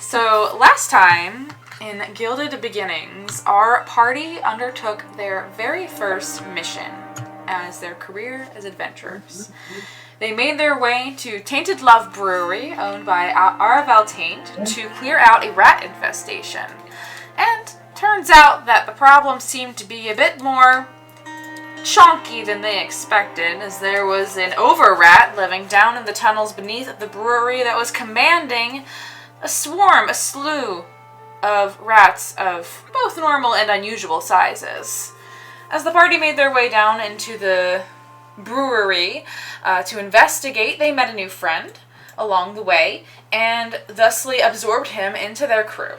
So, last time, in Gilded Beginnings, our party undertook their very first mission as their career as adventurers. They made their way to Tainted Love Brewery, owned by Aravel Taint, to clear out a rat infestation. And turns out that the problem seemed to be a bit more chonky than they expected, as there was an over-rat living down in the tunnels beneath the brewery that was commanding a slew of rats of both normal and unusual sizes. As the party made their way down into the brewery to investigate, they met a new friend along the way and thusly absorbed him into their crew.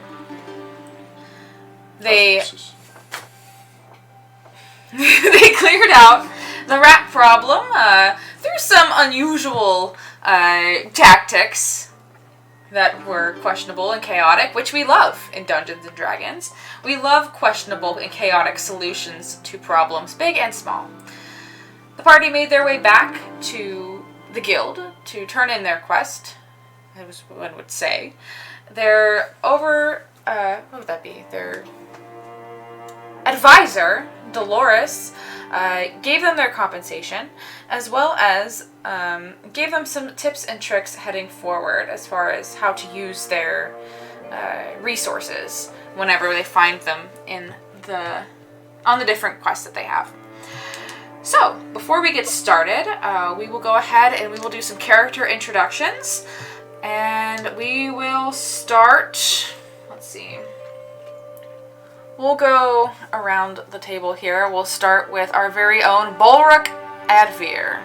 They cleared out the rat problem through some unusual tactics that were questionable and chaotic, which we love in Dungeons & Dragons. We love questionable and chaotic solutions to problems, big and small. The party made their way back to the guild to turn in their quest, as one would say. Their what would that be? Their advisor, Dolores, gave them their compensation, as well as gave them some tips and tricks heading forward as far as how to use their resources whenever they find them on the different quests that they have. So, before we get started, we will go ahead and we will do some character introductions, and we will start, let's see, we'll go around the table here. We'll start with our very own Ryngard Adventurers.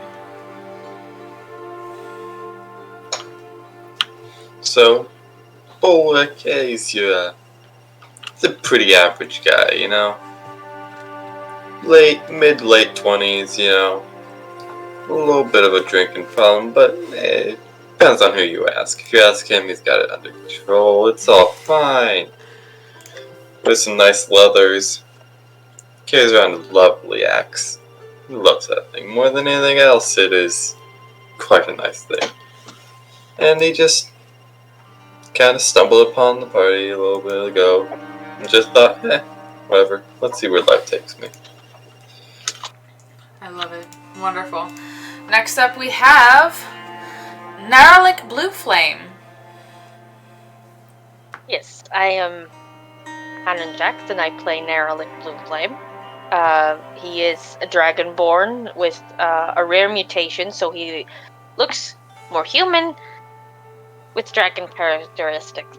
So, Ryngard is he's a pretty average guy, you know? Mid-late 20s, you know? A little bit of a drinking problem, but it depends on who you ask. If you ask him, he's got it under control. It's all fine. With some nice leathers. Carries around a lovely axe. He loves that thing. More than anything else, it is quite a nice thing. And he just kind of stumbled upon the party a little bit ago. And just thought, whatever. Let's see where life takes me. I love it. Wonderful. Next up we have Naralik Blueflame. Yes, I am Hannon Jackson. I play Naralik Blueflame. He is a dragonborn with a rare mutation, so he looks more human with dragon characteristics.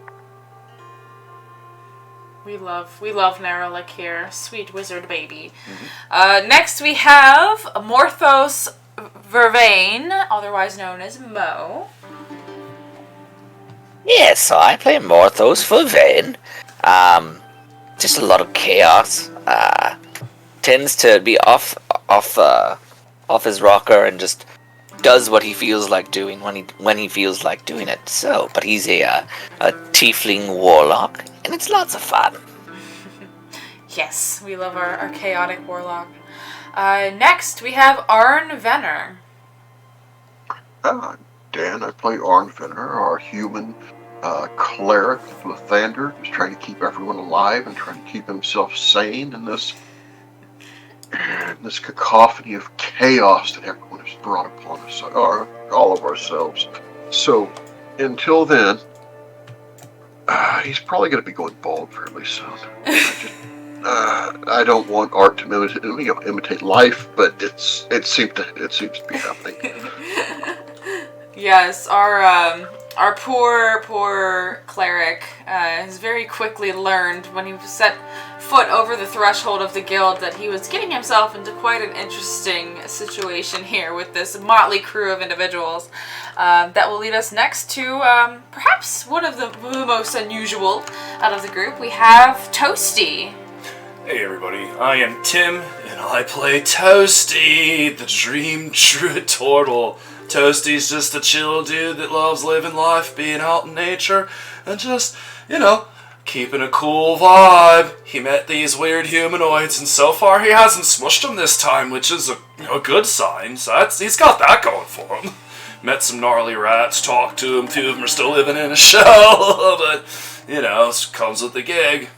We love Naralik here. Sweet wizard baby. Mm-hmm. Next we have Morthos Vervain, otherwise known as Mo. Yes, so I play Morthos Vervain. Just a lot of chaos. Tends to be off his rocker and just does what he feels like doing when he feels like doing it. So, but he's a tiefling warlock, and it's lots of fun. Yes, we love our chaotic warlock. Next, we have Arn Venner. Dan, I play Arn Venner, our human cleric of Lathander, who's trying to keep everyone alive and trying to keep himself sane in this cacophony of chaos that everyone has brought upon us, or all of ourselves. So, until then, he's probably going to be going bald fairly soon. I don't want art to imitate life, but it seems to be happening. Yes, our poor cleric has very quickly learned when he set foot over the threshold of the guild that he was getting himself into quite an interesting situation here with this motley crew of individuals. That will lead us next to perhaps one of the most unusual out of the group. We have Toasty. Hey everybody, I am Tim, and I play Toasty, the Dream Druid Turtle. Toasty's just a chill dude that loves living life, being out in nature, and just, keeping a cool vibe. He met these weird humanoids, and so far he hasn't smushed them this time, which is a good sign, so he's got that going for him. Met some gnarly rats, talked to them, 2 of them are still living in a shell, but comes with the gig.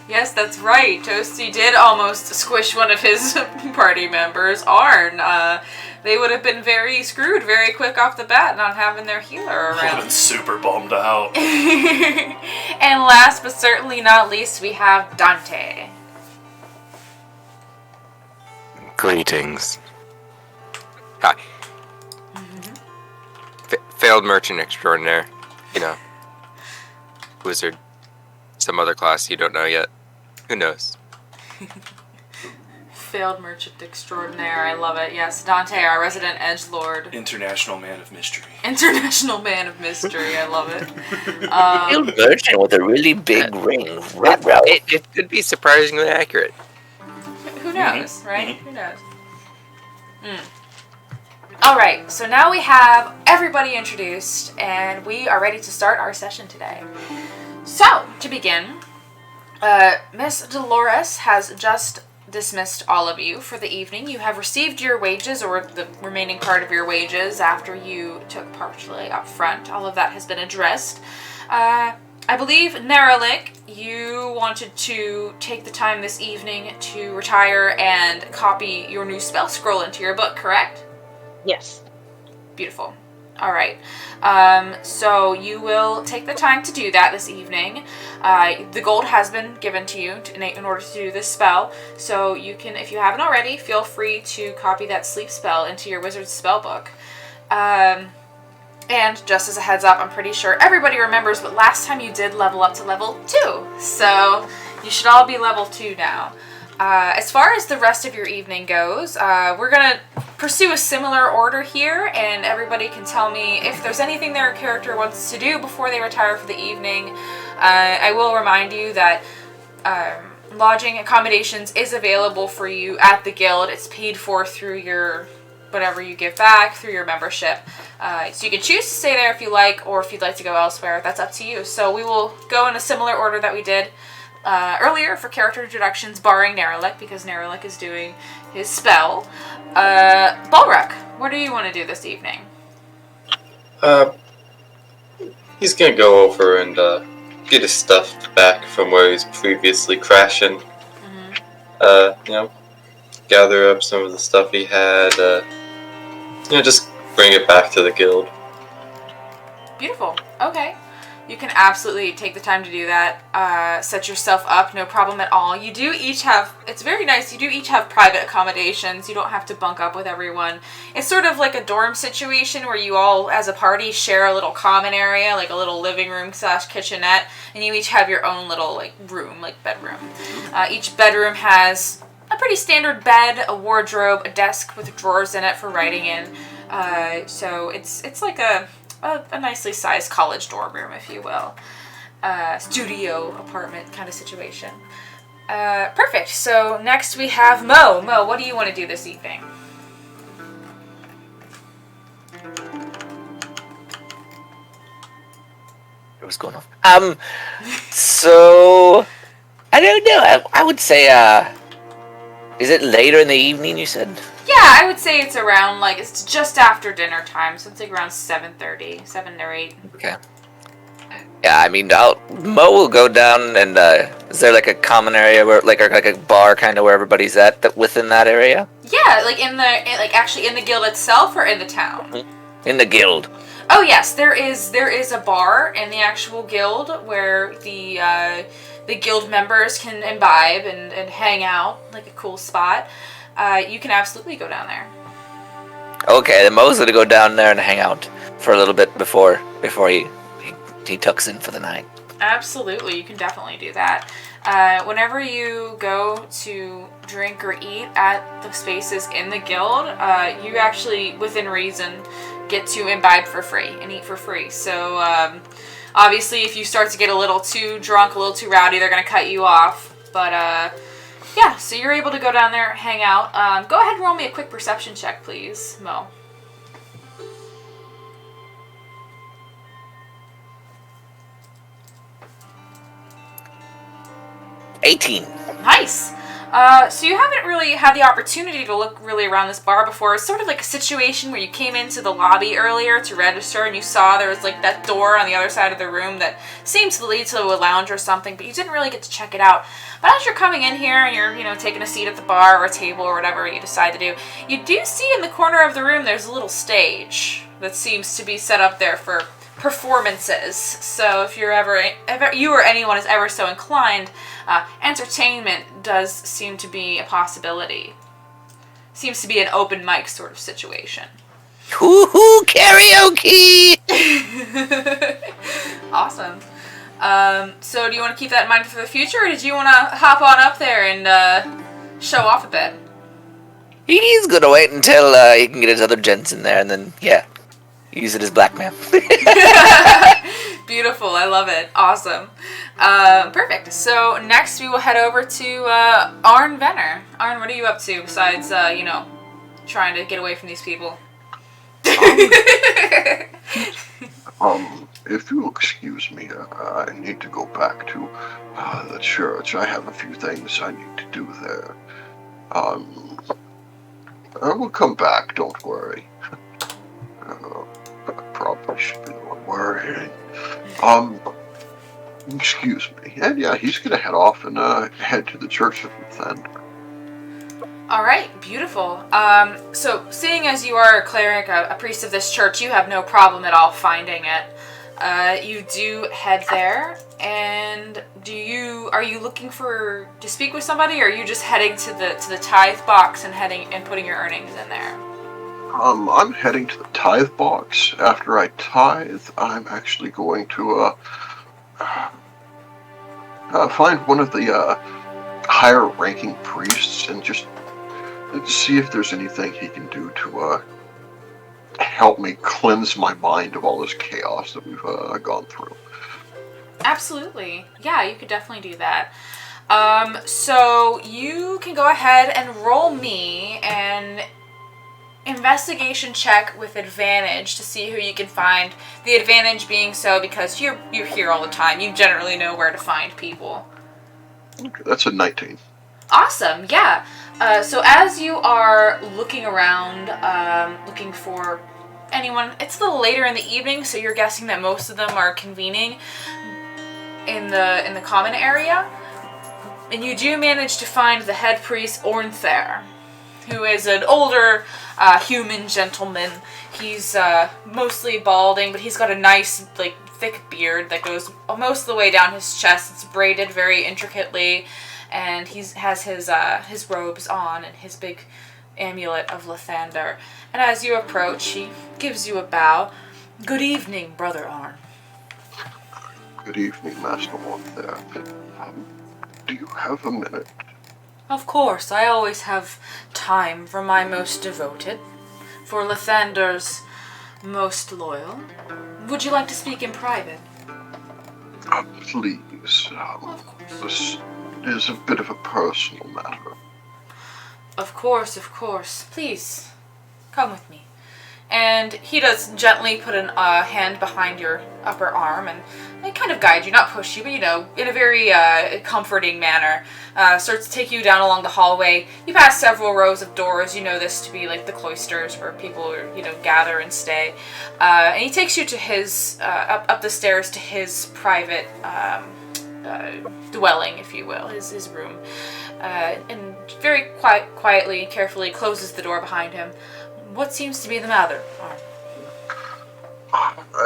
Yes, that's right. Toasty did almost squish one of his party members, Arn. They would have been very screwed very quick off the bat not having their healer I would have around. been super bummed out. And last but certainly not least, we have Dante. Greetings. Hi. Failed merchant extraordinaire. Wizard. Some other class you don't know yet. Who knows? Failed merchant extraordinaire. I love it. Yes, Dante, our resident edgelord. International man of mystery. International man of mystery. I love it. Failed merchant with a really big ring. It could be surprisingly accurate. Who knows, right? Who knows? Alright, so now we have everybody introduced, and we are ready to start our session today. So, to begin, Miss Dolores has just dismissed all of you for the evening. You have received your wages, or the remaining part of your wages, after you took partially up front. All of that has been addressed. I believe, Neralik, you wanted to take the time this evening to retire and copy your new spell scroll into your book, correct? Yes. Beautiful. All right. So you will take the time to do that this evening. The gold has been given to you in order to do this spell. So you can, if you haven't already, feel free to copy that sleep spell into your wizard's spell book. And just as a heads up, I'm pretty sure everybody remembers, but last time you did level up to level 2. So you should all be level 2 now. As far as the rest of your evening goes, we're going to pursue a similar order here, and everybody can tell me if there's anything their character wants to do before they retire for the evening. I will remind you that lodging accommodations is available for you at the guild. It's paid for through your whatever you give back, through your membership. So you can choose to stay there if you like, or if you'd like to go elsewhere, that's up to you. So we will go in a similar order that we did earlier for character introductions, barring Neralik, because Neralik is doing his spell. Balruk, what do you want to do this evening? He's gonna go over and get his stuff back from where he's previously crashing. Gather up some of the stuff he had. Just bring it back to the guild. Beautiful. Okay. You can absolutely take the time to do that. Set yourself up, no problem at all. You do each have, it's very nice, you do each have private accommodations. You don't have to bunk up with everyone. It's sort of like a dorm situation where you all, as a party, share a little common area, like a little living room / kitchenette, and you each have your own little room, like bedroom. Each bedroom has a pretty standard bed, a wardrobe, a desk with drawers in it for writing in. So it's like a nicely sized college dorm room, if you will. Studio apartment kind of situation. Perfect. So next we have Mo. Mo, what do you want to do this evening? What's going on? So I don't know. I would say, is it later in the evening? You said. Yeah, I would say it's around, it's just after dinner time, so it's around 7:30, 7 or 8. Okay. Yeah, I mean, Mo will go down, and is there a common area where, like a bar kind of where everybody's at within that area? Yeah, actually in the guild itself or in the town? In the guild. Oh yes, there is a bar in the actual guild where the guild members can imbibe and hang out, like a cool spot. You can absolutely go down there. Okay, then Mo's gonna go down there and hang out for a little bit before he tucks in for the night. Absolutely, you can definitely do that. Whenever you go to drink or eat at the spaces in the guild, you actually, within reason, get to imbibe for free and eat for free. So, obviously, if you start to get a little too drunk, a little too rowdy, they're going to cut you off. But, yeah, so you're able to go down there, hang out. Go ahead and roll me a quick perception check, please, Mo. $18. Nice. So you haven't really had the opportunity to look really around this bar before. It's sort of like a situation where you came into the lobby earlier to register and you saw there was like that door on the other side of the room that seemed to lead to a lounge or something, but you didn't really get to check it out. But as you're coming in here and you're, taking a seat at the bar or a table or whatever you decide to do, you do see in the corner of the room there's a little stage that seems to be set up there for performances. So if you're ever you or anyone is ever so inclined, entertainment does seem to be a possibility. Seems to be an open mic sort of situation. Hoo-hoo, karaoke! Awesome. So do you want to keep that in mind for the future, or did you want to hop on up there and show off a bit? He's gonna wait until he can get his other gents in there, and then, yeah, use it as blackmail. Beautiful, I love it. Awesome. Perfect. So next we will head over to Arn Venner. Arn, what are you up to besides, trying to get away from these people? If you'll excuse me, I need to go back to the church. I have a few things I need to do there. I will come back, don't worry. I probably should be the one worrying. Excuse me. And yeah, he's gonna head off and head to the Church of Lathander. Alright, beautiful. So seeing as you are a cleric, a priest of this church, you have no problem at all finding it. You do head there, and are you looking to speak with somebody, or are you just heading to the tithe box and putting your earnings in there? I'm heading to the tithe box. After I tithe, I'm actually going to find one of the higher ranking priests and just see if there's anything he can do to help me cleanse my mind of all this chaos that we've gone through. Absolutely. Yeah, you could definitely do that. So you can go ahead and roll me an investigation check with advantage to see who you can find. The advantage being so because you're here all the time. You generally know where to find people. Okay, that's a 19. Awesome, yeah. So as you are looking around, looking for anyone, it's a little later in the evening, so you're guessing that most of them are convening in the common area. And you do manage to find the head priest Ornthair, who is an older human gentleman. He's mostly balding, but he's got a nice, thick beard that goes most of the way down his chest. It's braided very intricately, and he has his robes on and his big amulet of Lathander. And as you approach, he gives you a bow. Good evening, Brother Arn. Good evening, Master Ornthair. Do you have a minute? Of course, I always have time for my most devoted, for Lathander's most loyal. Would you like to speak in private? Please. Of course. This is a bit of a personal matter. Of course. Please, come with me. And he does gently put a hand behind your upper arm and kind of guide you, not push you, but in a very comforting manner. Starts to take you down along the hallway. You pass several rows of doors. You know this to be like the cloisters where people gather and stay. And he takes you to his up the stairs to his private dwelling, if you will, his room, and very quietly, carefully closes the door behind him. What seems to be the matter, Arn?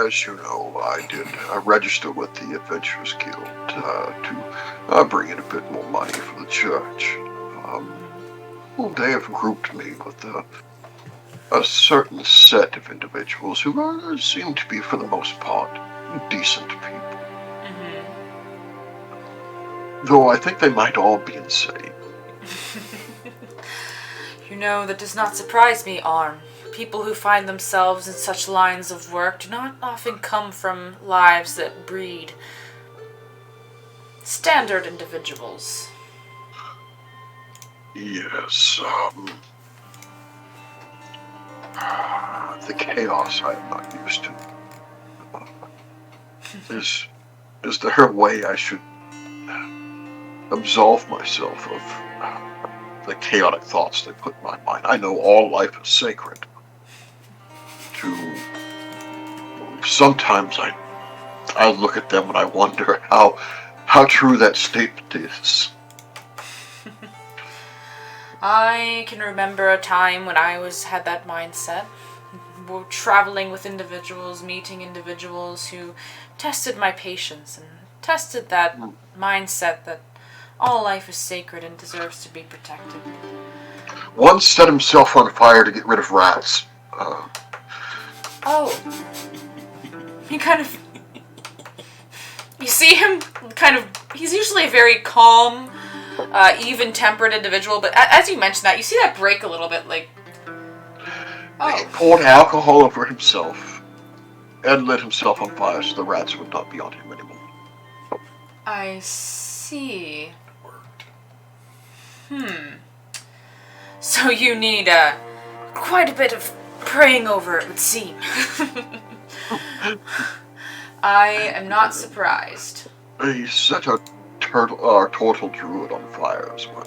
As you know, I did register with the Adventurers Guild to bring in a bit more money for the church. They have grouped me with a certain set of individuals who seem to be, for the most part, decent people. Though I think they might all be insane. That does not surprise me, Arn. People who find themselves in such lines of work do not often come from lives that breed standard individuals. Yes, the chaos I am not used to. Is there a way I should absolve myself of the chaotic thoughts they put in my mind. I know all life is sacred. Sometimes I look at them and I wonder how true that statement is. I can remember a time when I had that mindset. We're traveling with individuals, meeting individuals who tested my patience and tested that mindset that all life is sacred and deserves to be protected. One set himself on fire to get rid of rats. Oh. He kind of... You see him kind of... He's usually a very calm, even-tempered individual, but as you mentioned that, you see that break a little bit, like... He poured alcohol over himself and lit himself on fire so the rats would not be on him anymore. I see. So you need quite a bit of praying over, it would seem. I am not surprised. He set a turtle druid on fire as well.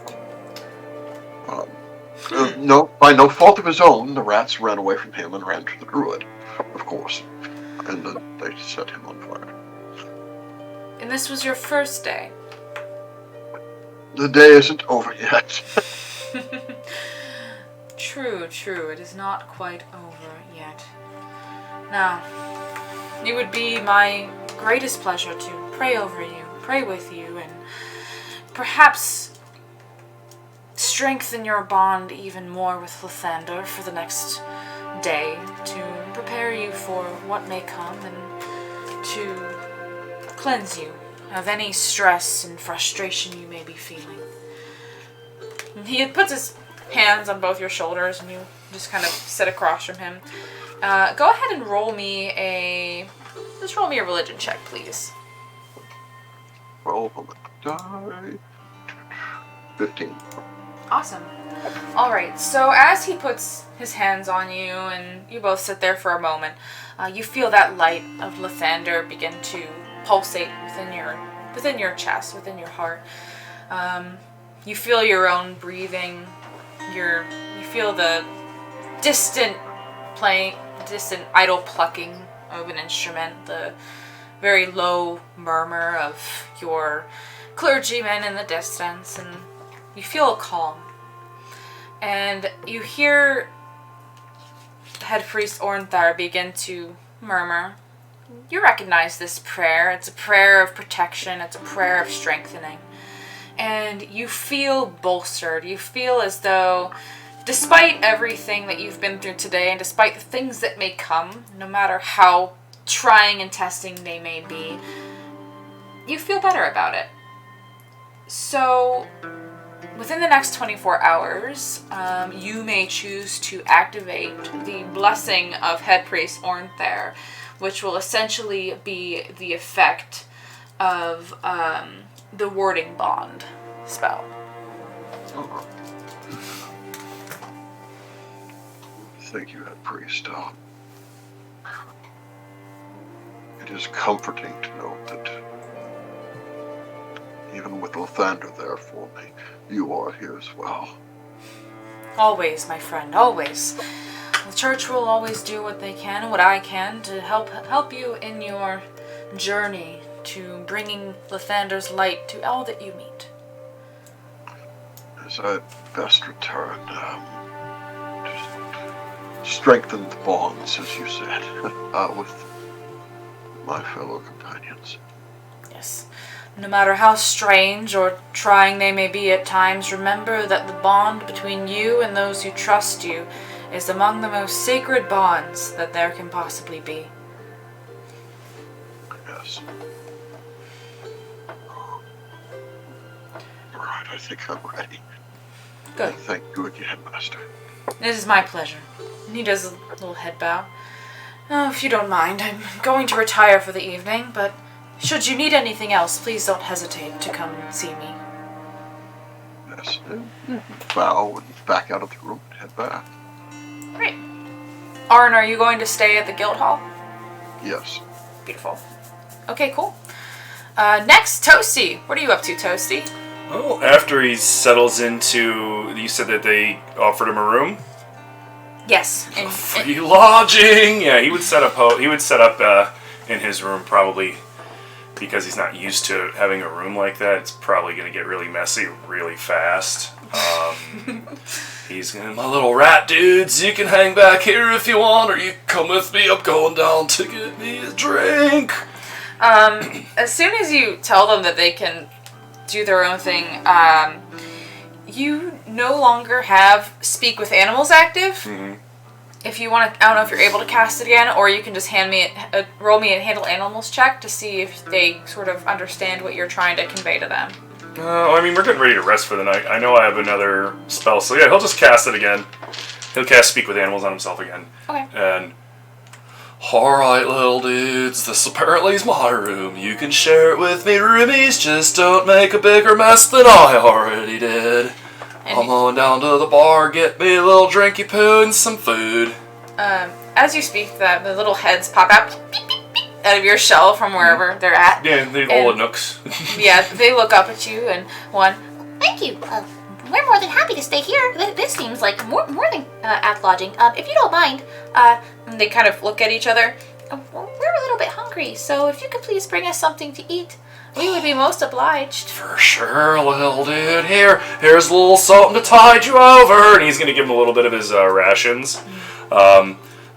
No, by no fault of his own, the rats ran away from him and ran to the druid, of course. And then they set him on fire. And this was your first day? The day isn't over yet. True. It is not quite over yet. Now, it would be my greatest pleasure to pray over you, pray with you, and perhaps strengthen your bond even more with Lathander for the next day to prepare you for what may come and to cleanse you of any stress and frustration you may be feeling. And he puts his hands on both your shoulders and you just kind of sit across from him. Go ahead and roll me a religion check, please. Roll on the die. 15. Awesome. Alright, so as he puts his hands on you and you both sit there for a moment, you feel that light of Lathander begin to pulsate within your chest, within your heart. You feel your own breathing. You feel the distant idle plucking of an instrument, the very low murmur of your clergymen in the distance, and you feel calm. And you hear Head Priest Ornthar begin to murmur. You recognize this prayer. It's a prayer of protection. It's a prayer of strengthening. And you feel bolstered. You feel as though, despite everything that you've been through today, and despite the things that may come, no matter how trying and testing they may be, you feel better about it. So, within the next 24 hours, you may choose to activate the blessing of Head Priest Ornthar, which will essentially be the effect of the warding bond spell. Thank you, Head Priest. It is comforting to know that even with Lathander there for me, you are here as well. Always, my friend, always. The church will always do what they can and what I can to help you in your journey to bringing Lathander's light to all that you meet. As I best return, to strengthen the bonds, as you said, with my fellow companions. Yes. No matter how strange or trying they may be at times, remember that the bond between you and those who trust you is among the most sacred bonds that there can possibly be. Yes. Alright, I think I'm ready. Good. Thank you again, Master. It is my pleasure. And he does a little head bow. Oh, if you don't mind, I'm going to retire for the evening, but should you need anything else, please don't hesitate to come and see me. Yes. Bow and back out of the room and head back. Great. Arn, are you going to stay at the guild hall? Yes. Beautiful. Okay, cool. Next, Toasty. What are you up to, Toasty? Well, after he settles into, you said that they offered him a room. Yes. Free lodging. Yeah, he would set up. In his room probably because he's not used to having a room like that. It's probably going to get really messy really fast. He's going, my little rat dudes, you can hang back here if you want, or you can come with me. I'm going down to get me a drink. As soon as you tell them that they can do their own thing, you no longer have Speak with Animals active. Mm-hmm. If you want to, I don't know if you're able to cast it again, or you can just roll me a handle animals check to see if they sort of understand what you're trying to convey to them. I mean, we're getting ready to rest for the night. I know I have another spell, so yeah, he'll just cast it again. He'll cast Speak with Animals on himself again. Okay. And, alright, little dudes, this apparently is my room. You can share it with me, roomies. Just don't make a bigger mess than I already did. I'm going down to the bar, get me a little drinky poo and some food. As you speak, the little heads pop out of your shell from wherever they're at. Yeah, the old nooks. Yeah, they look up at you and one. Thank you. We're more than happy to stay here. This seems like more than apt lodging. If you don't mind, And they kind of look at each other. we're a little bit hungry, so if you could please bring us something to eat, we would be most obliged. For sure, little dude. Here's a little something to tide you over. And he's gonna give him a little bit of his rations.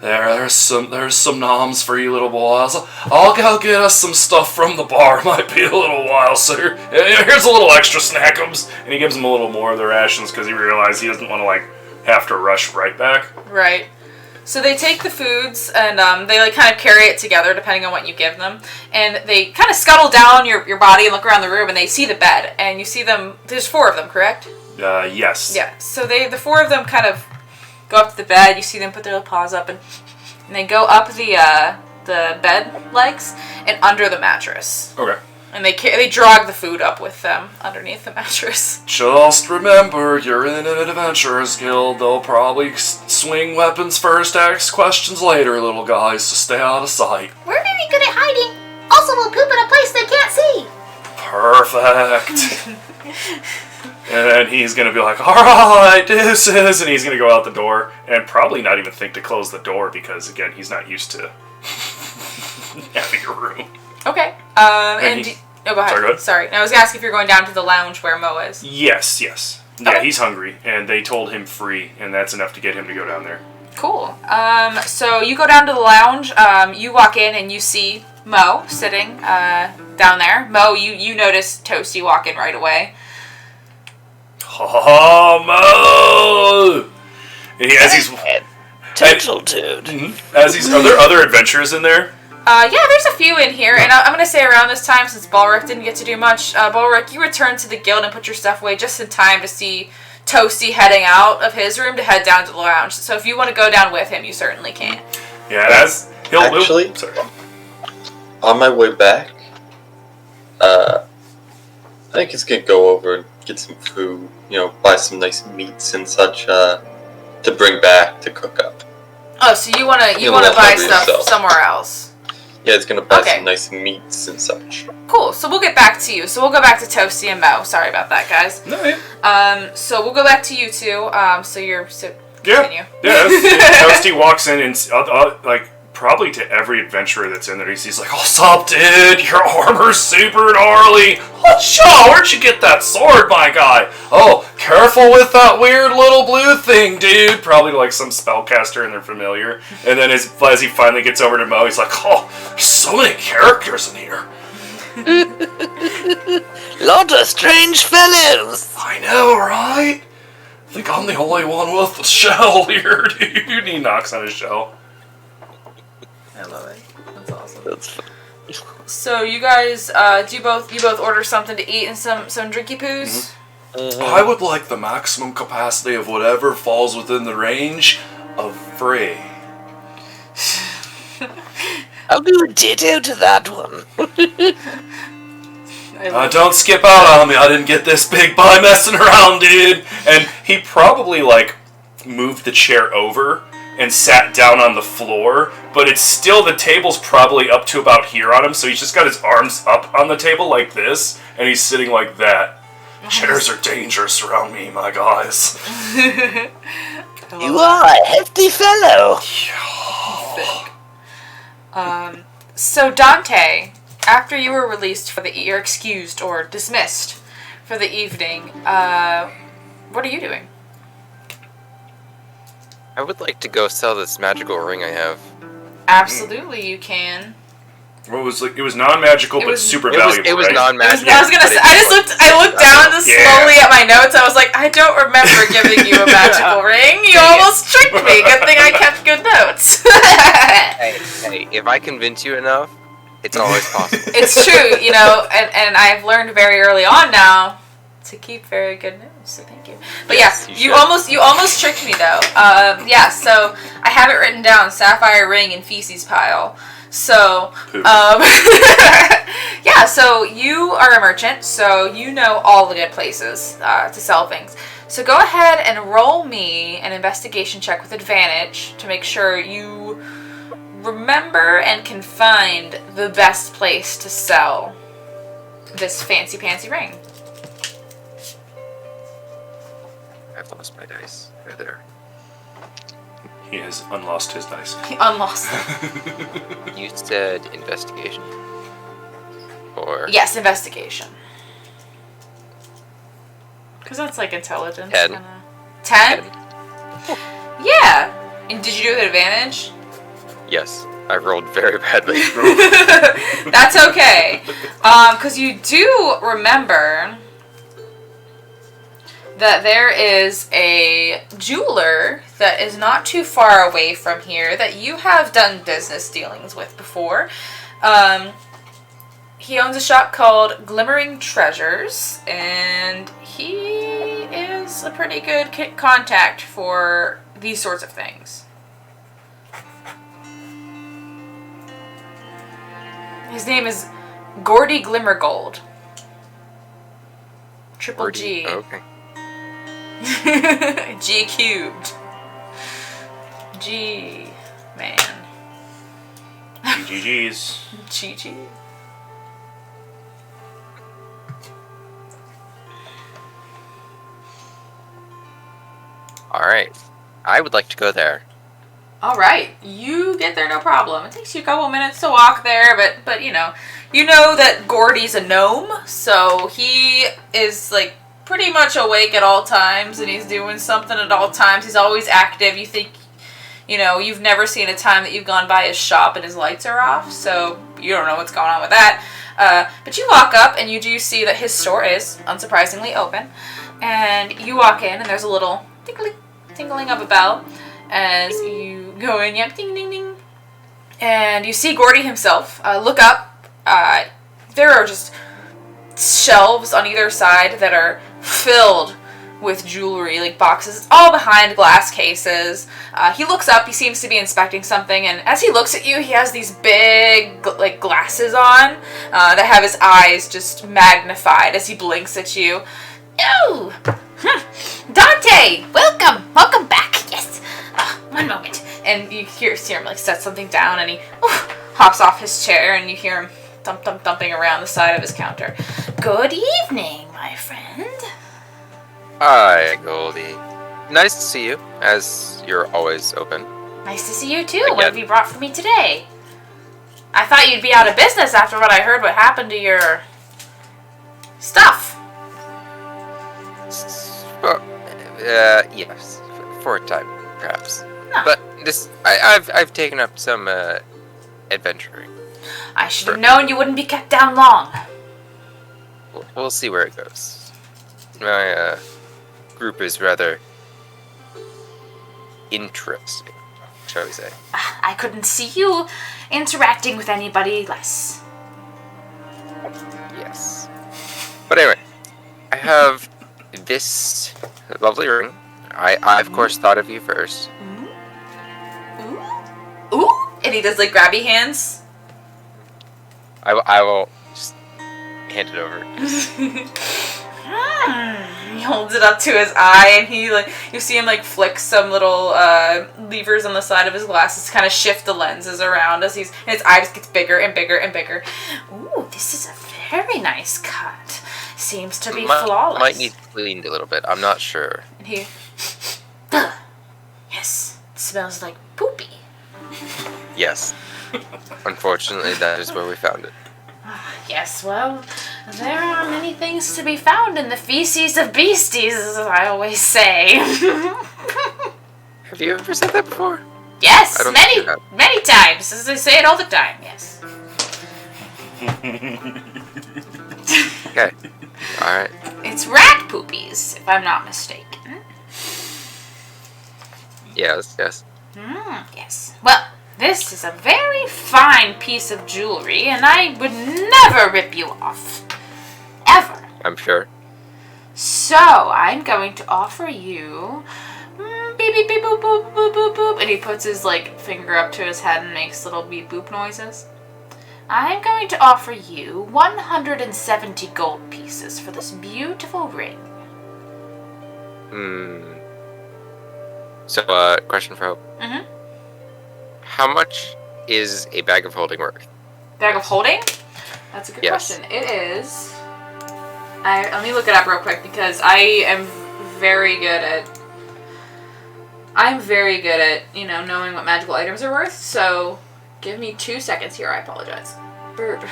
There's some noms for you little boys. I'll go get us some stuff from the bar. Might be a little while, sir. Here's a little extra snackums. And he gives him a little more of the rations because he realized he doesn't want to have to rush right back. Right. So they take the foods and they kind of carry it together depending on what you give them. And they kind of scuttle down your body and look around the room and they see the bed. And you see them, there's 4 of them, correct? Yes. Yeah. So the 4 of them kind of go up to the bed. You see them put their little paws up and they go up the bed legs and under the mattress. Okay. And they drag the food up with them underneath the mattress. Just remember, you're in an Adventurers Guild. They'll probably swing weapons first, ask questions later, little guys, so stay out of sight. We're very good at hiding. Also, we'll poop in a place they can't see. Perfect. And then he's going to be like, alright, deuces, and he's going to go out the door and probably not even think to close the door because, again, he's not used to having a room. Okay. go go ahead. ahead. Sorry. I was going to ask if you're going down to the lounge where Mo is. Yes. Yeah, Okay. he's hungry, and they told him free, and that's enough to get him to go down there. Cool. So you go down to the lounge. You walk in and you see Mo sitting down there. Mo, you notice Toasty walk in right away. Oh, Mo! And Total dude. Are there other adventurers in there? Yeah, there's a few in here, and I'm going to say around this time, since Balric didn't get to do much, Balric, you returned to the guild and put your stuff away just in time to see Toasty heading out of his room to head down to the lounge. So if you want to go down with him, you certainly can. Yeah, Actually, sorry. On my way back, I think he's gonna go over and get some food, buy some nice meats and such, to bring back to cook up. Oh, so you want to You'll buy cover stuff yourself. somewhere else? Yeah, he's gonna buy Okay. some nice meats and such. Cool. So we'll get back to you. So we'll go back to Toasty and Mo. Sorry about that, guys. No, yeah. So we'll go back to you two. Continue. Yeah, Toasty walks in and probably to every adventurer that's in there, he's like, "Oh, sup, dude? Your armor's super gnarly. Oh, Shaw, where'd you get that sword, my guy? Oh, careful with that weird little blue thing, dude." Probably like some spellcaster and they're familiar. And then as he finally gets over to Mo, he's like, "Oh, there's so many characters in here. Lot of strange fellows. I know, right? I think I'm the only one with the shell here, dude." And he knocks on his shell. I love it. That's awesome. That's fun. So you guys, you both order something to eat and some drinky poos? I would like the maximum capacity of whatever falls within the range of free. I'll do a ditto to that one. Don't skip out on me. I didn't get this big by messing around, dude. And he probably moved the chair over and sat down on the floor, but it's still, the table's probably up to about here on him, so he's just got his arms up on the table like this, and he's sitting like that. Chairs are dangerous around me, my guys. You are a hefty fellow. Thick. So Dante, after you were released for you're excused or dismissed for the evening, what are you doing? I would like to go sell this magical ring I have. Absolutely, you can. Well, it was non-magical, but super valuable. It was right? non-magical. I was gonna say. I looked down slowly at my notes. I was like, I don't remember giving you a magical ring. You almost tricked me. Good thing I kept good notes. Hey, if I convince you enough, it's always possible. It's true, and I've learned very early on now to keep very good notes. So thank you. But Yes, yeah, you you almost tricked me though. So I have it written down: sapphire ring and feces pile. So, yeah, so you are a merchant, so you know all the good places to sell things. So go ahead and roll me an investigation check with advantage to make sure you remember and can find the best place to sell this fancy ring. I've lost my dice. They're there. He has unlost his dice. He unlost them. You said investigation? Or... Yes, investigation. Because that's like intelligence. 10. 10? Yeah. And did you do it with advantage? Yes. I rolled very badly. That's okay. Because you do remember that there is a jeweler that is not too far away from here that you have done business dealings with before. He owns a shop called Glimmering Treasures, and he is a pretty good contact for these sorts of things. His name is Gordy Glimmergold. Triple G. Okay. G cubed. G, man. GG's. GG. Alright. I would like to go there. Alright, you get there no problem. It takes you a couple minutes to walk there, but you know that Gordy's a gnome, so he is like pretty much awake at all times, and he's doing something at all times. He's always active. You think, you've never seen a time that you've gone by his shop and his lights are off, so you don't know what's going on with that. But you walk up, and you do see that his store is, unsurprisingly, open. And you walk in, and there's a little tingling of a bell as you go in. Yep, ding, ding, ding. And you see Gordy himself. Look up. There are just shelves on either side that are filled with jewelry, like boxes, all behind glass cases. He looks up, he seems to be inspecting something, and as he looks at you, he has these big, glasses on that have his eyes just magnified as he blinks at you. Oh! Dante! Welcome back! Yes! One moment. And you see him, set something down, and he hops off his chair, and you hear him thumping around the side of his counter. Good evening, my friend. Hi, Goldie. Nice to see you, as you're always open. Nice to see you too. What have you brought for me today? I thought you'd be out of business after what I heard what happened to your stuff. Well, yes, for a time, perhaps. No. But I've taken up some adventuring. I should have known you wouldn't be kept down long. We'll see where it goes. My group is rather interesting, shall we say. I couldn't see you interacting with anybody less. Yes. But anyway, I have this lovely ring. I of course thought of you first. Ooh. And he does grabby hands. I will just hand it over. He holds it up to his eye, and you see him flick some little levers on the side of his glasses to kind of shift the lenses around as his eye just gets bigger and bigger and bigger. Ooh, this is a very nice cut. seems to be Might flawless. need cleaned a little bit. I'm not sure. And he, ugh, yes, it smells like poopy. Yes. Unfortunately, that is where we found it. Yes, well, there are many things to be found in the feces of beasties, as I always say. Have you ever said that before? Yes, I don't think you have. many times, as I say it all the time, yes. Okay. Alright. It's rat poopies, if I'm not mistaken. Yes, yes. Yes. Well, this is a very fine piece of jewelry, and I would never rip you off. Ever. I'm sure. So, I'm going to offer you... beep, beep, beep, boop, boop, boop, boop, boop. And he puts his, finger up to his head and makes little beep, boop noises. I'm going to offer you 170 gold pieces for this beautiful ring. So, question for Hope. Mm-hmm. How much is a bag of holding worth? Bag of holding? That's a good Yes. question. It is... let me look it up real quick because I am very good at... knowing what magical items are worth, so give me 2 seconds here, I apologize. Bird.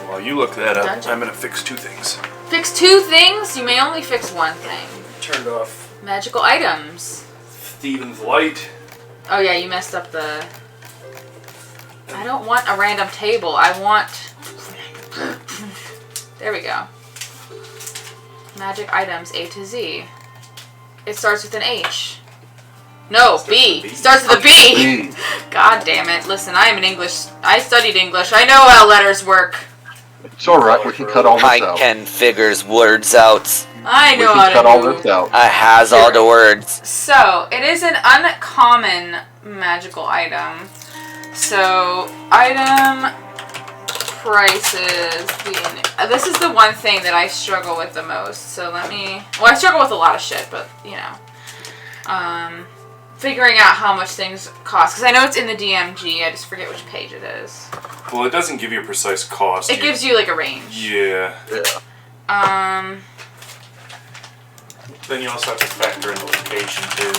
While you look that up, Dungeon. I'm gonna fix 2 things. Fix 2 things? You may only fix 1 thing. Turned off Magical items. Steven's light. Oh yeah, you messed up the... I don't want a random table. I want... There we go. Magic items A to Z. It starts with an H. No, B. Starts with a B. God damn it. Listen, I studied English. I know how letters work. It's alright, we can cut all this I out. can figures words out. I We know can how cut all to this do. out. I has all the words. So, it is an uncommon magical item. So, item prices being... this is the one thing that I struggle with the most. So let me... Well, I struggle with a lot of shit, but, figuring out how much things cost. Because I know it's in the DMG, I just forget which page it is. Well, it doesn't give you a precise cost. It gives you, a range. Yeah. Then you also have to factor in the location, too.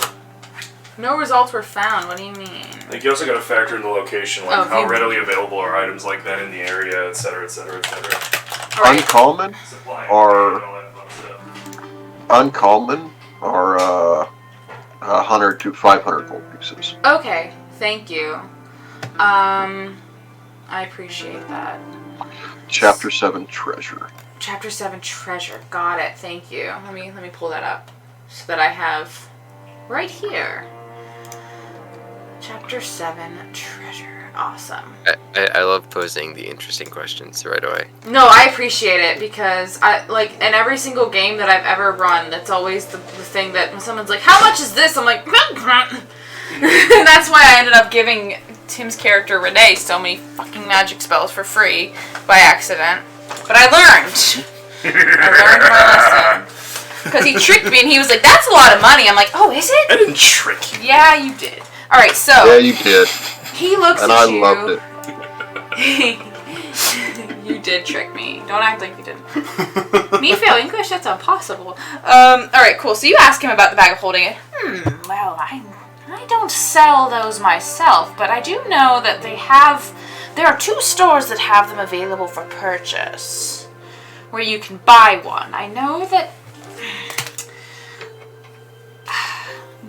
No results were found. What do you mean? You also got to factor in the location, Oh, how you- readily available are items like that in the area, etc., etc., etc. Alright. Uncommon Supply Or- and all that fun stuff. uncommon are 100 to 500 gold pieces. Okay, thank you. I appreciate that. Chapter 7 treasure. Chapter 7 treasure. Got it. Thank you. Let me pull that up so that I have right here. Chapter 7 treasure. Awesome. I love posing the interesting questions right away. No, I appreciate it because in every single game that I've ever run, that's always the thing that when someone's like, "How much is this?" I'm like, and that's why I ended up giving Tim's character Renee so many fucking magic spells for free by accident. But I learned. I learned my lesson. Because he tricked me and he was like, "That's a lot of money." I'm like, "Oh, is it?" I didn't trick you. Yeah, you did. Alright, so Yeah, you did. he looks And at I you. loved it. You did trick me. Don't act like you didn't. Me fail English? That's impossible. Alright, cool. So you ask him about the bag of holding it. Well, I don't sell those myself, but I do know that there are 2 stores that have them available for purchase, where you can buy one. I know that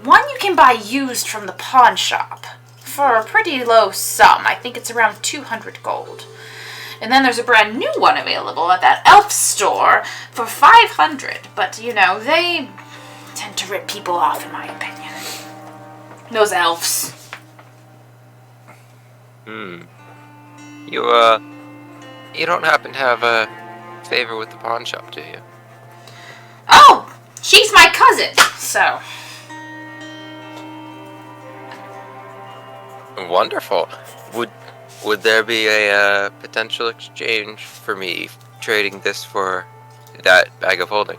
one you can buy used from the pawn shop for a pretty low sum. I think it's around 200 gold. And then there's a brand new one available at that elf store for 500. But, they tend to rip people off, in my opinion. Those elves. You don't happen to have a favor with the pawn shop, do you? Oh, she's my cousin, so... Wonderful. Would there be a potential exchange for me trading this for that bag of holding?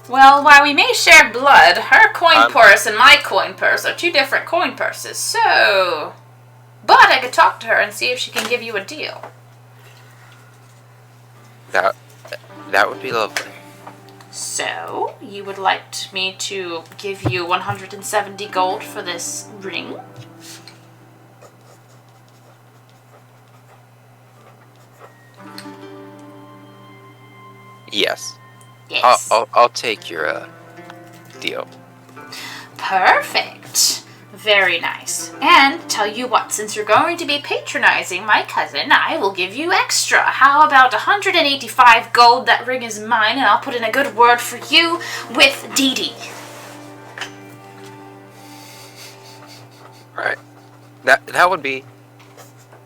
Well, while we may share blood, her coin purse and my coin purse are 2 different coin purses, so... But I could talk to her and see if she can give you a deal. That would be lovely. So, you would like me to give you 170 gold for this ring? Yes. Yes. I'll take your deal. Perfect. Very nice. And tell you what, since you're going to be patronizing my cousin, I will give you extra. How about 185 gold? That ring is mine, and I'll put in a good word for you with Dee Dee. All right. That would be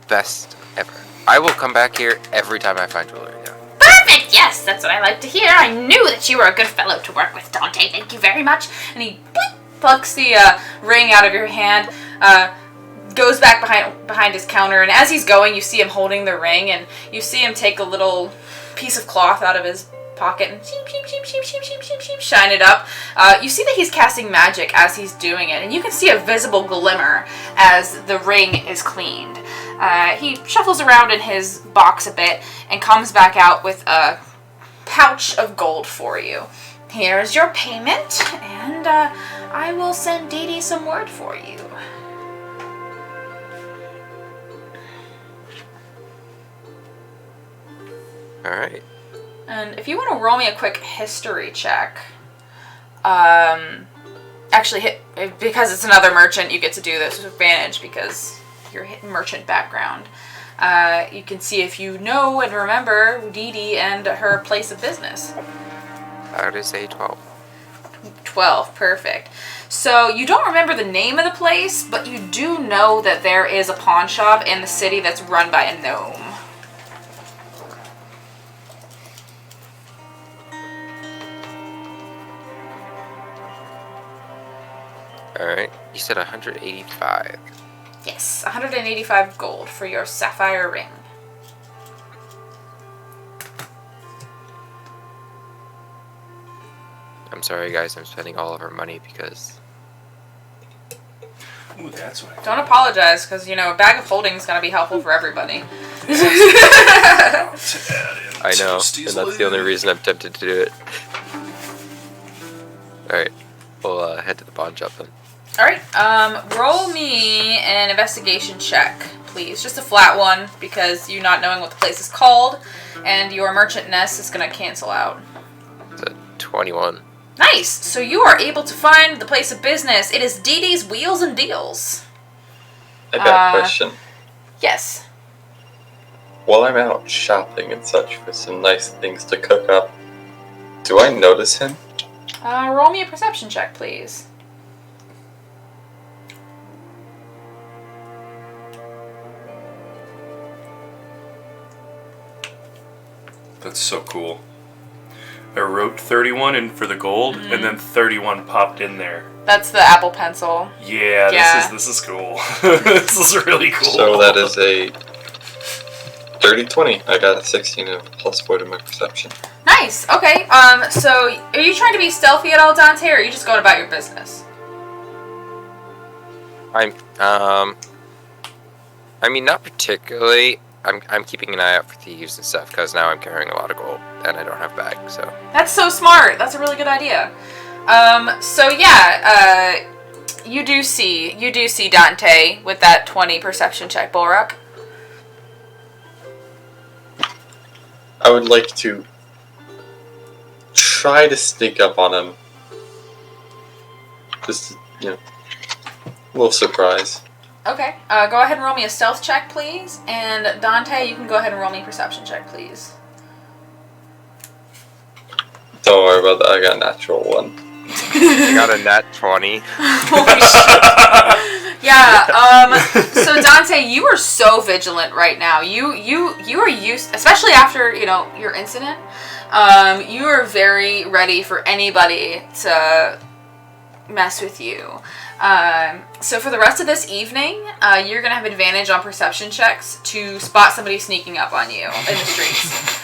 best ever. I will come back here every time I find jewelry. Yeah. Perfect! Yes, that's what I like to hear. I knew that you were a good fellow to work with, Dante. Thank you very much. And he plucks the ring out of your hand, goes back behind his counter, and as he's going, you see him holding the ring, and you see him take a little piece of cloth out of his pocket and shine it up. You see that he's casting magic as he's doing it, and you can see a visible glimmer as the ring is cleaned. He shuffles around in his box a bit and comes back out with a pouch of gold for you. Here's your payment, and I will send Dee Dee some word for you. Alright. And if you want to roll me a quick history check, actually, because it's another merchant, you get to do this with advantage because you're hitting merchant background. You can see if you know and remember Dee Dee and her place of business. That is a 12. 12, perfect. So you don't remember the name of the place, but you do know that there is a pawn shop in the city that's run by a gnome. Alright. You said 185. Yes, 185 gold for your sapphire ring. I'm sorry, guys. I'm spending all of our money because... Ooh, that's what Don't apologize, because, a bag of holding is going to be helpful for everybody. I I know, and that's the only reason I'm tempted to do it. Alright. We'll head to the pawn shop then. Alright, roll me an investigation check, please. Just a flat one, because you not knowing what the place is called, and your merchantness is going to cancel out. It's a 21. Nice! So you are able to find the place of business. It is Dee Dee's Wheels and Deals. I got a question. Yes. While I'm out shopping and such for some nice things to cook up, do I notice him? Roll me a perception check, please. That's so cool. I wrote 31 in for the gold, and then 31 popped in there. That's the Apple Pencil. Yeah, Yeah. this is cool. This is really cool. So that is a dirty 20. I got a 16 and a +4 to my perception. Nice. Okay. So are you trying to be stealthy at all, Dante, or are you just going about your business? I mean, not particularly. I'm keeping an eye out for thieves and stuff because now I'm carrying a lot of gold and I don't have bags. So That's so smart. That's a really good idea. So yeah, you do see Dante with that 20 perception check, Bulrock. I would like to try to sneak up on him. Just, a little surprise. Okay. Go ahead and roll me a stealth check, please. And Dante, you can go ahead and roll me a perception check, please. Don't worry about that, I got a natural 1. I got a nat 20. Holy shit. Yeah, so Dante, you are so vigilant right now. You are used, especially after, your incident, you are very ready for anybody to mess with you. So for the rest of this evening, you're going to have advantage on perception checks to spot somebody sneaking up on you in the streets.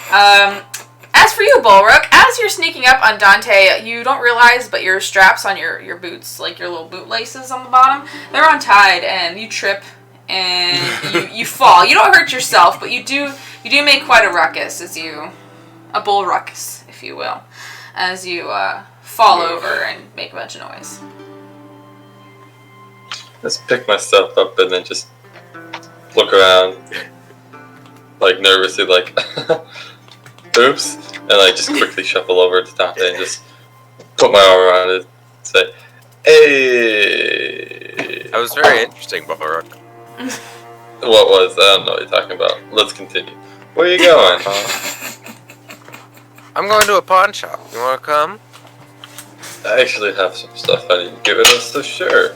As for you, Bulrock, as you're sneaking up on Dante, you don't realize, but your straps on your boots, like your little boot laces on the bottom, they're untied, and you trip, and you fall. You don't hurt yourself, but you do make quite a ruckus as you a bull ruckus, if you will, as you fall over and make a bunch of noise. Just pick myself up and then just look around, like nervously, like, oops, and like just quickly shuffle over to Dante and just put my arm around it and say, hey! That was very interesting, Balrog. What was? I don't know what you're talking about. Let's continue. Where are you going? I'm going to a pawn shop. You want to come? I actually have some stuff I need to give it us, so sure.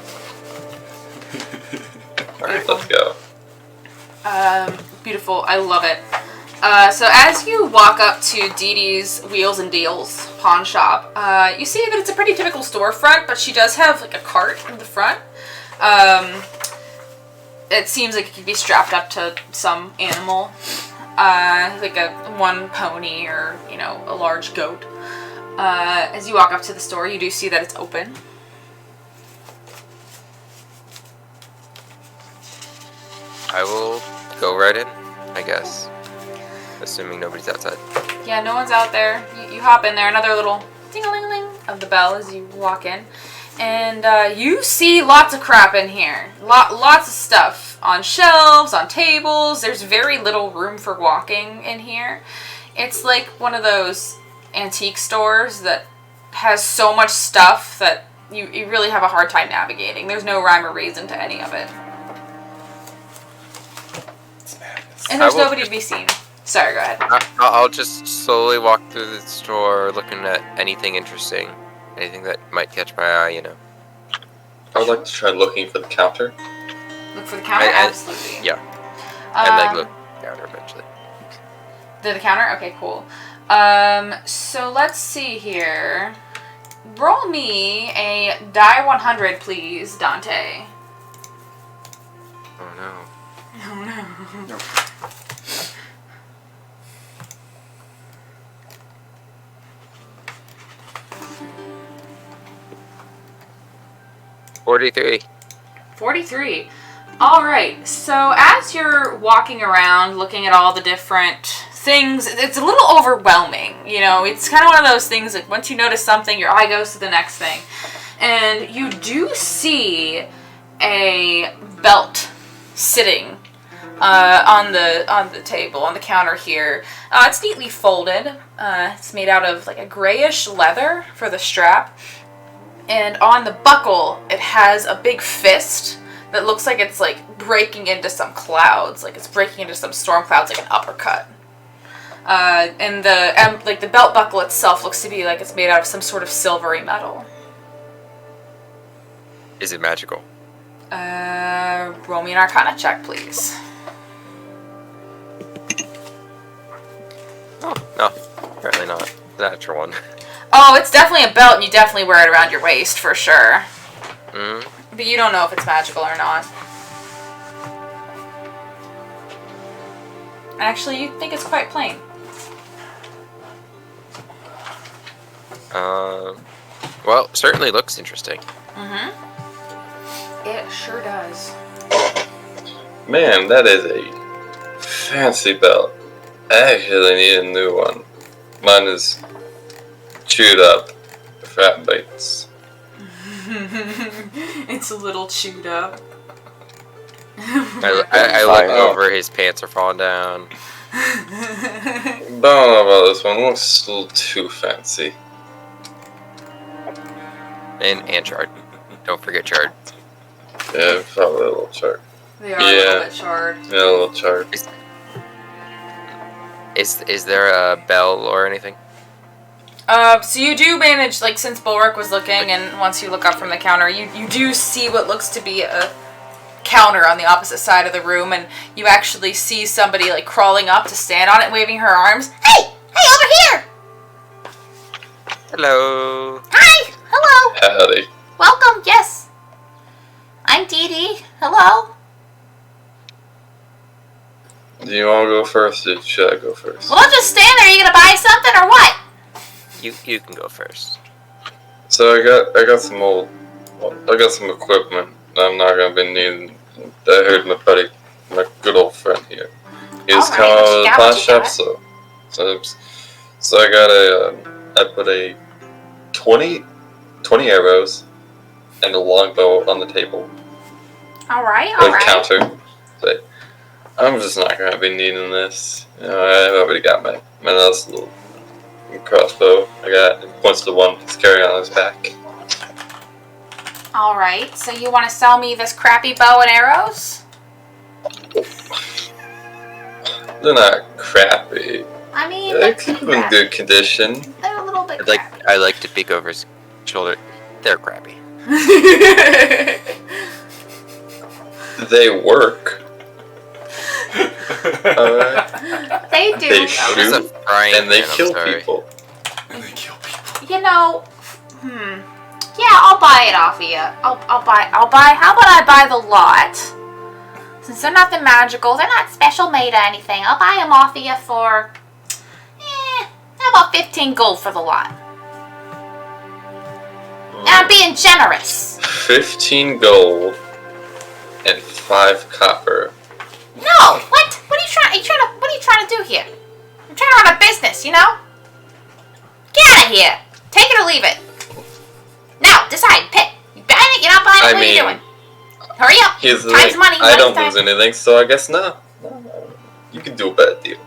Alright, let's go. Beautiful. I love it. So as you walk up to Dee Dee's Wheels and Deals pawn shop, you see that it's a pretty typical storefront, but she does have like a cart in the front. It seems like it could be strapped up to some animal, like one pony or, you know, a large goat. As you walk up to the store, you do see that it's open. I will go right in, I guess. Assuming nobody's outside. Yeah, no one's out there. You hop in there, another little ding-a-ling-a-ling of the bell as you walk in. And you see lots of crap in here. Lots of stuff on shelves, on tables. There's very little room for walking in here. It's like one of those antique stores that has so much stuff that you really have a hard time navigating. There's no rhyme or reason to any of it. And there's nobody to be seen. Sorry, go ahead. I'll just slowly walk through the store looking at anything interesting. Anything that might catch my eye, you know. I would like to try looking for the counter. Look for the counter? Absolutely. Yeah. And then look at the counter eventually. The counter? Okay, cool. So let's see here. Roll me a die 100, please, Dante. Oh no. Oh no. 43. 43. Alright, so as you're walking around looking at all the different things, it's a little overwhelming, you know, it's kind of one of those things that once you notice something, your eye goes to the next thing. And you do see a belt sitting on the table, on the counter here. It's neatly folded. It's made out of like a grayish leather for the strap. And on the buckle, it has a big fist that looks like it's like breaking into some clouds, like it's breaking into some storm clouds, like an uppercut. And the belt buckle itself looks to be like it's made out of some sort of silvery metal. Is it magical? Roll me an Arcana check, please. Oh, no. Apparently not. The natural one. Oh, it's definitely a belt, and you definitely wear it around your waist, for sure. Mm. But you don't know if it's magical or not. Actually, you think it's quite plain. Well, it certainly looks interesting. Mm-hmm. It sure does. Man, that is a fancy belt. I actually need a new one. Mine is chewed up. Fat bites. It's a little chewed up. I look over, his pants are falling down. Don't know about this one. It looks a little too fancy. And charred. Don't forget charred. Yeah, probably a little charred. They are a little bit charred. Yeah, a little charred. Is there a bell or anything? So you do manage, like, since Bulwark was looking, and once you look up from the counter, you do see what looks to be a counter on the opposite side of the room, and you actually see somebody, like, crawling up to stand on it, waving her arms. Hey! Hey, over here! Hello. Hi! Hello! Howdy. Welcome, yes. I'm Dee Dee. Hello. Do you want to go first, or should I go first? Well, don't just stand there. Are you gonna buy something, or what? You can go first. So I got some equipment that I'm not gonna be needing. I heard my good old friend here. He was Alright, coming what out of you the got, pawn what you shop, got? so So I put a 20 arrows and a longbow on the table. Alright, With alright. counter. But I'm just not gonna be needing this. I've already got my nice little crossbow. I got it points to the one he's carrying on his back. Alright, so you want to sell me this crappy bow and arrows? They're not crappy. I mean, They're they're in good condition. They're a little bit I like to peek over his shoulder. They're crappy. They work. Alright. They do. They That was a shoot frying and they pan, I'm kill sorry. people. And they kill people. You know, yeah, I'll buy it off of you. I'll buy. How about I buy the lot? Since they're nothing magical, they're not special made or anything. I'll buy them off of you for, how about 15 gold for the lot? And I'm being generous. 15 gold and 5 copper. No, what? What are you trying to do here? I'm trying to run a business, you know? Get out of here. Take it or leave it. Now, decide. Pick. You buying it? You're not buying it? What are you doing? Hurry up. Here's the Time's thing. money. I don't Money's lose time. anything, so I guess no. You can do a better deal.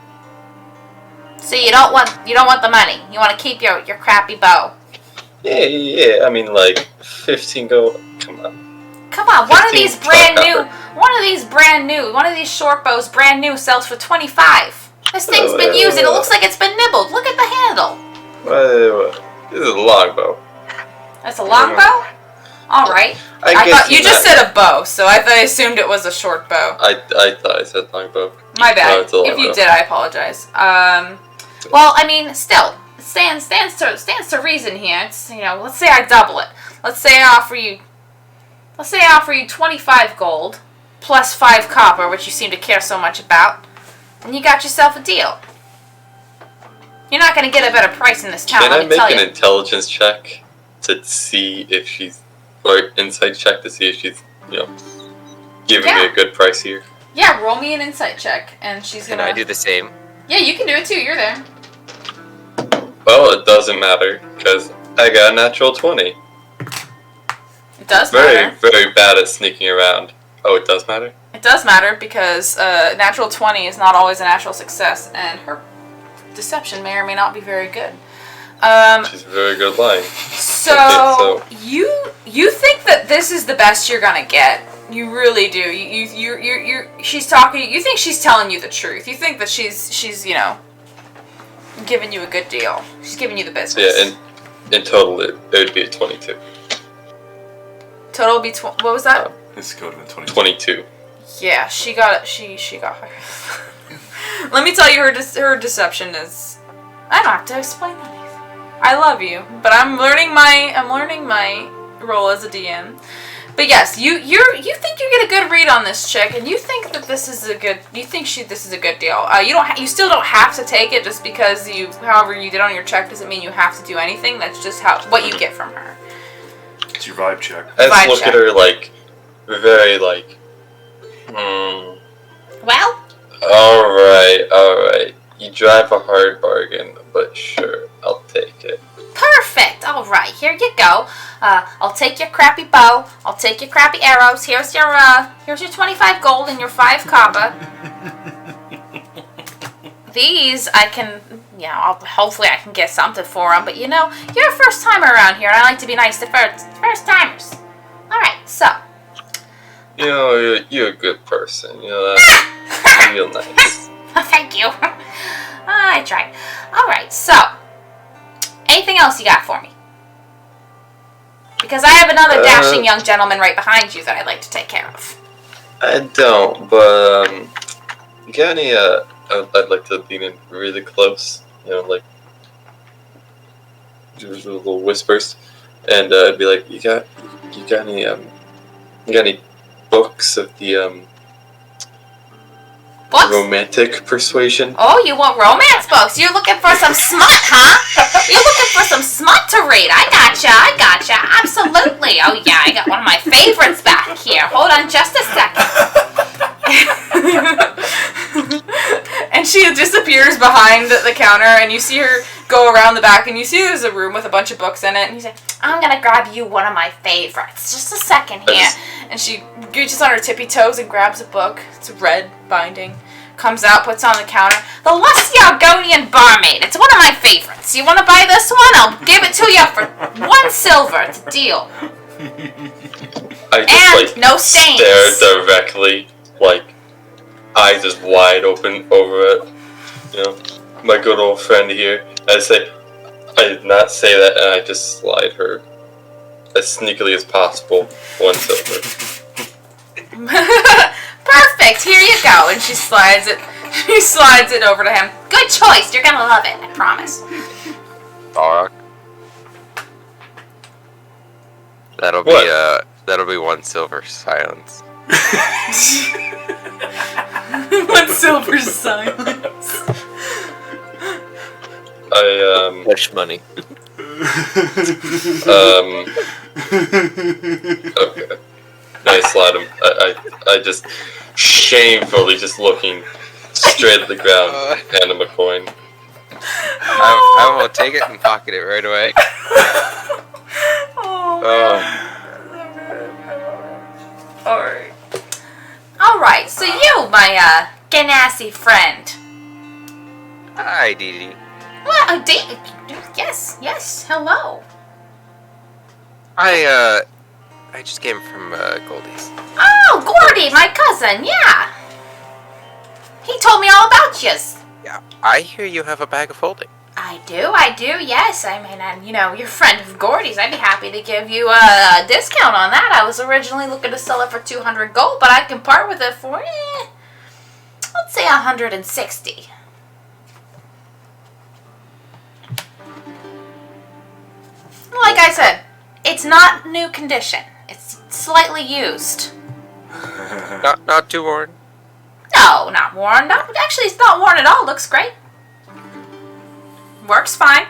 So you don't want the money. You want to keep your crappy bow. Yeah. I mean, like 15 gold. Come on. Come on, one of 15 these brand copper. new, one of these short bows brand new sells for 25. This thing's been used and it looks like it's been nibbled. Look at the handle. This is a longbow. That's a long bow? Alright. I guess thought you just said a bow, so I assumed it was a short bow. I thought I said longbow. My bad. No, it's a If longbow. you did, I apologize. Well, I mean, still, stands to reason here. It's, let's say I double it. Let's say I offer you 25 gold plus 5 copper, which you seem to care so much about, and you got yourself a deal. You're not going to get a better price in this town, Can let I me make tell an you. intelligence check to see if she's, or insight check to see if she's, giving me a good price here? Yeah, roll me an insight check, and she's Can gonna. I do the same? Yeah, you can do it too. You're there. Well, it doesn't matter because I got a natural 20. It does Very, matter. very bad at sneaking around. Oh, it does matter? It does matter because natural 20 is not always a natural success, and her deception may or may not be very good. She's very good lying. So you think that this is the best you're gonna get? You really do. She's talking. You think she's telling you the truth. You think that she's giving you a good deal. She's giving you the business. Yeah, in total it would be a 22. Total would be what was that? This code of 20. 22. Yeah, she got it. She got her. Let me tell you, her deception is. I don't have to explain anything. I love you, but I'm learning my role as a DM. But yes, you think you get a good read on this chick, and you think that this is a good. You think this is a good deal. You still don't have to take it just because however you did on your check doesn't mean you have to do anything. That's just what you get from her. It's your vibe check. I just Vibe look check. at her like, very like, Well, Alright. You drive a hard bargain, but sure, I'll take it. perfect. All right, here you go. I'll take your crappy bow. I'll take your crappy arrows. Here's your 25 gold and your 5 copper. These I can, hopefully I can get something for them. But you're a first timer around here, and I like to be nice to first timers. All right, so. You're a good person. That feel nice. Thank you. I tried. All right, so. Anything else you got for me? Because I have another dashing young gentleman right behind you that I'd like to take care of. I don't, but you got any? I'd like to lean in really close. Like just little whispers, and I'd be like, you got any books of the Books? romantic persuasion? Oh, you want romance books? You're looking for some smut, huh? You're looking for some smut to read. I gotcha. Absolutely. Oh, yeah, I got one of my favorites back here. Hold on just a second. And And she disappears behind the counter, and you see her go around the back, and you see there's a room with a bunch of books in it, and you say, I'm gonna grab you one of my favorites. Just a second here. And she reaches on her tippy toes and grabs a book. It's a red binding. Comes out, puts on the counter. The Lusty Argonian Barmaid. It's one of my favorites. You want to buy this one? I'll give it to you for 1 silver. It's a deal. I just, And no stains. stare directly, eyes just wide open over it. You know, my good old friend here. I did not say that, and I just slide her as sneakily as possible 1 silver. Perfect. Here you go. And she slides it. She slides it over to him. Good choice. You're gonna love it. I promise. Fuck. That'll be 1 silver silence. 1 silver silence. Cash money. Okay. I slide him. I just shamefully just looking straight at the ground, hand him a coin. I will take it and pocket it right away. Alright, so you, my Ganassi friend. Hi, Dee Dee. Well, yes, hello. I just came from Goldie's. Oh, Gordy, my cousin, yeah. He told me all about yous. Yeah, I hear you have a bag of holding. I do, yes. I mean, you're a friend of Gordy's. I'd be happy to give you a discount on that. I was originally looking to sell it for 200 gold, but I can part with it for, let's say 160. Like I said, it's not new condition. It's slightly used. Not too worn. No, not worn. No, actually, it's not worn at all. Looks great. Works fine.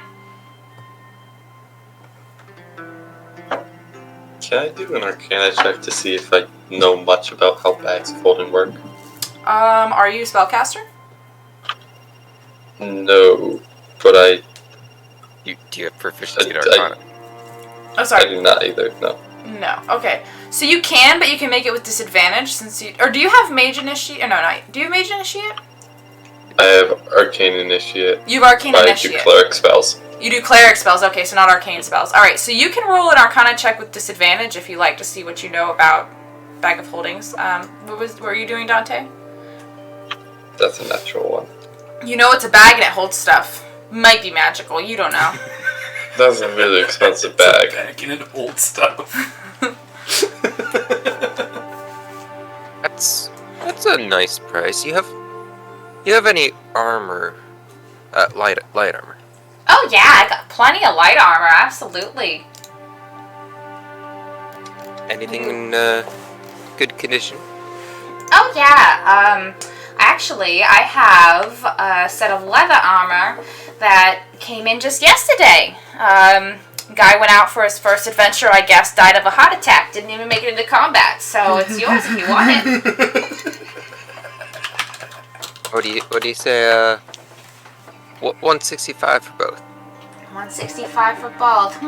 Can I do an Arcana check to see if I know much about how bags of holding work? Are you a spellcaster? No, but Do you have proficiency in Arcana? Oh, I sorry. do not either. No. No. Okay. So you can, but you can make it with disadvantage since you. Or do you have Mage Initiate? Or no. Do you have Mage Initiate? I have Arcane Initiate. You have Arcane but Initiate. I do Cleric spells. You do Cleric spells. Okay, so not Arcane spells. All right. So you can roll an Arcana check with disadvantage if you like to see what you know about Bag of Holdings. What were you doing, Dante? That's a natural one. You know it's a bag and it holds stuff. Might be magical. You don't know. That's a really expensive bag. Back in old stuff. That's a nice price. You have any armor? Light armor. Oh yeah, I got plenty of light armor. Absolutely. Anything in good condition? Oh yeah, actually I have a set of leather armor that came in just yesterday. Guy went out for his first adventure, I guess, died of a heart attack, didn't even make it into combat, so it's yours if you want it. What do you say, 165 for both? 165 for both.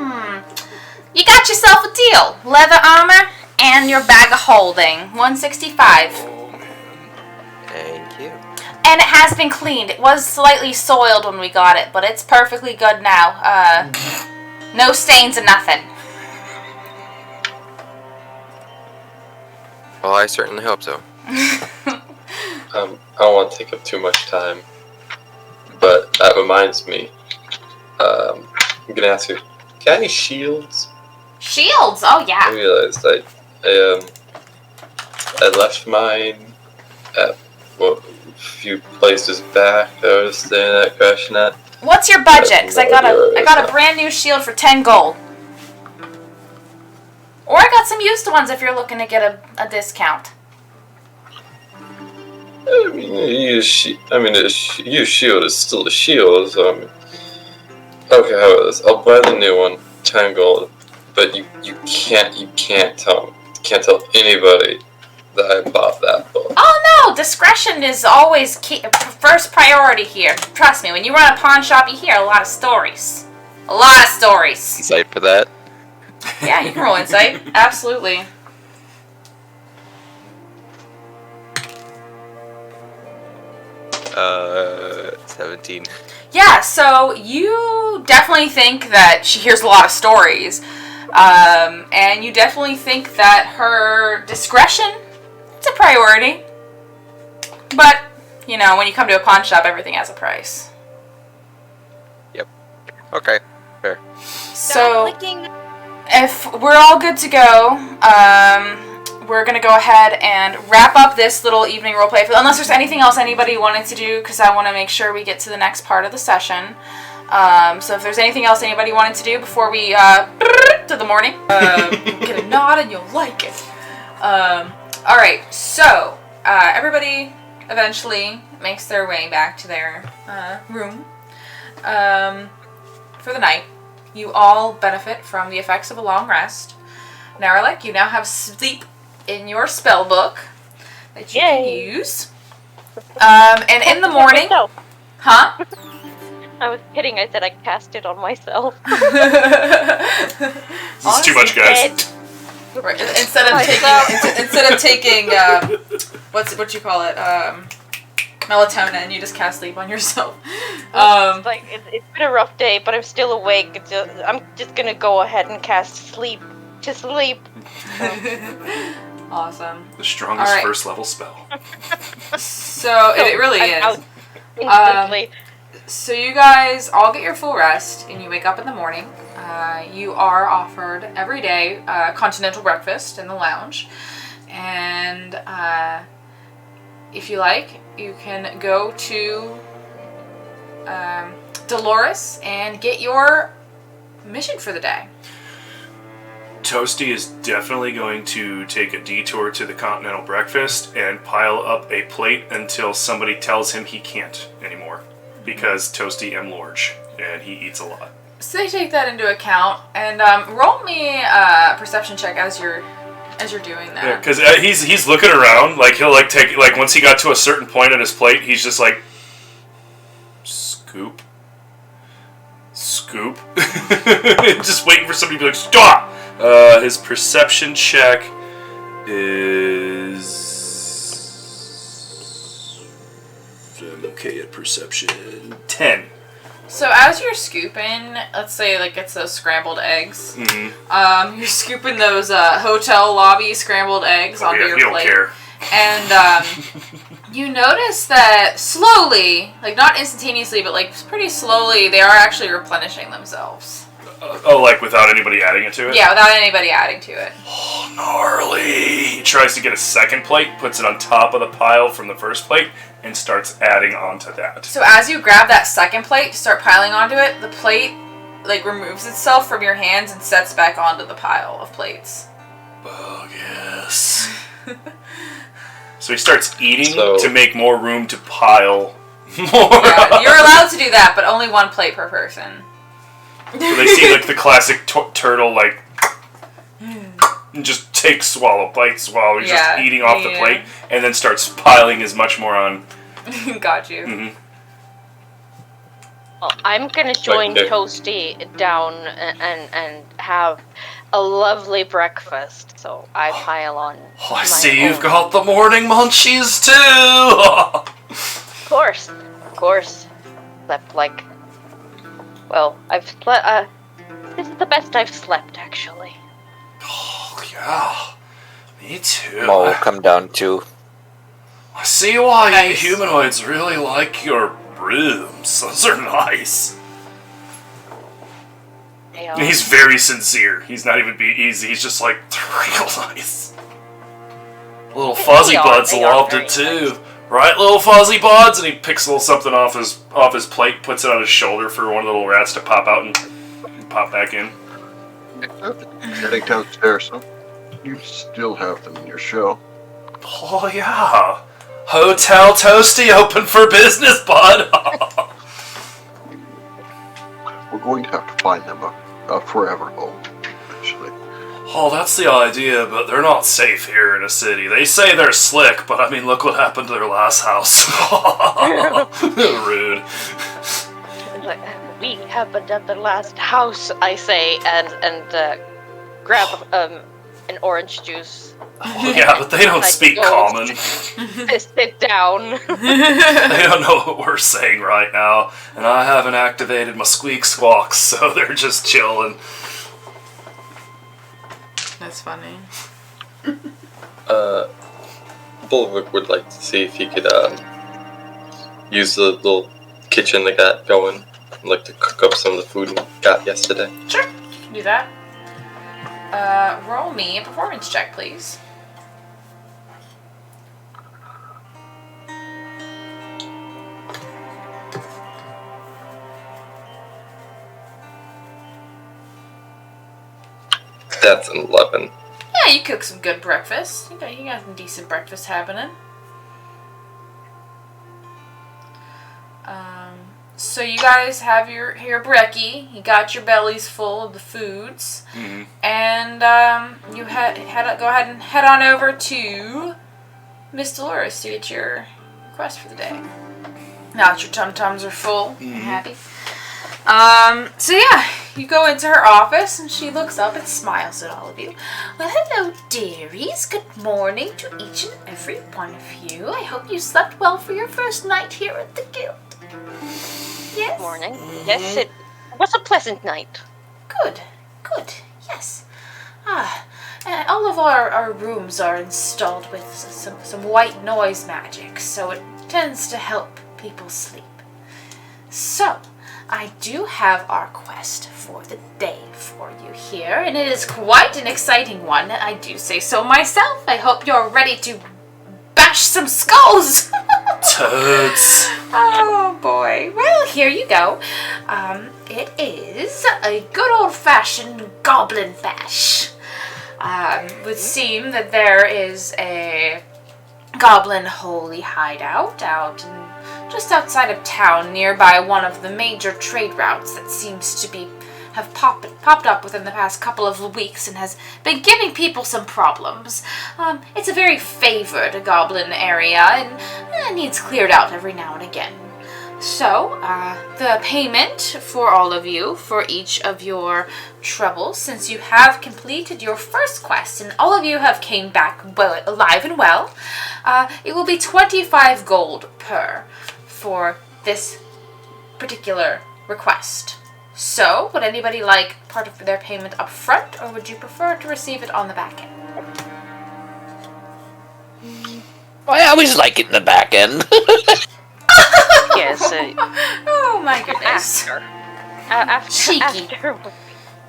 You got yourself a deal. Leather armor and your bag of holding. 165. Oh, man. Thank you. And it has been cleaned. It was slightly soiled when we got it, but it's perfectly good now. No stains and nothing. Well, I certainly hope so. I don't want to take up too much time, but that reminds me. I'm gonna ask you, got any shields? Shields? Oh I yeah. realized I left mine at a few places back that I was staying at, crashing at. What's your budget? Because I got a brand new shield for 10 gold. Or I got some used ones if you're looking to get a discount. I mean, a shield is still a shield, so I mean, okay, how about this? I'll buy the new one, 10 gold, but you can't tell anybody I bought that book. Oh no, discretion is always first priority here. Trust me, when you run a pawn shop, you hear a lot of stories. A lot of stories. Insight for that. Yeah, you can roll insight. Absolutely. 17. Yeah, so you definitely think that she hears a lot of stories. And you definitely think that her discretion is a priority. But, you know, when you come to a pawn shop, everything has a price. Yep. Okay. Fair. So, if we're all good to go, we're going to go ahead and wrap up this little evening roleplay. Unless there's anything else anybody wanted to do, because I want to make sure we get to the next part of the session. So if there's anything else anybody wanted to do before we to the morning, get a nod and you'll like it. Alright, so everybody eventually makes their way back to their room for the night. You all benefit from the effects of a long rest. Naralik, you now have sleep in your spell book that you can use. And in the morning... Huh? I was kidding. I said I cast it on myself. This is too much, guys. Right. Instead of taking what you call it, melatonin, you just cast sleep on yourself. It's been a rough day, but I'm still awake. I'm just gonna go ahead and cast sleep to sleep. Awesome. The strongest first level spell. So it really is. Out instantly. So you guys all get your full rest, and you wake up in the morning. You are offered every day continental breakfast in the lounge, and if you like, you can go to Dolores and get your mission for the day. Toasty is definitely going to take a detour to the continental breakfast and pile up a plate until somebody tells him he can't anymore. Because Toasty am large, and he eats a lot. So they take that into account, and roll me a perception check as you're doing that. Yeah, because he's looking around, like he'll take once he got to a certain point on his plate, he's just like scoop, just waiting for somebody to be like stop. His perception check is. I'm okay at perception. 10. So as you're scooping, let's say like it's those scrambled eggs. Mm-hmm. You're scooping those hotel lobby scrambled eggs onto your plate. He don't care. And you notice that slowly, like not instantaneously, but like pretty slowly, they are actually replenishing themselves. Like without anybody adding it to it? Yeah, without anybody adding to it. Oh, gnarly. He tries to get a second plate, puts it on top of the pile from the first plate, and starts adding onto that. So as you grab that second plate to start piling onto it, the plate like removes itself from your hands and sets back onto the pile of plates. Bogus. So he starts eating to make more room to pile more. Yeah, you're allowed to do that, but only one plate per person. So they see like the classic turtle, like just take swallow, bite, swallow. He's just eating off the plate, and then starts piling as much more on. Got you. Mm-hmm. Well, I'm gonna join Toasty down and have a lovely breakfast. So I pile on. Oh, I see you've got the morning munchies too. Of course. Slept like. Well, I've slept. This is the best I've slept, actually. Oh yeah, me too. Mo, come down too. I see why you humanoids really like your rooms. Those are nice. He's very sincere. He's not even being easy. He's just like, they're real nice. Little Fuzzy Buds loved it too. Nice. Right, little Fuzzy Buds? And he picks a little something off his plate, puts it on his shoulder for one of the little rats to pop out and pop back in. Heading downstairs, huh? You still have them in your show. Oh yeah. Hotel Toasty open for business, bud. We're going to have to find them a forever home, actually. Oh, that's the idea, but they're not safe here in a city. They say they're slick, but I mean, look what happened to their last house. Rude. Like, we happened at the last house, I say, and grab an orange juice. Oh, yeah, but they don't speak common. Sit down. They don't know what we're saying right now, and I haven't activated my squeak squawks, so they're just chilling. That's funny. Bulwark would like to see if he could use the little kitchen they got going. I'd like to cook up some of the food we got yesterday. Sure, you can do that. Roll me a performance check, please. That's an 11. Yeah, you cook some good breakfast. You got some decent breakfast happening. So you guys have your brekkie. You got your bellies full of the foods, and you go ahead and head on over to Miss Dolores to get your request for the day. Now that your tum-tums are full and happy. So yeah, you go into her office and she looks up and smiles at all of you. Well, hello, dearies. Good morning to each and every one of you. I hope you slept well for your first night here at the guild. Yes? Morning. Yes, it was a pleasant night. Good, yes. All of our rooms are installed with some white noise magic, so it tends to help people sleep. So, I do have our quest for the day for you here, and it is quite an exciting one. I do say so myself. I hope you're ready to bash some skulls. Toads. Oh boy. Well, here you go. It is a good old-fashioned goblin bash. Would seem that there is a goblin holy hideout out just outside of town, nearby one of the major trade routes that seems to have popped up within the past couple of weeks and has been giving people some problems. It's a very favored goblin area and needs cleared out every now and again. So, the payment for all of you for each of your troubles, since you have completed your first quest and all of you have came back alive and well, it will be 25 gold per for this particular request. So, would anybody like part of their payment up front, or would you prefer to receive it on the back end? I always like it in the back end. Yes. Oh my goodness. After. Cheeky.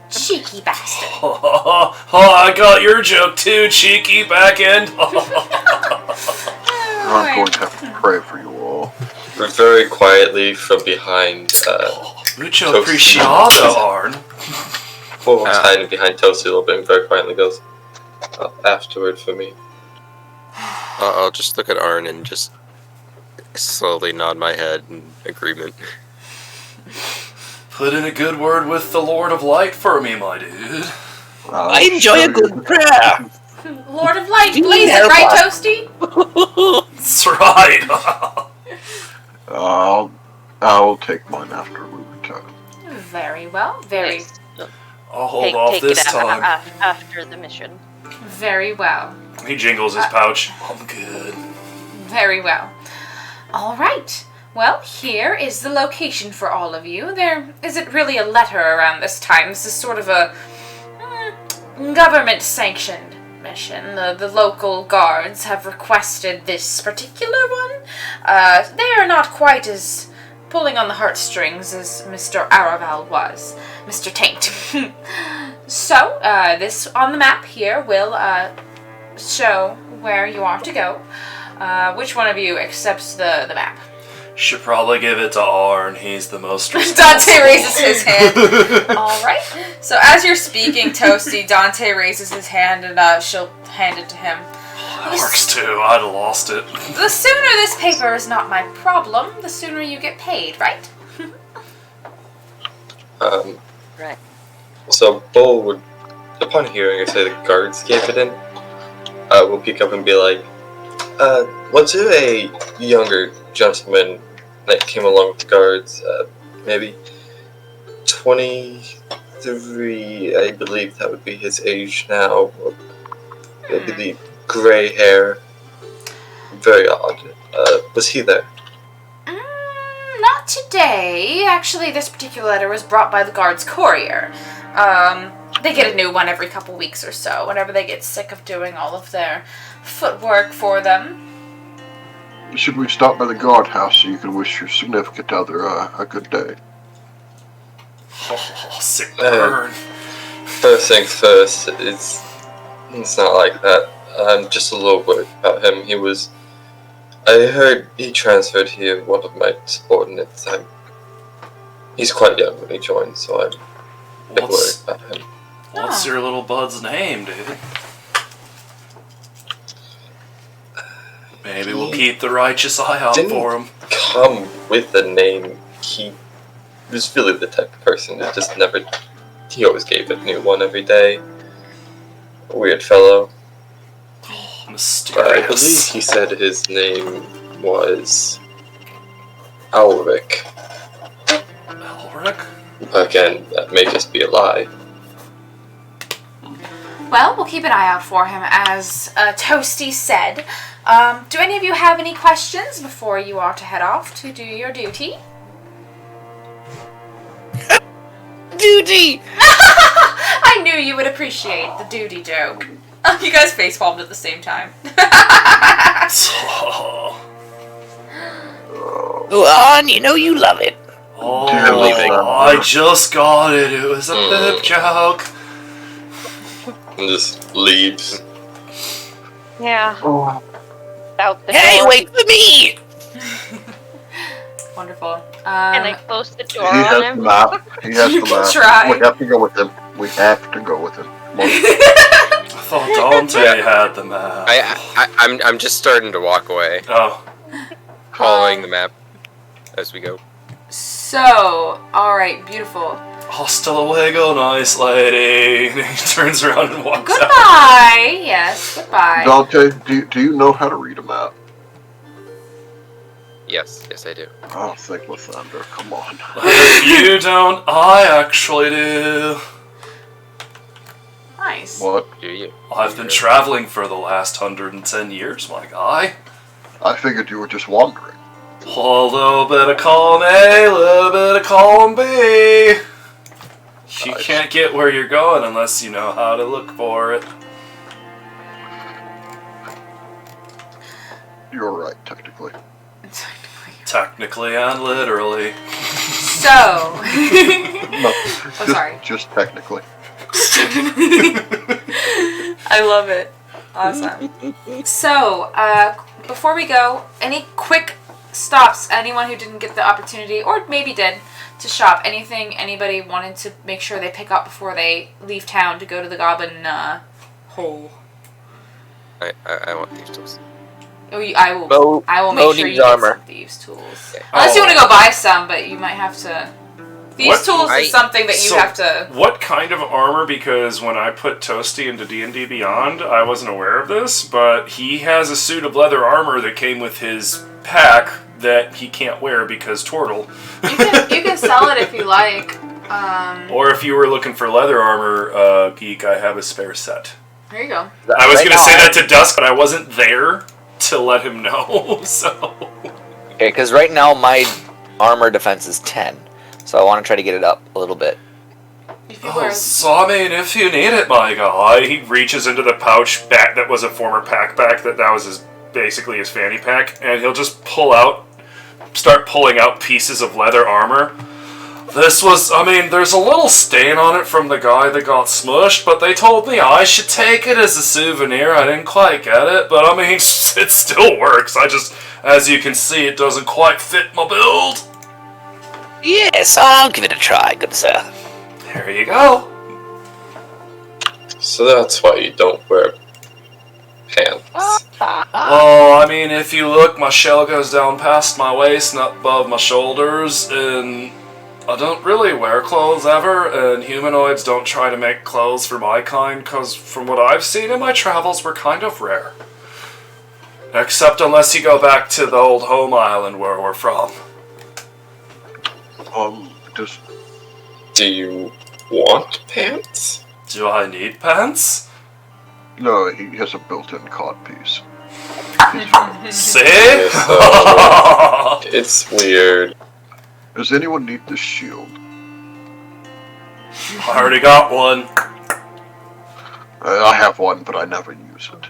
Cheeky bastard. Oh, I got your joke too, cheeky back end. I'm going to have to pray for you all. Very quietly from behind Mucho Toasty. appreciado, Arn. Bulwark's hiding behind Toasty a little bit and very quietly goes, afterward for me. I'll just look at Arn and just slowly nod my head in agreement. Put in a good word with the Lord of Light for me, my dude. I enjoy a good prayer. Lord of Light, Do you please, have right, one? Toasty? That's right. I'll take mine after we return. Very well, very, I'll hold off Take this it time. after the mission. very well. He jingles his pouch. I'm good. Very well. All right. Well, here is the location for all of you. There isn't really a letter around this time. This is sort of a government-sanctioned mission. The local guards have requested this particular one. They are not quite as pulling on the heartstrings as Mr. Araval was. Mr. Taint. So, this on the map here will show where you are to go. Which one of you accepts the map? Should probably give it to Arn. He's the most responsible. Dante raises his hand. Alright. So as you're speaking, Toasty, Dante raises his hand and she'll hand it to him. That works too. I'd have lost it. The sooner this paper is not my problem, the sooner you get paid, right? Right. So Bull would upon hearing her say the guards gave it in, will pick up and be like, was there a younger gentleman that came along with the guards? Maybe 23, I believe that would be his age now. Maybe the gray hair. Very odd. Was he there? Not today. Actually, this particular letter was brought by the guard's courier. They get a new one every couple weeks or so, whenever they get sick of doing all of their footwork for them. Should we stop by the guardhouse so you can wish your significant other a good day? Oh, sick burn. First things first, it's not like that. I'm just a little worried about him. I heard he transferred here, one of my subordinates. He's quite young when he joined, so I'm a bit worried about him. What's your little bud's name, dude? Maybe we'll keep the righteous eye out for him. Come with a name. He was really the type of person that just never... He always gave a new one every day. A weird fellow. Mysterious. But I believe he said his name was... Ulrich. Ulrich? Again, that may just be a lie. Well, we'll keep an eye out for him, as Toasty said. Do any of you have any questions before you are to head off to do your duty? Duty! I knew you would appreciate the duty joke. You guys facepalmed at the same time. Luan, you know you love it. Oh, I just got it. It was a pip joke. And just leaves. Yeah. Out the Hey, door. wait for me! Wonderful. And I closed the door He on has him. the map. He has You the can map. try. We have to go with him. We have to go with him. Come on. I thought Dante had the map. I'm just starting to walk away, Oh. following the map as we go. So, alright, beautiful. Hasta luego, nice lady. And he turns around and walks out. Goodbye! Yes, goodbye. Dante, do you know how to read a map? Yes, I do. Oh, think with thunder. Come on. You don't, I actually do. Nice. What? Do you? I've been traveling for the last 110 years, my guy. I figured you were just wandering. A little bit of column A, a little bit of column B. You Nice. can't get where you're going unless you know how to look for it. You're right, technically. Technically and literally. So, No, just, sorry. Just technically. I love it. Awesome. So, before we go, any quick stops, anyone who didn't get the opportunity, or maybe did, to shop, anything anybody wanted to make sure they pick up before they leave town to go to the Goblin hole? I want these tools. Oh, I will Mo make sure needs you armor. get some thieves' tools. Unless you want to go buy some, but you might have to... Thieves' tools is something that you have to... What kind of armor? Because when I put Toasty into D&D Beyond, I wasn't aware of this, but he has a suit of leather armor that came with his pack that he can't wear because Tortle. You can sell it if you like. Or if you were looking for leather armor, Geek, I have a spare set. There you go. I was going to say that to Dusk, but I wasn't there to let him know, so... Okay, because right now my armor defense is 10, so I want to try to get it up a little bit. If you wear... So, I mean, if you need it, my guy, he reaches into the pouch back that was a former pack that was basically his fanny pack, and he'll just start pulling out pieces of leather armor. This was, I mean, there's a little stain on it from the guy that got smushed, but they told me I should take it as a souvenir. I didn't quite get it, but I mean, it still works. As you can see, it doesn't quite fit my build. Yes, I'll give it a try, good sir. There you go. So that's why you don't wear pants. Well, I mean, if you look, my shell goes down past my waist, not above my shoulders, and I don't really wear clothes ever, and humanoids don't try to make clothes for my kind, because from what I've seen in my travels, we're kind of rare. Except unless you go back to the old home island where we're from. Do you want pants? Do I need pants? No, he has a built-in codpiece. See? It's weird. Does anyone need this shield? I already got one. I have one, but I never use it.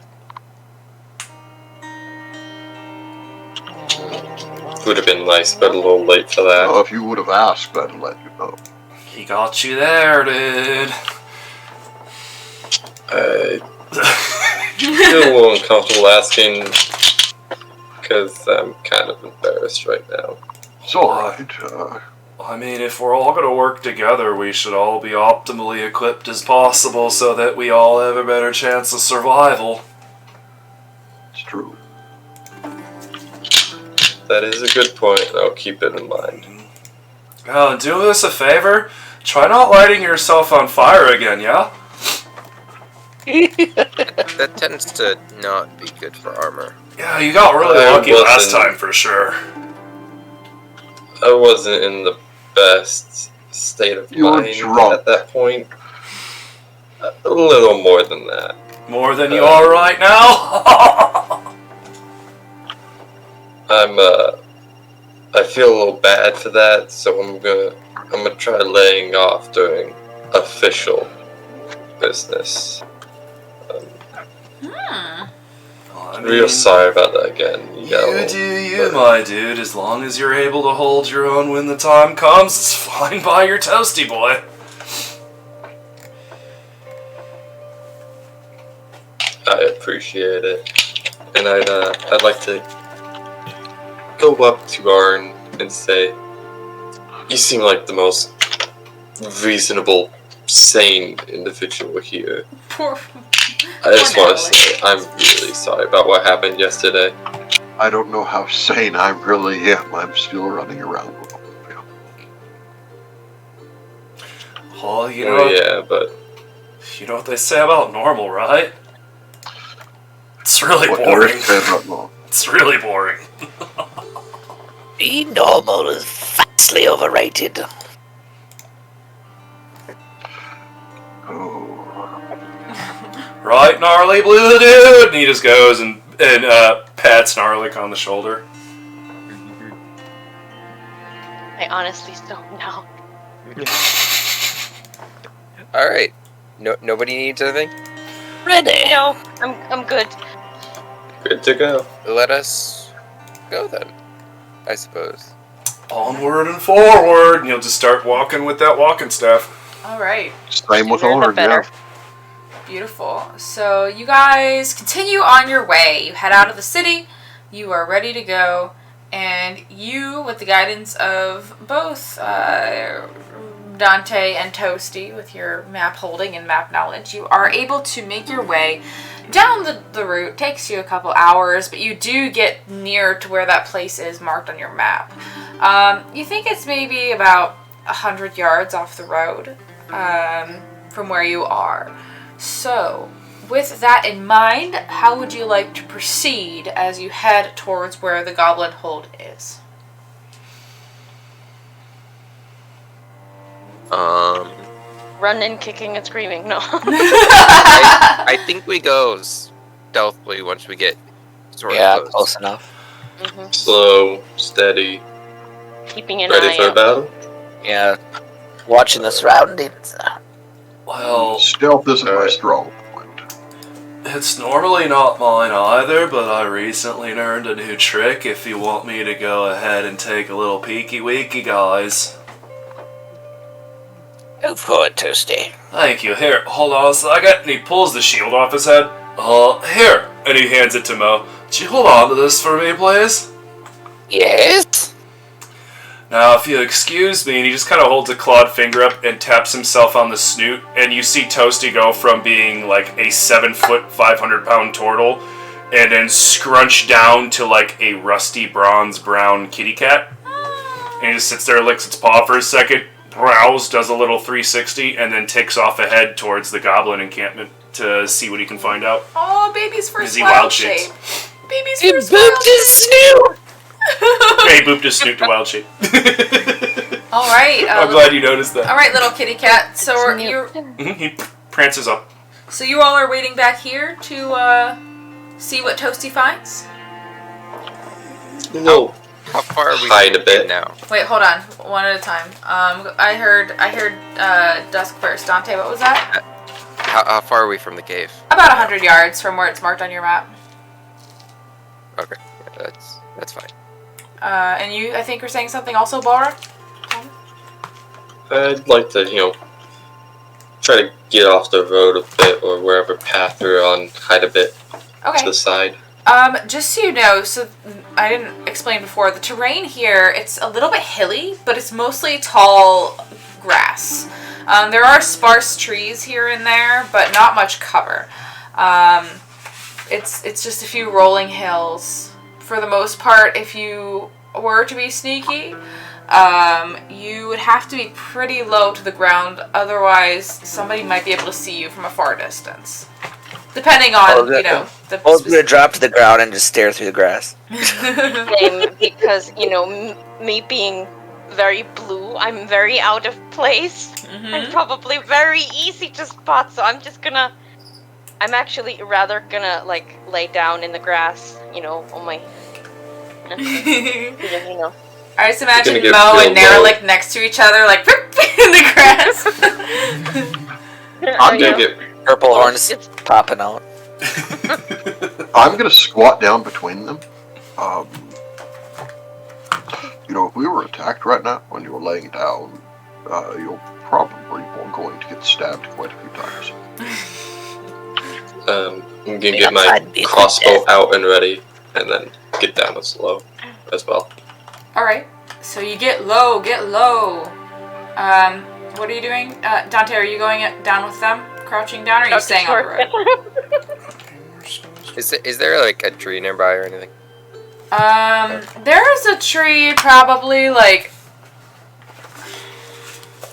Would have been nice, but a little late for that. Oh, if you would have asked, I'd let you know. He got you there, dude. I feel a little uncomfortable asking, because I'm kind of embarrassed right now. It's alright. I mean, if we're all gonna work together, we should all be optimally equipped as possible so that we all have a better chance of survival. It's true. That is a good point, and I'll keep it in mind. Do us a favor. Try not lighting yourself on fire again, yeah? That tends to not be good for armor. Yeah, you got really I lucky last wasn't- time for sure. I wasn't in the best state of You were mind drunk. at that point. A little more than that. More than you are right now? I feel a little bad for that, so I'm gonna try laying off during official business. I Real mean, sorry about that again. You do you, my dude. As long as you're able to hold your own when the time comes, it's fine by your toasty boy. I appreciate it, and I'd like to go up to Arn and say, "You seem like the most reasonable, sane individual here." Poor. I just Poor want to Natalie. say I'm really sorry about what happened yesterday. I don't know how sane I really am. I'm still running around with all of you. Oh, you know, Oh yeah, but you know what they say about normal, right? It's really What boring. do they say about normal? It's really boring. Being normal is vastly overrated. Oh, Right, Gnarly Blue Dude? And he just goes and pats Gnarlik on the shoulder. I honestly don't know. Alright. Nobody needs anything? Ready? No, I'm good. good to go. Let us go then, I suppose. Onward and forward, and you'll just start walking with that walking staff. All right. same with Sooner the Orin, yeah. better. Beautiful. So you guys continue on your way. You head out of the city. You are ready to go. And you, with the guidance of both Dante and Toasty, with your map holding and map knowledge, you are able to make your way down the route. Takes you a couple hours, but you do get near to where that place is marked on your map. You think it's maybe about 100 yards off the road from where you are. So, with that in mind, how would you like to proceed as you head towards where the Goblin Hold is? Running, kicking, and screaming. No. I think we go stealthily once we get sort Yeah, of close enough. Mhm. Slow, steady, Keeping an ready eye for a out. battle. Yeah. Watching the surroundings. Well, Stealth isn't my Alright. strong point. it's normally not mine either, but I recently learned a new trick if you want me to go ahead and take a little peeky-weeky, guys. Go for it, Toasty. Thank you. Here, hold on a second. And he pulls the shield off his head. Here. And he hands it to Mo. Would you hold on to this for me, please? Yes? Now, if you excuse me, and he just kind of holds a clawed finger up and taps himself on the snoot, and you see Toasty go from being like a 7-foot, 500-pound turtle, and then scrunch down to like a rusty bronze brown kitty cat. And he just sits there, licks its paw for a second, growls, does a little 360, and then takes off ahead towards the goblin encampment to see what he can find out. Oh, baby's first Is he wild wild shape. shaped? Baby's He first booped wild his snoot! Yeah, he booped his snoot to wild shape. All right. I'm glad you noticed that. All right, little kitty cat. So you He prances up. so you all are waiting back here to see what Toasty finds? We'll How far are we hide a from bit. now? Wait, hold on. One at a time. I heard dusk first. Dante, what was that? How far are we from the cave? About 100 yards from where it's marked on your map. Okay, yeah, that's fine. And you, I think, are saying something also, Balra? I'd like to, try to get off the road a bit or wherever path you're on, hide a bit to Okay. the side. Just so you know, so I didn't explain before, the terrain here, it's a little bit hilly, but it's mostly tall grass. There are sparse trees here and there, but not much cover. It's just a few rolling hills. For the most part, if you were to be sneaky, you would have to be pretty low to the ground, otherwise somebody might be able to see you from a far distance. Depending on, the I was gonna drop to the ground and just stare through the grass. Same, because, me being very blue, I'm very out of place. And probably very easy to spot, so I'm actually rather gonna, lay down in the grass, on my... I just imagine You're gonna get Mo real and low. Nerlich next to each other, like, in the grass. I'm gonna get Purple horns popping out. I'm gonna squat down between them. If we were attacked right now when you were laying down, you're probably going to get stabbed quite a few times. I'm gonna get my crossbow out and ready, and then get down as low as well. Alright, so you get low. What are you doing? Dante, are you going down with them? Crouching down, or are you staying on the road? Is there like a tree nearby or anything? There is a tree probably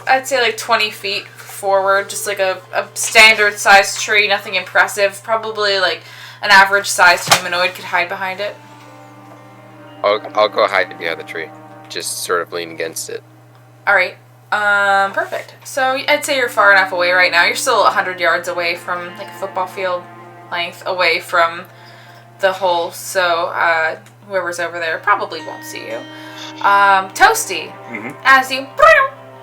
I'd say 20 feet forward, just like a standard sized tree, nothing impressive. Probably an average sized humanoid could hide behind it. I'll go hide behind the tree. Just sort of lean against it. Alright, perfect. So I'd say you're far enough away right now. You're still 100 yards away from a football field length away from the hole, so whoever's over there probably won't see you. Toasty, as you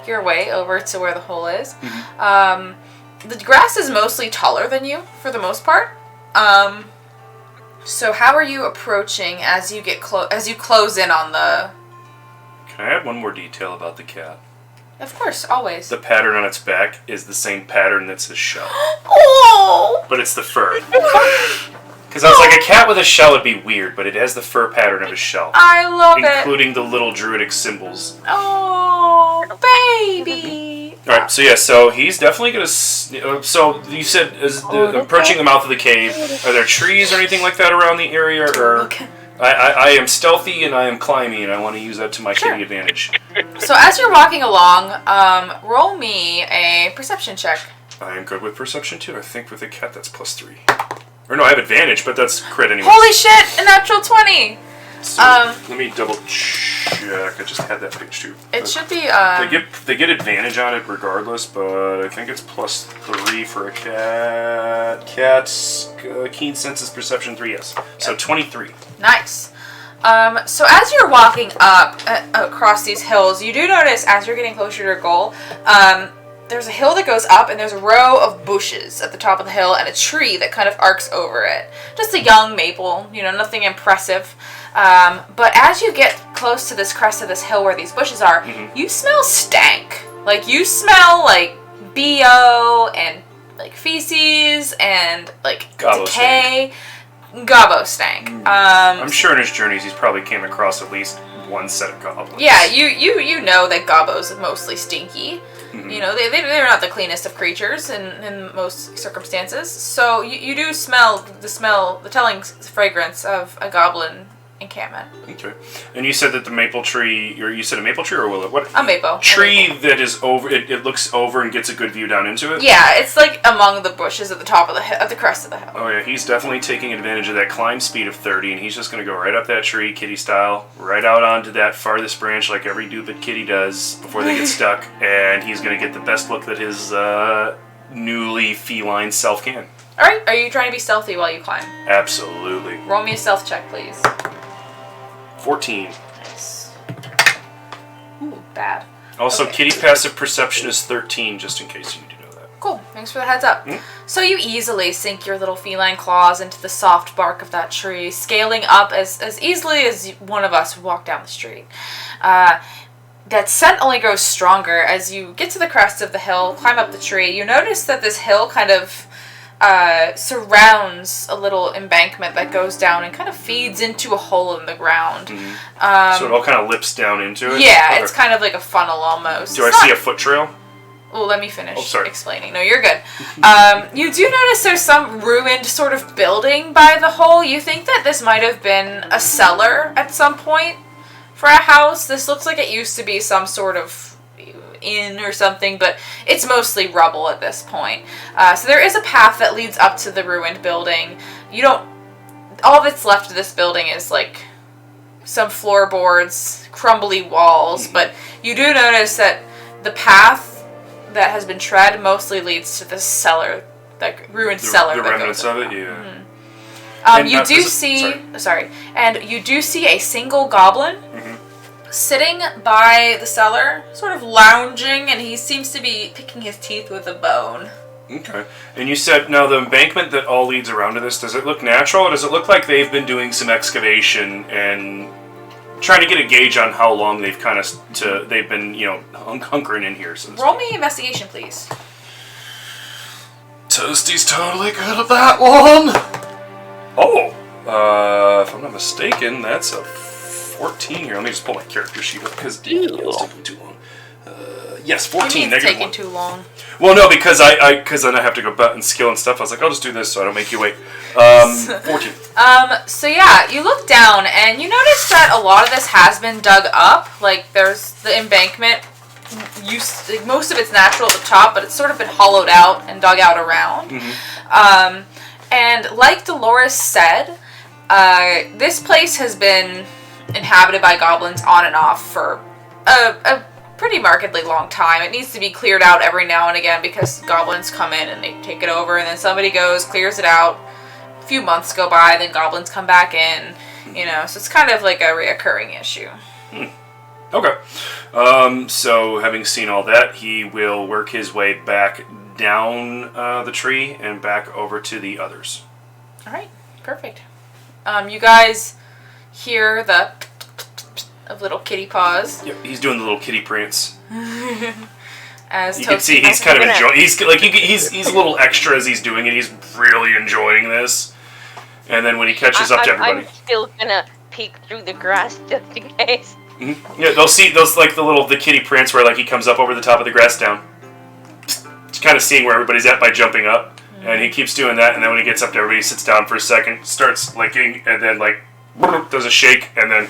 your way over to where the hole is, the grass is mostly taller than you for the most part. So how are you approaching as you get as you close in on the? Can I add one more detail about the cat? Of course, always. The pattern on its back is the same pattern that's his shell. Oh! But it's the fur. Because I was like, a cat with a shell would be weird, but it has the fur pattern of his shell. I love it. Including the little druidic symbols. Oh, baby. Alright, so he's definitely going to... So you said, approaching the mouth of the cave, are there trees or anything like that around the area? Or I am stealthy and I am climby, and I want to use that to my kitty advantage. So as you're walking along, roll me a perception check. I am good with perception too. I think with a cat that's +3. Or no, I have advantage, but that's crit anyway. Holy shit, a natural 20! So, let me double check. I just had that page too. It should be, They get advantage on it regardless, but I think it's +3 for a cat. Cat's keen senses perception 3, yes. So 23. Nice. So as you're walking up across these hills, you do notice as you're getting closer to your goal, there's a hill that goes up and there's a row of bushes at the top of the hill and a tree that kind of arcs over it. Just a young maple, nothing impressive. But as you get close to this crest of this hill where these bushes are, you smell stank. You smell BO and feces and Gobbo decay. Gobbo stank. I'm sure in his journeys he's probably came across at least one set of goblins. Yeah, you know that Gobbos are mostly stinky. They're not the cleanest of creatures in most circumstances. So you do smell the telling fragrance of a goblin encampment. Okay. And you said that the maple tree, or you said a maple tree or a willow? What? A maple. Tree A maple. that is over, it looks over and gets a good view down into it? Yeah, it's like among the bushes at the top of the at the crest of the hill. Oh yeah, he's definitely taking advantage of that climb speed of 30, and he's just going to go right up that tree, kitty style, right out onto that farthest branch like every stupid kitty does before they get stuck, and he's going to get the best look that his newly feline self can. Alright, are you trying to be stealthy while you climb? Absolutely. Roll me a stealth check, please. 14. Nice. Ooh, bad. Also, Okay. kitty passive perception is 13, just in case you need to know that. Cool, thanks for the heads up. So you easily sink your little feline claws into the soft bark of that tree, scaling up as easily as one of us would walk down the street. That scent only grows stronger as you get to the crest of the hill, climb up the tree. You notice that this hill kind of surrounds a little embankment that goes down and kind of feeds into a hole in the ground. So it all kind of lips down into it? Yeah, Okay. it's kind of like a funnel almost. Do I It's see not- a foot trail? Well, let me finish Oh, sorry. explaining. No, you're good. You do notice there's some ruined sort of building by the hole. You think that this might have been a cellar at some point for a house. This looks like it used to be some sort of inn or something, but it's mostly rubble at this point. So there is a path that leads up to the ruined building. All that's left of this building is like some floorboards, crumbly walls, but you do notice that the path that has been tread mostly leads to this cellar, that ruined cellar. The that remnants goes of up. it, yeah. And you do see a single goblin sitting by the cellar, sort of lounging, and he seems to be picking his teeth with a bone. Okay. And you said, now the embankment that all leads around to this, does it look natural, or does it look like they've been doing some excavation and trying to get a gauge on how long they've they've been, hunkering in here? Roll me investigation, please. Toasty's totally good at that one! Oh! If I'm not mistaken, that's a 14 here. Let me just pull my character sheet up, because it's taking too long. Yes, 14, It's taking 1. too long. Well, no, because then I have to go back and skill and stuff. I was like, I'll just do this so I don't make you wait. 14. So yeah, you look down and you notice that a lot of this has been dug up. Like there's the embankment. Most of it's natural at the top, but it's sort of been hollowed out and dug out around. And like Dolores said, this place has been inhabited by goblins on and off for a pretty markedly long time. It needs to be cleared out every now and again because goblins come in and they take it over, and then somebody goes, clears it out. A few months go by, then goblins come back in, so it's kind of like a reoccurring issue. Okay. So having seen all that, he will work his way back down the tree and back over to the others. Alright, perfect. You guys hear the of little kitty paws. Yep, he's doing the little kitty prance. As You can see he's kind of enjoying. He's a little extra as he's doing it. He's really enjoying this. And then when he catches up to everybody, I'm still gonna peek through the grass just in case. yeah, they'll see those like the kitty prance where like he comes up over the top of the grass down, just kind of seeing where everybody's at by jumping up, and he keeps doing that. And then when he gets up to everybody, he sits down for a second, starts licking, and then like does a shake, and then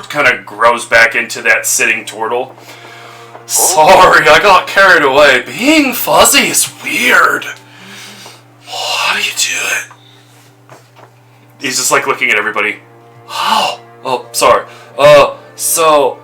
kind of grows back into that sitting turtle. Sorry, I got carried away. Being fuzzy is weird. How do you do it? He's just like looking at everybody. Oh, sorry. So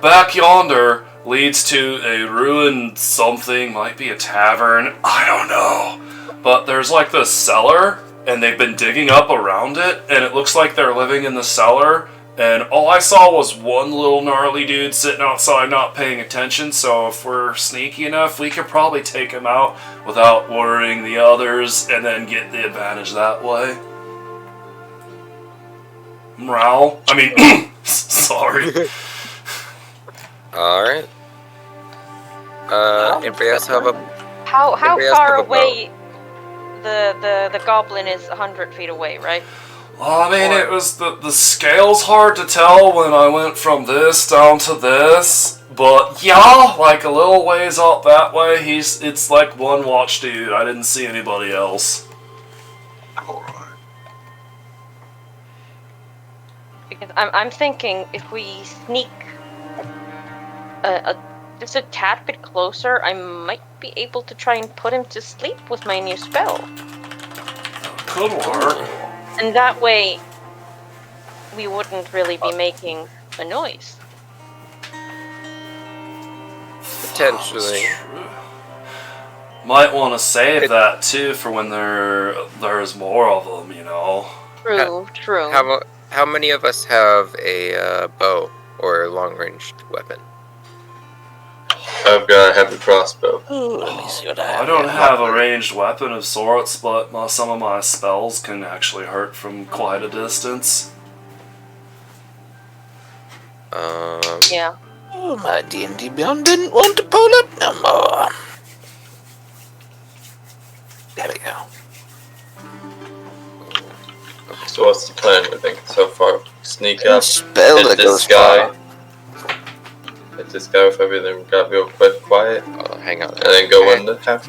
back yonder leads to a ruined something, might be a tavern, I don't know. But there's like this cellar, and they've been digging up around it, and it looks like they're living in the cellar. And all I saw was one little gnarly dude sitting outside not paying attention, so if we're sneaky enough, we could probably take him out without worrying the others, and then get the advantage that way. Morale? I mean, sorry. Alright. Anybody else have a... How Anybody else far have a bow? away the goblin is 100 feet away, right? Well, I mean, it was the scale's hard to tell when I went from this down to this, but yeah, like a little ways up that way, it's like one watch dude. I didn't see anybody else. Alright. I'm thinking if we sneak just a tad bit closer, I might be able to try and put him to sleep with my new spell. Could work. And that way, we wouldn't really be making a noise. Potentially. That's true. Might want to save that too for when there's more of them, you know. True. How many of us have a bow or a long-ranged weapon? I've got a heavy crossbow. Let me see what I have. I don't have a ranged weapon of sorts, but some of my spells can actually hurt from quite a distance. Yeah. Oh, my D&D Beyond didn't want to pull up no more. There we go. So what's the plan, I think, so far? Sneak up, Spell hit that this goes guy. far. Hit this guy with everything got real quiet, Oh, hang on. and then go in the half.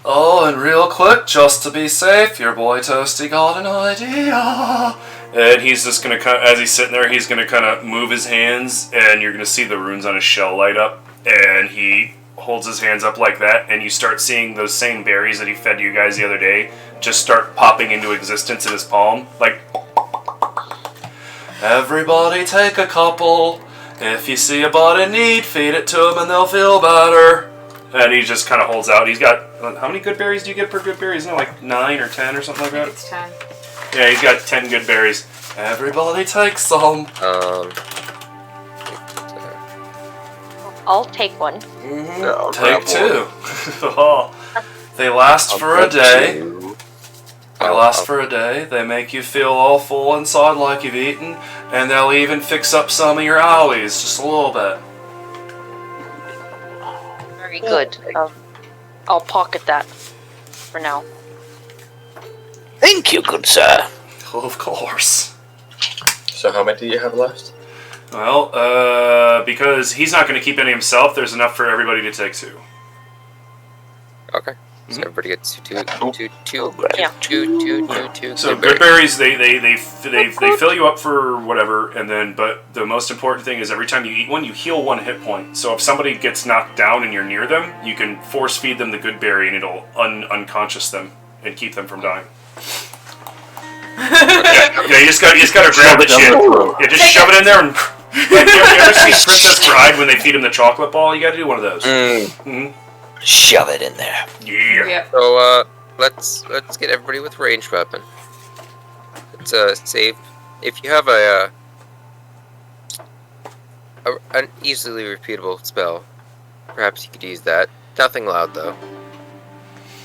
Oh, and real quick, just to be safe, your boy Toasty got an idea. And he's just gonna as he's sitting there, he's gonna kind of move his hands, and you're gonna see the runes on his shell light up. And he holds his hands up like that, and you start seeing those same berries that he fed you guys the other day just start popping into existence in his palm, like. Everybody take a couple. If you see a bot in need, feed it to them, and they'll feel better. And he just kind of holds out. He's got how many good berries do you get per good berry? Isn't it like 9 or 10 or something like that? It's 10. Yeah, he's got 10 good berries. Everybody take some. I'll take one. Yeah, I'll Take grab 2. Oh, they last for a day. They last for a day. They make you feel all full inside like you've eaten, and they'll even fix up some of your owies just a little bit. Very good. I'll pocket that for now. Thank you, good sir. Of course. So how many do you have left? Well, because he's not going to keep any himself, there's enough for everybody to take 2. Okay. So everybody gets two. Yeah. Two. So good good berries. berries, they fill you up for whatever, and then but the most important thing is every time you eat one, you heal 1 hit point. So if somebody gets knocked down and you're near them, you can force feed them the good berry, and it'll unconscious them and keep them from dying. Yeah, you just gotta grab the shit. Yeah, just shove it in there and. Like, you ever see Princess Bride when they feed him the chocolate ball? You gotta do one of those. Shove it in there. Yeah. Yep. So let's get everybody with ranged weapon. It's save. If you have an easily repeatable spell, perhaps you could use that. Nothing loud though.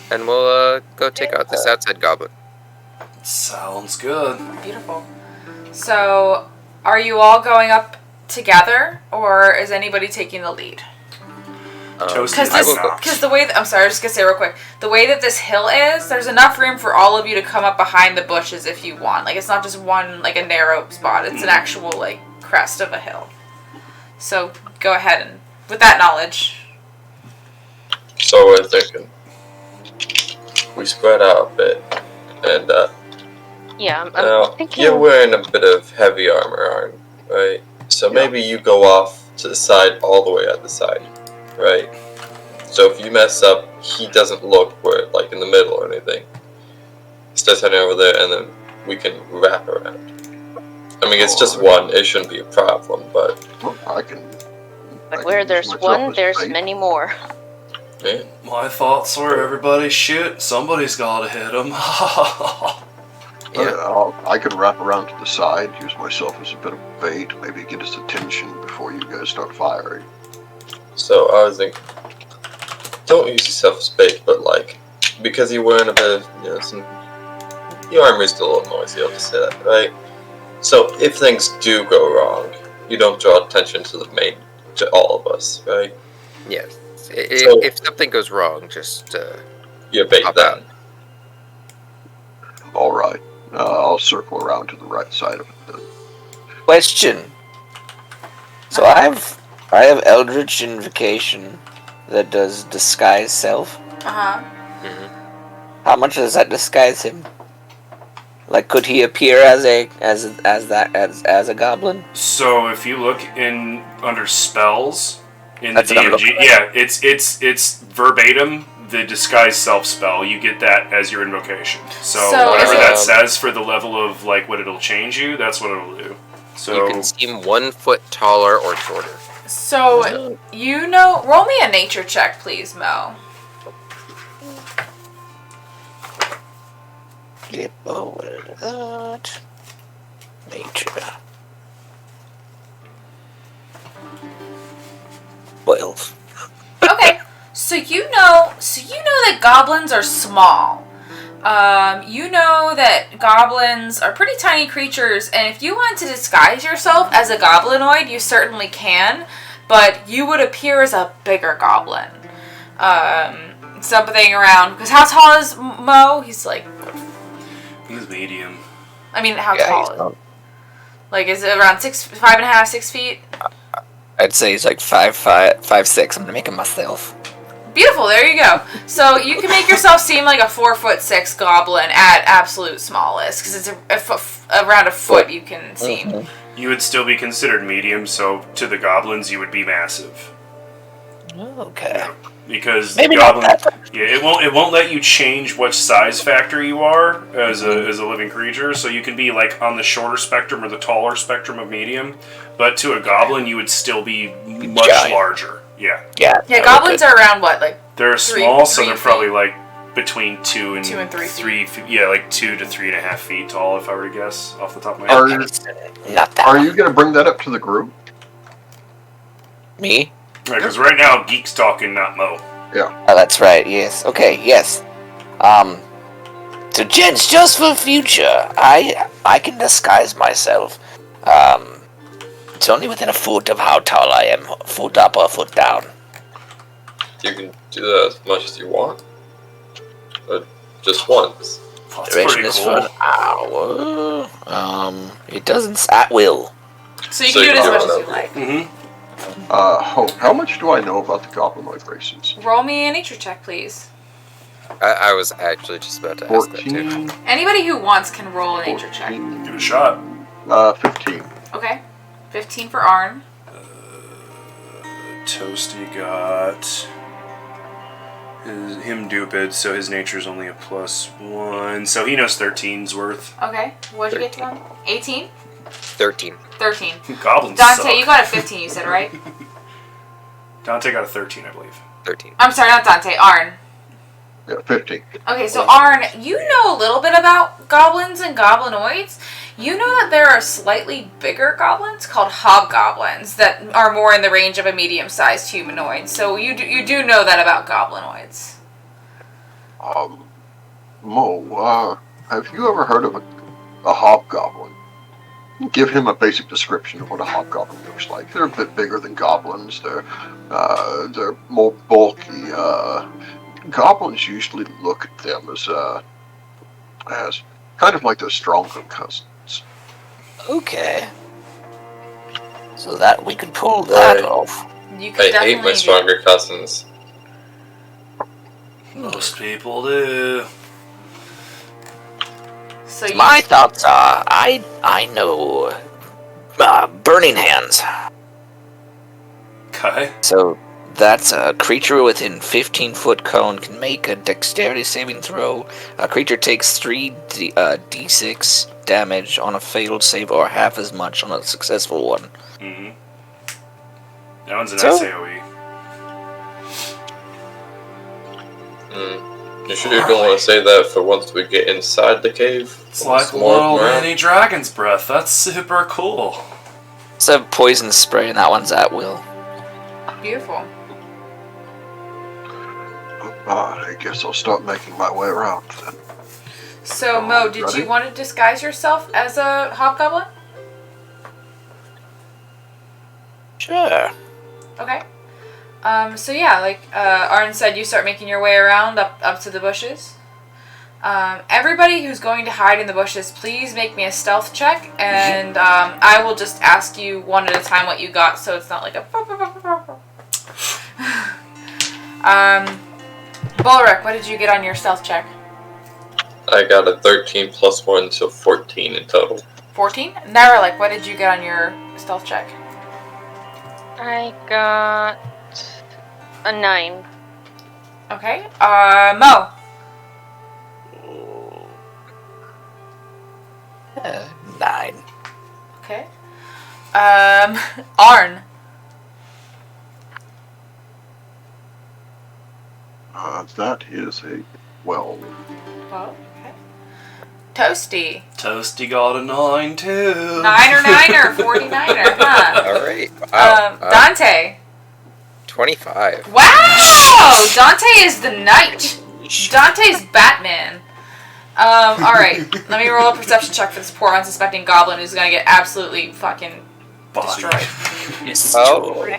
And we'll go take out this outside goblin. Sounds good. Beautiful. So, are you all going up together, or is anybody taking the lead? Toasty I will go. Because the way I'm sorry, I was just gonna say real quick. The way that this hill is, there's enough room for all of you to come up behind the bushes if you want. Like, it's not just one, like, a narrow spot. It's an actual, like, crest of a hill. So, go ahead and, with that knowledge. So we're thinking we spread out a bit, and Yeah, I'm now thinking. you're wearing a bit of heavy armor, right? So maybe you go off to the side, all the way at the side, right? So if you mess up, he doesn't look where, like, in the middle or anything. He starts heading over there, and then we can wrap around. I mean, it's just one; it shouldn't be a problem, but Well, I can. But where there's one, there's many more. yeah. My thoughts were everybody shoot, somebody's gotta hit him. I could wrap around to the side, use myself as a bit of bait, maybe get his attention before you guys start firing. So I was thinking, don't use yourself as bait, but like, because you're wearing a bit of, your armor's still a little noisy, I'll just say that, right? So if things do go wrong, you don't draw attention to all of us, right? Yes. If something goes wrong, just You bait Pop them. All right. I'll circle around to the right side of it then. Question. So I have Eldritch Invocation that does disguise self. Uh-huh. How much does that disguise him? Like, could he appear as a goblin? So if you look under spells in the That's what I'm DMG, looking at. yeah, it's verbatim the disguise self spell. You get that as your invocation. So whatever is that it- says for the level of like what it'll change you, that's what it'll do. So You can seem 1 foot taller or shorter. So, roll me a nature check, please, Mo. Yep, what is that? Nature. 12. Okay, so you know that goblins are small. You know that goblins are pretty tiny creatures, and if you want to disguise yourself as a goblinoid, you certainly can, but you would appear as a bigger goblin. Something around, because how tall is Mo? He's like, he's medium. I mean, how Yeah, tall? he's not- Like, is it around 5.5, 6 feet? I'd say he's like 5'5", 5'6". I'm gonna make him myself. Beautiful, there you go. So you can make yourself seem like a 4'6" goblin at absolute smallest, because it's around a foot you can seem. You would still be considered medium, so to the goblins you would be massive. Okay. Because Maybe the not goblin, that. yeah, it won't let you change which size factor you are as a living creature. So you can be like on the shorter spectrum or the taller spectrum of medium, but to a goblin you would still be much Giant. larger. Yeah, Yeah. Yeah, that goblins would are around what, like they're Three- small, so three they're feet. probably like between 2 and 3 feet. Yeah, like 2 to 3.5 feet tall, if I were to guess off the top of my Are head. you, Not that. are you going to bring that up to the group? Me? Right, because right now Geek's talking, not Mo. Yeah. Oh, that's right. Yes. Okay. Yes. So gents, just for future, I can disguise myself. It's only within a foot of how tall I am, foot up or foot down. You can do that as much as you want. But just once. That's Duration pretty is cool. for an hour. It doesn't at will. so you So can do it you as can much do as it you like. Mm-hmm. Hope, how much do I know about the goblinoid races? Roll me a nature check, please. I was actually just about to ask that too. 14. Anybody who wants can roll a nature check. 14, Give it a shot. 15. Okay. 15 for Arn. Toasty got him dupid, so his nature's only a +1. So he knows 13's worth. Okay. What'd you get to them? 18? 13. 13. Goblins Dante, suck. you got a 15, you said, right? Dante got a 13, I believe. 13. I'm sorry, not Dante. Arn. Yeah, 15. Okay, so Arn, you know a little bit about goblins and goblinoids. You know that there are slightly bigger goblins called hobgoblins that are more in the range of a medium-sized humanoid. So you do know that about goblinoids. Mo, have you ever heard of a hobgoblin? Give him a basic description of what a hobgoblin looks like. They're a bit bigger than goblins. They're more bulky. Goblins usually look at them as kind of like their stronger cousins. Okay. So that we could pull that Right. off. You could I hate definitely my stronger cousins. Most people do. So you, My thoughts are, I know Burning Hands. Okay. So that's a creature within 15-foot cone can make a dexterity saving throw. A creature takes 3d6 damage on a failed save or half as much on a successful one. Mm-hmm. That one's an So- SAOE. You sure you don't want to say that for once we get inside the cave? It's like a More little around? mini dragon's breath. That's super cool. It's a poison spray, and that one's at will. beautiful. I guess I'll start making my way around then. So Mo, did Ready? you want to disguise yourself as a hobgoblin? Sure. Okay. So yeah, like Arn said, you start making your way around up to the bushes. Everybody who's going to hide in the bushes, please make me a stealth check, and I will just ask you one at a time what you got, so it's not like a. Bulric, what did you get on your stealth check? I got a 13 plus 1, so 14 in total. 14? Naralik, what did you get on your stealth check? I got a 9. Okay. Mo. 9. Okay. Arn. That is a 12. Well, okay. Toasty. Toasty got a 9 too. 9er, 49er, huh? All right. Wow. Dante. 25. Wow! Dante is the knight. Dante's Batman. Alright. Let me roll a perception check for this poor unsuspecting goblin who's gonna get absolutely fucking destroyed. Oh,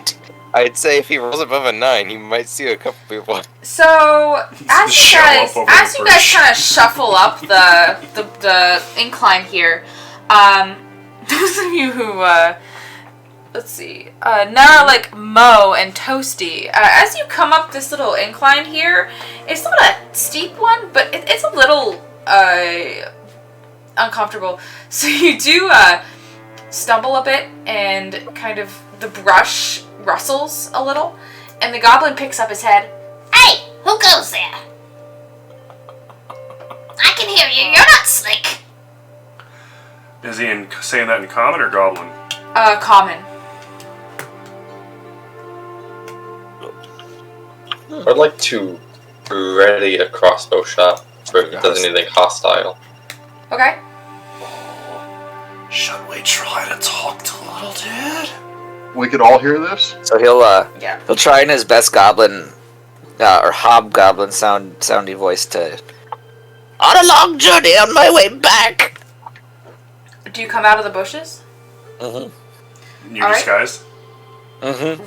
I'd say if he rolls above a 9, he might see a couple people. So, as you guys kind of shuffle up the incline here, those of you who, let's see, Naralik, Mo, and Toasty, as you come up this little incline here, it's not a steep one, but it's a little, uncomfortable. So you do, stumble a bit, and kind of the brush rustles a little, and the goblin picks up his head. Hey, who goes there? I can hear you. You're not slick. Is he saying that in common or goblin? Common. I'd like to ready a crossbow shot for if it does anything hostile. Okay. Should we try to talk to little dude? We could all hear this? So he'll Yeah. he'll try in his best goblin or hobgoblin soundy voice to on a long journey on my way back. Do you come out of the bushes? Mm-hmm. You're All right. disguised? Mm-hmm.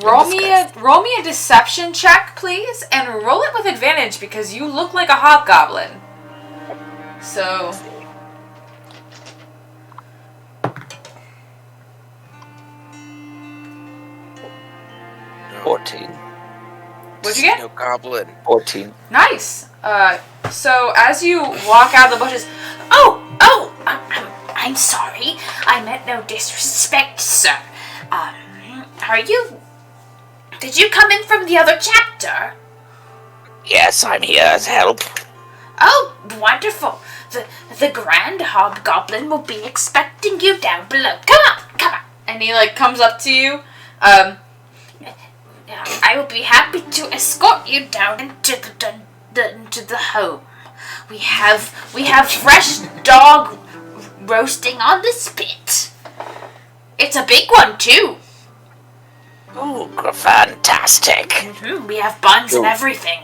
Roll me a deception check, please, and roll it with advantage because you look like a hobgoblin. So 14. what'd you get? No goblin. 14. Nice. So as you walk out of the bushes, I'm sorry. I meant no disrespect, sir. Did you come in from the other chapter? Yes, I'm here as help. Oh, wonderful. The Grand Hobgoblin will be expecting you down below. Come on. and he like comes up to you. I will be happy to escort you down into the home. We have fresh dog roasting on the spit. It's a big one too. Ooh, fantastic. We have buns and everything.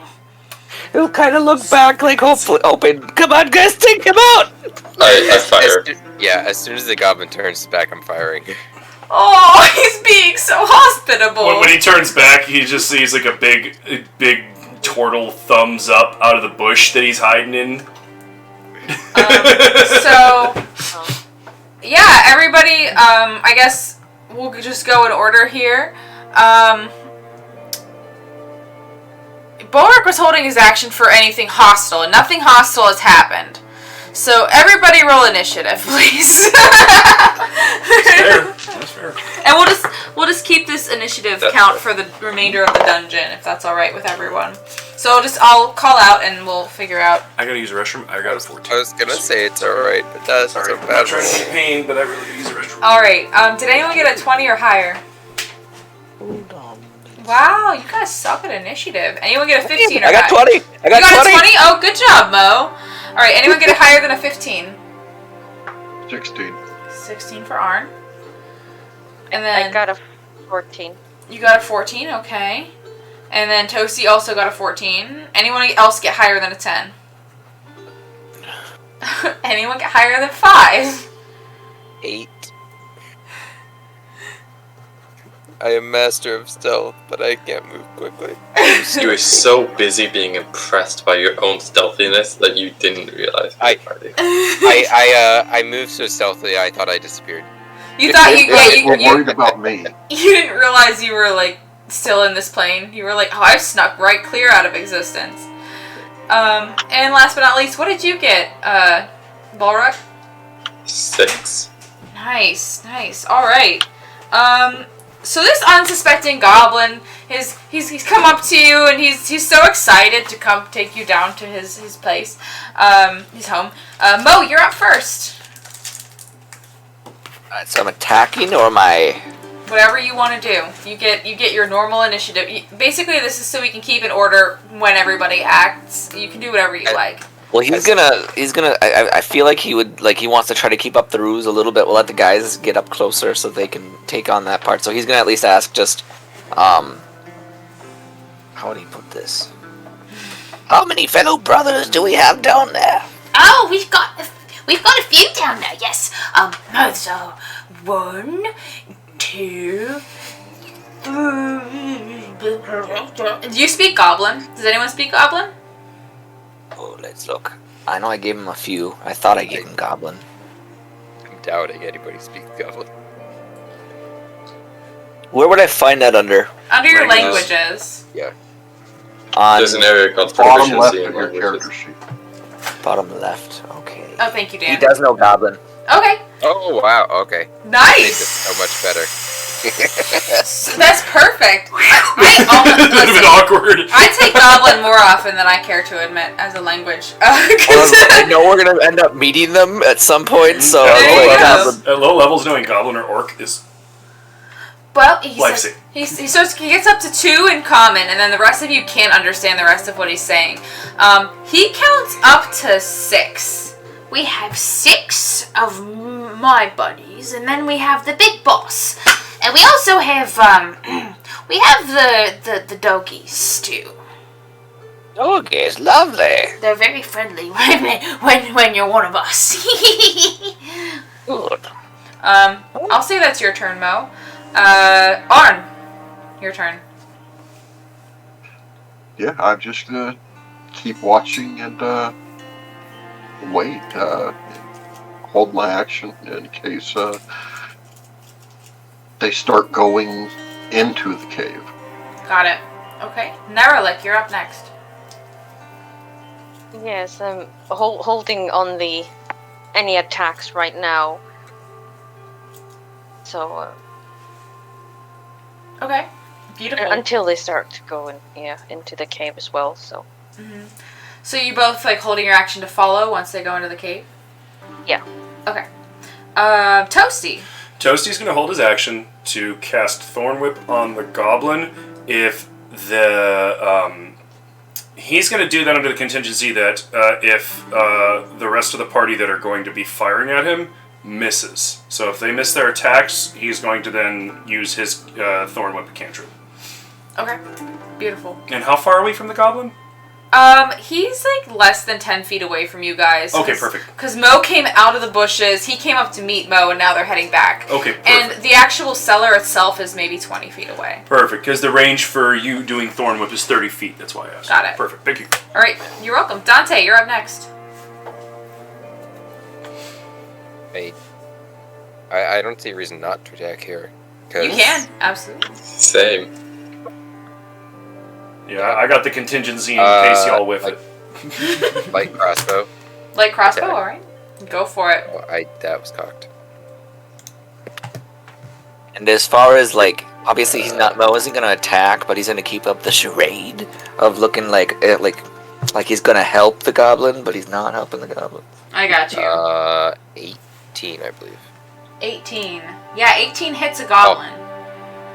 He'll kind of look back, like hoping, come on, guys, take him out. I fire. As soon as the goblin turns back, I'm firing. Oh, he's being so hospitable. When he turns back, he just sees like a big turtle thumbs up out of the bush that he's hiding in. So, yeah, everybody, I guess we'll just go in order here. Bulwark was holding his action for anything hostile, and nothing hostile has happened. So, everybody roll initiative, please. That's fair. And we'll just keep this initiative count for the remainder of the dungeon, if that's alright with everyone. So I'll call out and we'll figure out. I gotta use a restroom. I got a 14. I was gonna say it's alright, but that's Sorry, so I'm bad. not trying to be a pain, but I really do use a restroom. Alright, did anyone get a 20 or higher? Hold on. Wow, you guys suck at initiative. Anyone get a 15 or I got higher? 20. I got You got 20. a 20? Oh, good job, Mo. Alright, anyone get a higher than a 15? 16. 16 for Arn. And then I got a 14. you got a 14, okay. And then Toasty also got a 14. Anyone else get higher than a 10? Anyone get higher than 5? 8. I am master of stealth, but I can't move quickly. You were so busy being impressed by your own stealthiness that you didn't realize. I moved so stealthily I thought I disappeared. You thought you We're worried about me. you didn't realize you were like still in this plane. You were like, oh, I've snuck right clear out of existence. And last but not least, what did you get, Balrog? 6. Nice. All right. So this unsuspecting goblin, he's come up to you and he's so excited to come take you down to his place, his home. Mo, you're up first. Alright, so I'm attacking, or am I... Whatever you want to do. You get your normal initiative. Basically, this is so we can keep in order when everybody acts. You can do whatever you like. Well, he's gonna. I feel like he would, he wants to try to keep up the ruse a little bit. We'll let the guys get up closer so they can take on that part. So he's gonna at least ask just, how would he put this? How many fellow brothers do we have down there? Oh, we've got a few down there. Yes. No. So 1, 2, 3. Do you speak Goblin? Does anyone speak Goblin? Oh, let's look. I know I gave him a few. I thought I gave him Goblin. I'm doubting anybody speaks Goblin. Where would I find that under? Under your Languages. languages. Yeah. On There's an area called Bottom left proficiency of in your languages. character sheet. bottom left. Okay. Oh, thank you, Dan. He does know Goblin. Okay. Oh wow. Okay. Makes it Nice. so much better. That's perfect. A bit awkward. I take Goblin more often than I care to admit as a language. I know we're gonna end up meeting them at some point, so There I'll you play go. Goblin. At low levels, knowing Goblin or Orc is Well, he Life says, he gets up to 2 in common, and then the rest of you can't understand the rest of what he's saying. He counts up to 6. We have 6 of my buddies, and then we have the big boss. And we also have, we have the doggies, too. Okay, it's lovely. They're very friendly when you're one of us. Good. I'll say that's your turn, Mo. Arn, your turn. Yeah, I'm just gonna keep watching and wait. Hold my action in case they start going into the cave. Got it. Okay. Neralik, you're up next. Yes, I'm holding on the any attacks right now. So Okay. Beautiful. until they start to go into the cave as well. So So you both holding your action to follow once they go into the cave? yeah. Okay. Toasty. Toasty's going to hold his action to cast Thorn Whip on the Goblin if he's going to do that under the contingency that if the rest of the party that are going to be firing at him misses. So if they miss their attacks, he's going to then use his Thorn Whip cantrip. Okay. Beautiful. And how far are we from the Goblin? He's less than 10 feet away from you guys. Okay, perfect. Because Mo came out of the bushes, he came up to meet Mo, and now they're heading back. Okay, perfect. And the actual cellar itself is maybe 20 feet away. Perfect, because the range for you doing Thorn Whip is 30 feet, that's why I asked. Got it. Perfect, thank you. Alright, you're welcome. Dante, you're up next. I don't see a reason not to attack here. 'Cause You can, absolutely. Same. Yeah, I got the contingency in case y'all whiff it. Light crossbow. Light crossbow, Okay. alright. Go for it. Oh, that was cocked. And as far as obviously Mo isn't gonna attack, but he's gonna keep up the charade of looking like he's gonna help the goblin, but he's not helping the goblin. I got you. 18, I believe. 18. Yeah, 18 hits a goblin.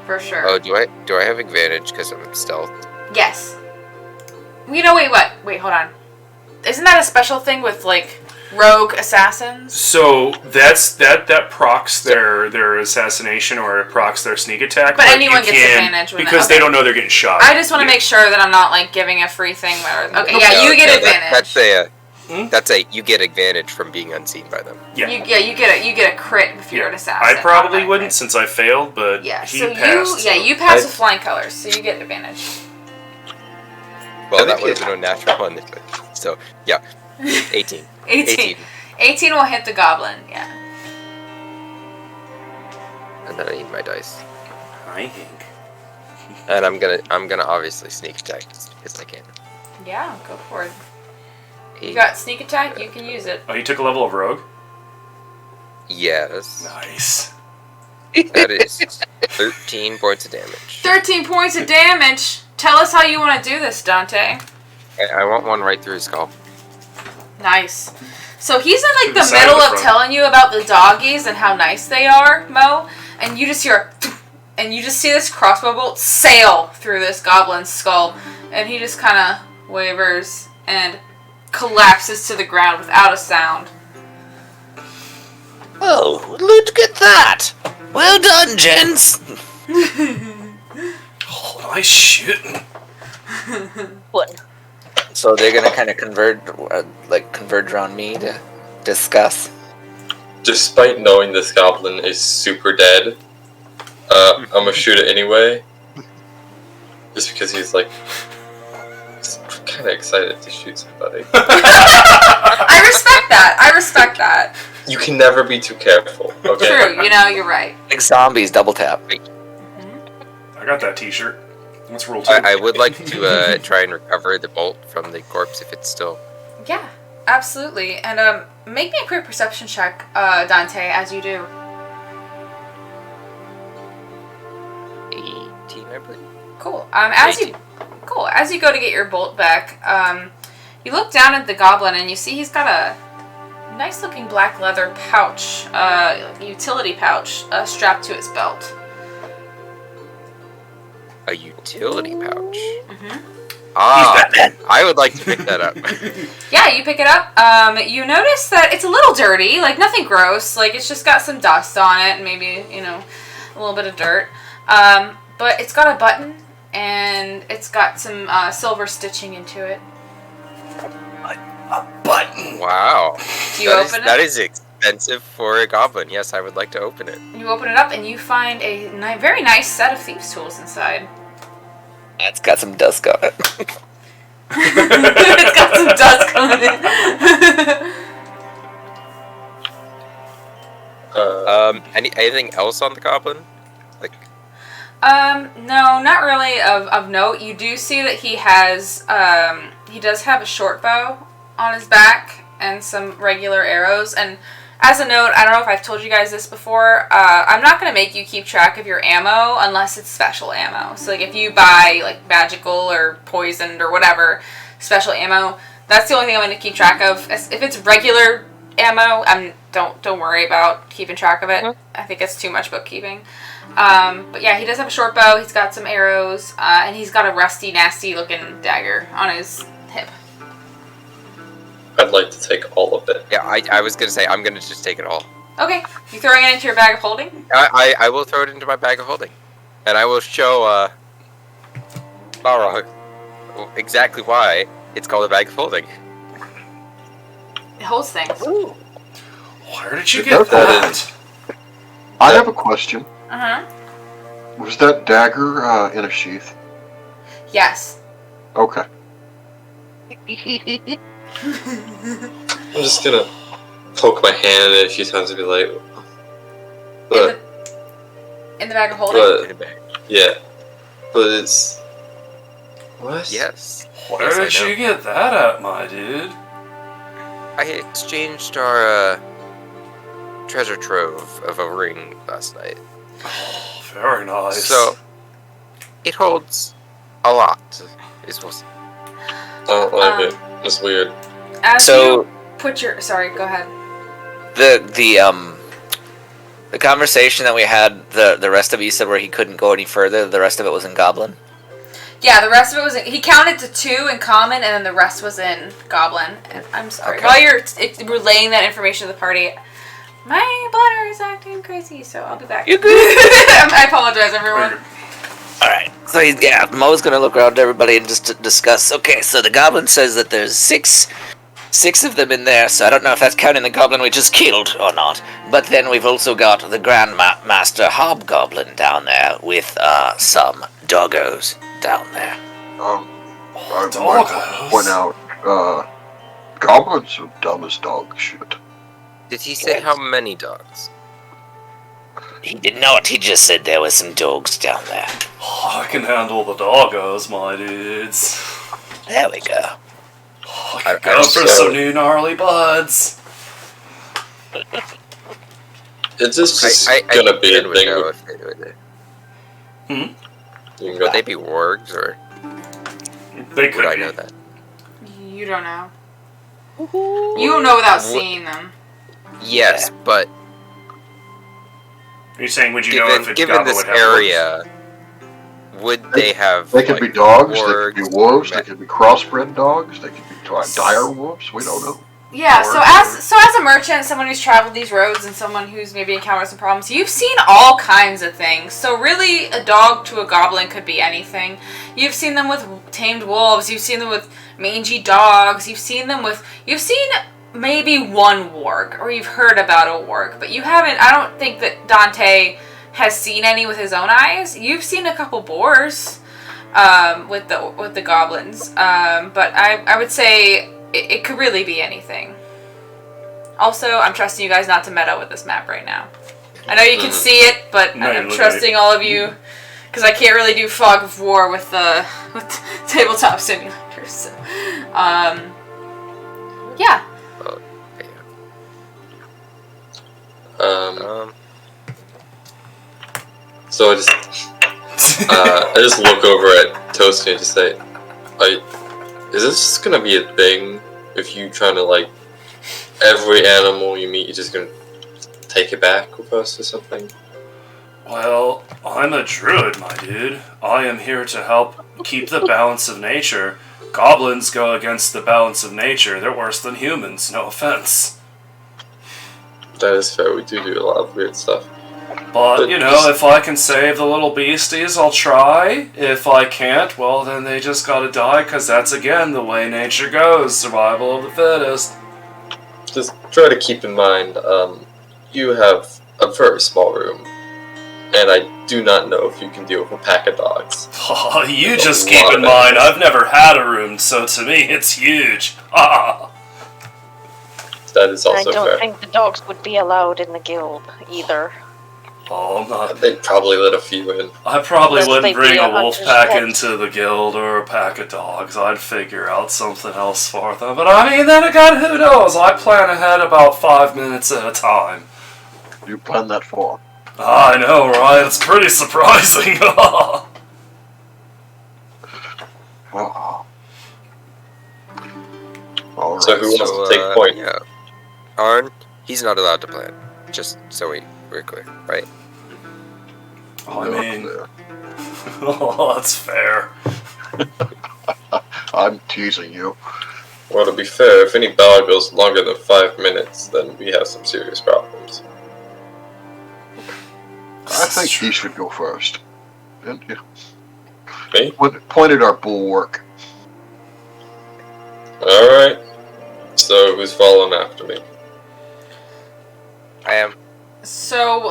For sure. Oh, do I have advantage because I'm stealth? Yes. Wait, hold on. Isn't that a special thing with, rogue assassins? So that procs their assassination or it procs their sneak attack. But anyone gets advantage when because they don't know they're getting shot. I just want to make sure that I'm not, giving a free thing. Okay, yeah, you get advantage. You get advantage from being unseen by them. Yeah. You get a crit if you're an assassin. I probably on wouldn't that since I failed, but crit. Yeah, he so passed. you pass with flying colors, so you get advantage. Well, I that think would have been a natural one. So, yeah. 18. 18 will hit the goblin, yeah. And then I need my dice. I think. And I'm gonna obviously sneak attack as best I can. Yeah, go for it. You got sneak attack, you can use it. Oh, you took a level of rogue? Yes. Nice. That is 13 points of damage. 13 points of damage! Tell us how you want to do this, Dante. I want one right through his skull. Nice. So he's in like To the the side middle of the of front. telling you about the doggies and how nice they are, Mo, and you just hear, and you just see this crossbow bolt sail through this goblin's skull, and he just kind of wavers and collapses to the ground without a sound. Oh, look at that! Well done, gents! Oh, nice shooting. What? So they're gonna kind of converge around me to discuss. Despite knowing this goblin is super dead, I'm gonna shoot it anyway. Just because he's like, he's kind of excited to shoot somebody. I respect that. I respect that. You can never be too careful, okay? True, you're right. Like zombies, double tap. I got that t-shirt. Let's roll 2. I would like to try and recover the bolt from the corpse if it's still... Yeah, absolutely. And make me a quick perception check, Dante, as you do. 18, I believe. Cool. As you go to get your bolt back, you look down at the goblin and you see he's got a nice looking black leather pouch, utility pouch, strapped to his belt. A utility pouch. Mhm. Ah, I would like to pick that up. Yeah, you pick it up. You notice that it's a little dirty, like nothing gross, like it's just got some dust on it and maybe, a little bit of dirt. But it's got a button and it's got some silver stitching into it. A button. Wow. Do you open it? That is expensive for a goblin. Yes, I would like to open it. You open it up and you find a very nice set of thieves' tools inside. It's got some dust on it. It's got some dust on it. Anything else on the goblin? Like, No, not really of note. You do see that he has, he does have a short bow on his back and some regular arrows. And as a note, I don't know if I've told you guys this before, I'm not going to make you keep track of your ammo unless it's special ammo. So like if you buy like magical or poisoned or whatever special ammo, that's the only thing I'm going to keep track of. If it's regular ammo, don't worry about keeping track of it. I think it's too much bookkeeping. But yeah, he does have a short bow, he's got some arrows, and he's got a rusty, nasty looking dagger on his hip. I'd like to take all of it. yeah, I was going to say, I'm going to just take it all. Okay, you throwing it into your bag of holding? I will throw it into my bag of holding. And I will show, Balrog exactly why it's called a bag of holding. It holds things. Where did you Is get that that? I have a question. Uh-huh. Was that dagger in a sheath? Yes. Okay. I'm just gonna poke my hand in it a few times and be like, but, In the bag of holding? but, In a bag. yeah. But it's... What? Yes. Where Yes, I did know. you get that at, my dude? I exchanged our treasure trove of a ring last night. Oh, very nice. So, it holds a lot. Is what. I don't like it. It's weird. As So- you put your... Sorry, go ahead. The conversation that we had, the rest of it, you said where he couldn't go any further, the rest of it was in Goblin? Yeah, the rest of it was he counted to 2 in common, and then the rest was in Goblin. And I'm sorry. Okay. While you're relaying that information to the party, my bladder is acting crazy, so I'll be back. You're good. I apologize, everyone. Alright, so Mo's gonna look around to everybody and just discuss. Okay, so the Goblin says that there's six of them in there, so I don't know if that's counting the Goblin we just killed or not. But then we've also got the Grand Master Hobgoblin down there with some doggos down there. I doggos. went out. Goblins are dumb as dog shit. Did he say how many dogs? He did not, he just said there was some dogs down there. Oh, I can handle the doggos, my dudes. There we go. Oh, I- I could go I- for some new gnarly buds. Is this just I gonna be a would thing? know if they do it. You can go Would they be wargs, or They could would I be. know that? You don't know. You don't know without seeing them. Yes, but Are you saying, would you know if it given this would have area, would they have? They could like, be dogs, they could be wargs, wolves, they could be crossbred dogs, they could be dire wolves. We don't know. Yeah, so as a merchant, someone who's traveled these roads and someone who's maybe encountered some problems, you've seen all kinds of things. So really, a dog to a goblin could be anything. You've seen them with tamed wolves, you've seen them with mangy dogs, you've seen maybe one warg, or you've heard about a warg, but you haven't, I don't think that Dante has seen any with his own eyes. You've seen a couple boars with the goblins, but I would say it could really be anything. Also, I'm trusting you guys not to meta with this map right now. I know you can see it, but No, I'm trusting all of you because I can't really do Fog of War with tabletop simulators. So, yeah. Oh, So I just look over at Toasty and just say, is this just gonna be a thing? If you trying to, like, every animal you meet, you're just gonna take it back with us or something? Well, I'm a druid, my dude. I am here to help keep the balance of nature. Goblins go against the balance of nature. They're worse than humans, no offense. That is fair. We do a lot of weird stuff. But, you know, if I can save the little beasties, I'll try. If I can't, well, then they just gotta die, because that's, again, the way nature goes. Survival of the fittest. Just try to keep in mind, you have a very small room, and I do not know if you can deal with a pack of dogs. Oh, you just keep in mind, I've never had a room, so to me, it's huge. Ah. That is also I don't fair. think the dogs would be allowed in the guild either. Oh, I'm not. They'd probably let a few in. I probably Unless wouldn't they bring be a a wolf hunter's pack pet. into the guild or a pack of dogs. I'd figure out something else for them. But I mean, then again, who knows? I plan ahead about 5 minutes at a time. You plan that far. I know, right? It's pretty surprising. Oh. All right. So who wants to take point? Yeah. Arn, he's not allowed to plan. Just so we're clear, right? I No, mean, there. oh, that's fair. I'm teasing you. Well, to be fair, if any battle goes longer than 5 minutes, then we have some serious problems. I think he should go first. And, yeah. Me? Point at our bulwark. Alright. So, who's following after me? I am. So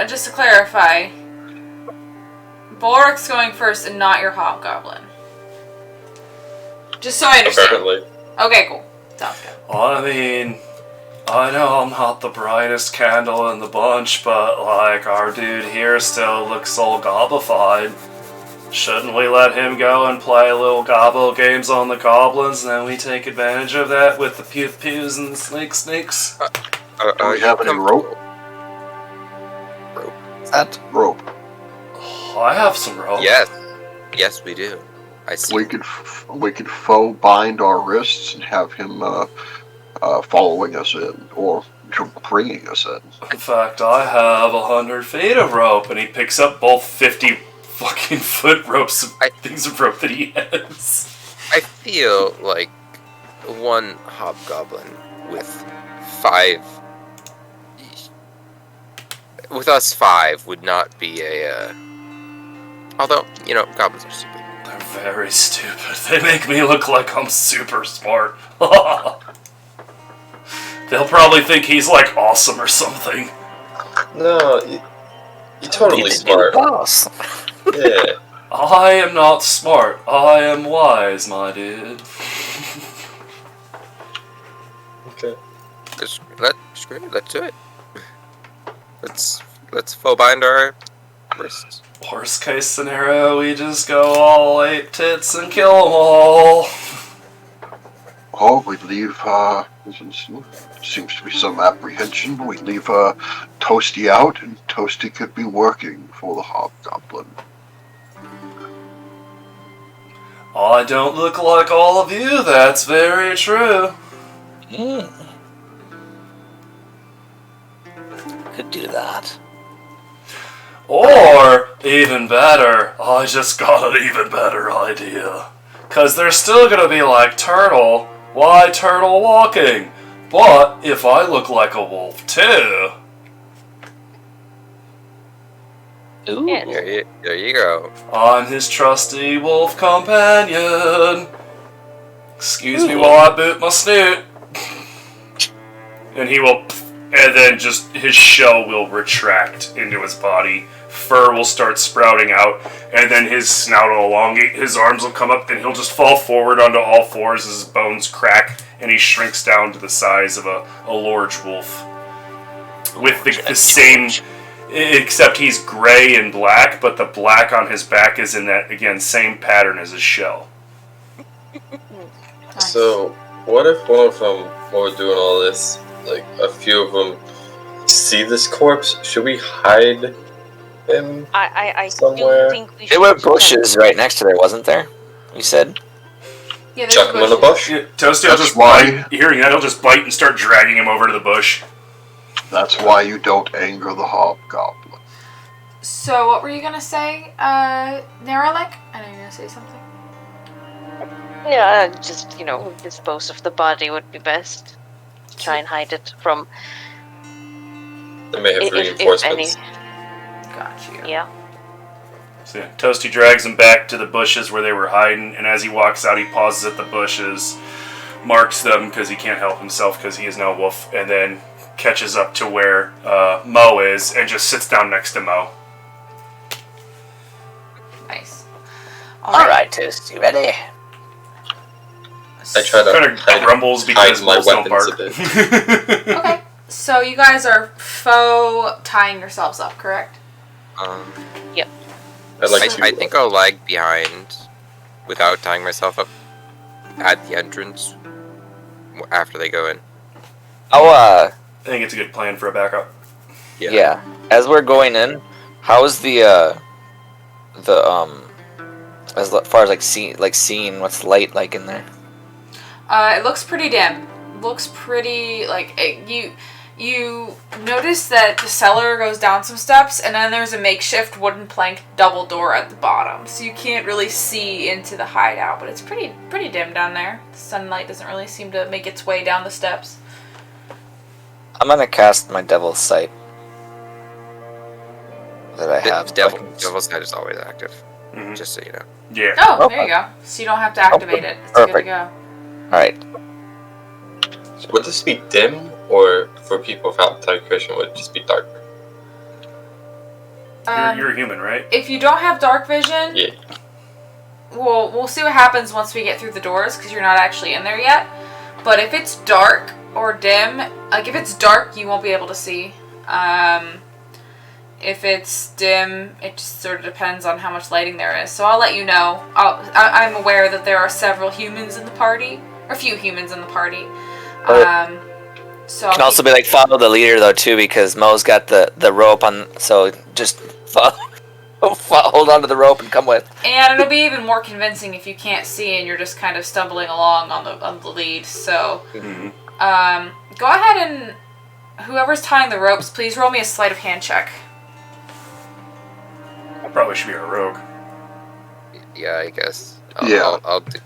just to clarify, Bulwark's going first and not your hobgoblin. Just so I understand. Apparently. Okay, cool. Sounds good. I mean, I know I'm not the brightest candle in the bunch, but, like, our dude here still looks all goblified. Shouldn't we let him go and play little gobble games on the goblins, and then we take advantage of that with the pew-pews and the snakes? Do we have any rope? That Rope. Oh, I have some rope. Yes, we do. I see. We could faux bind our wrists and have him following us in, or bringing us in. In fact, I have 100 feet of rope, and he picks up both 50 fucking foot ropes of things of rope that he has. I feel like one hobgoblin with 5. With us 5 would not be a. Although, you know, goblins are stupid. They're very stupid. They make me look like I'm super smart. They'll probably think he's like awesome or something. No, you're totally smart. boss. Yeah. I am not smart. I am wise, my dude. Okay. Screw it, let's do it. Let's faux bind our wrists. Worst case scenario, we just go all 8 tits and kill them all. protocol, we'd leave, seems to be some apprehension, we'd leave Toasty out, and Toasty could be working for the Hobgoblin. I don't look like all of you, that's very true. Could do that. Or, even better, I just got an even better idea. 'Cause they're still gonna be like, Turtle, why turtle walking? But if I look like a wolf too... Ooh. Yes. There you go. I'm his trusty wolf companion. Excuse me while I boot my snoot. And he will... And then just his shell will retract into his body. Fur will start sprouting out, and then his snout will elongate, his arms will come up, and he'll just fall forward onto all fours as his bones crack, and he shrinks down to the size of a large wolf. With the same, except he's gray and black, but the black on his back is in that, again, same pattern as his shell. So, what if one of them, while we're doing all this, like, a few of them see this corpse? Should we hide him I somewhere? do think we should. There were bushes right next to there, wasn't there? You said? Yeah, there's Chuck him in the bushes. bush? Yeah, Toasty will That's just why- bite. Hearing that, he'll just bite and start dragging him over to the bush. That's why you don't anger the Hobgoblin. So, what were you gonna say, Neralik? I know you're gonna say something. Yeah, just, dispose of the body would be best. Try and hide it from... They may have if any. reinforcements. Got you. Yeah. So yeah, Toasty drags him back to the bushes where they were hiding, and as he walks out, he pauses at the bushes, marks them because he can't help himself because he is now a wolf, and then catches up to where Mo is and just sits down next to Mo. Nice. Alright, Toast, you ready? I try to Kind of grumbles because hide my wolves don't weapons bark. a bit. Okay. So, you guys are faux tying yourselves up, correct? I'd like to, I think I'll lag behind without tying myself up at the entrance after they go in. I think it's a good plan for a backup. Yeah. As we're going in, how's the as far as seeing what's light like in there? It looks pretty dim. Looks pretty, you notice that the cellar goes down some steps, and then there's a makeshift wooden plank double door at the bottom, so you can't really see into the hideout, but it's pretty dim down there. The sunlight doesn't really seem to make its way down the steps. I'm gonna cast my Devil's Sight that I have. Devil's Sight is always active, Mhm. just so you know. Yeah. Oh, there you go. So you don't have to activate it. It's good to Perfect. go. Alright. would this be dim, or for people without type vision, would it just be dark? You're a human, right? If you don't have dark vision, Yeah. we'll see what happens once we get through the doors, because you're not actually in there yet. But if it's dark or dim, if it's dark, you won't be able to see. If it's dim, it just sort of depends on how much lighting there is. So I'll let you know. I'm aware that there are several humans in the party, or a few humans in the party. So Can also be follow the leader though too, because Mo's got the rope on, so just follow, hold on to the rope and come with. and it'll be even more convincing if you can't see and you're just kind of stumbling along on the lead. So go ahead and whoever's tying the ropes, please roll me a sleight of hand check. I probably should be a rogue. Yeah, I guess. Yeah. I'll do.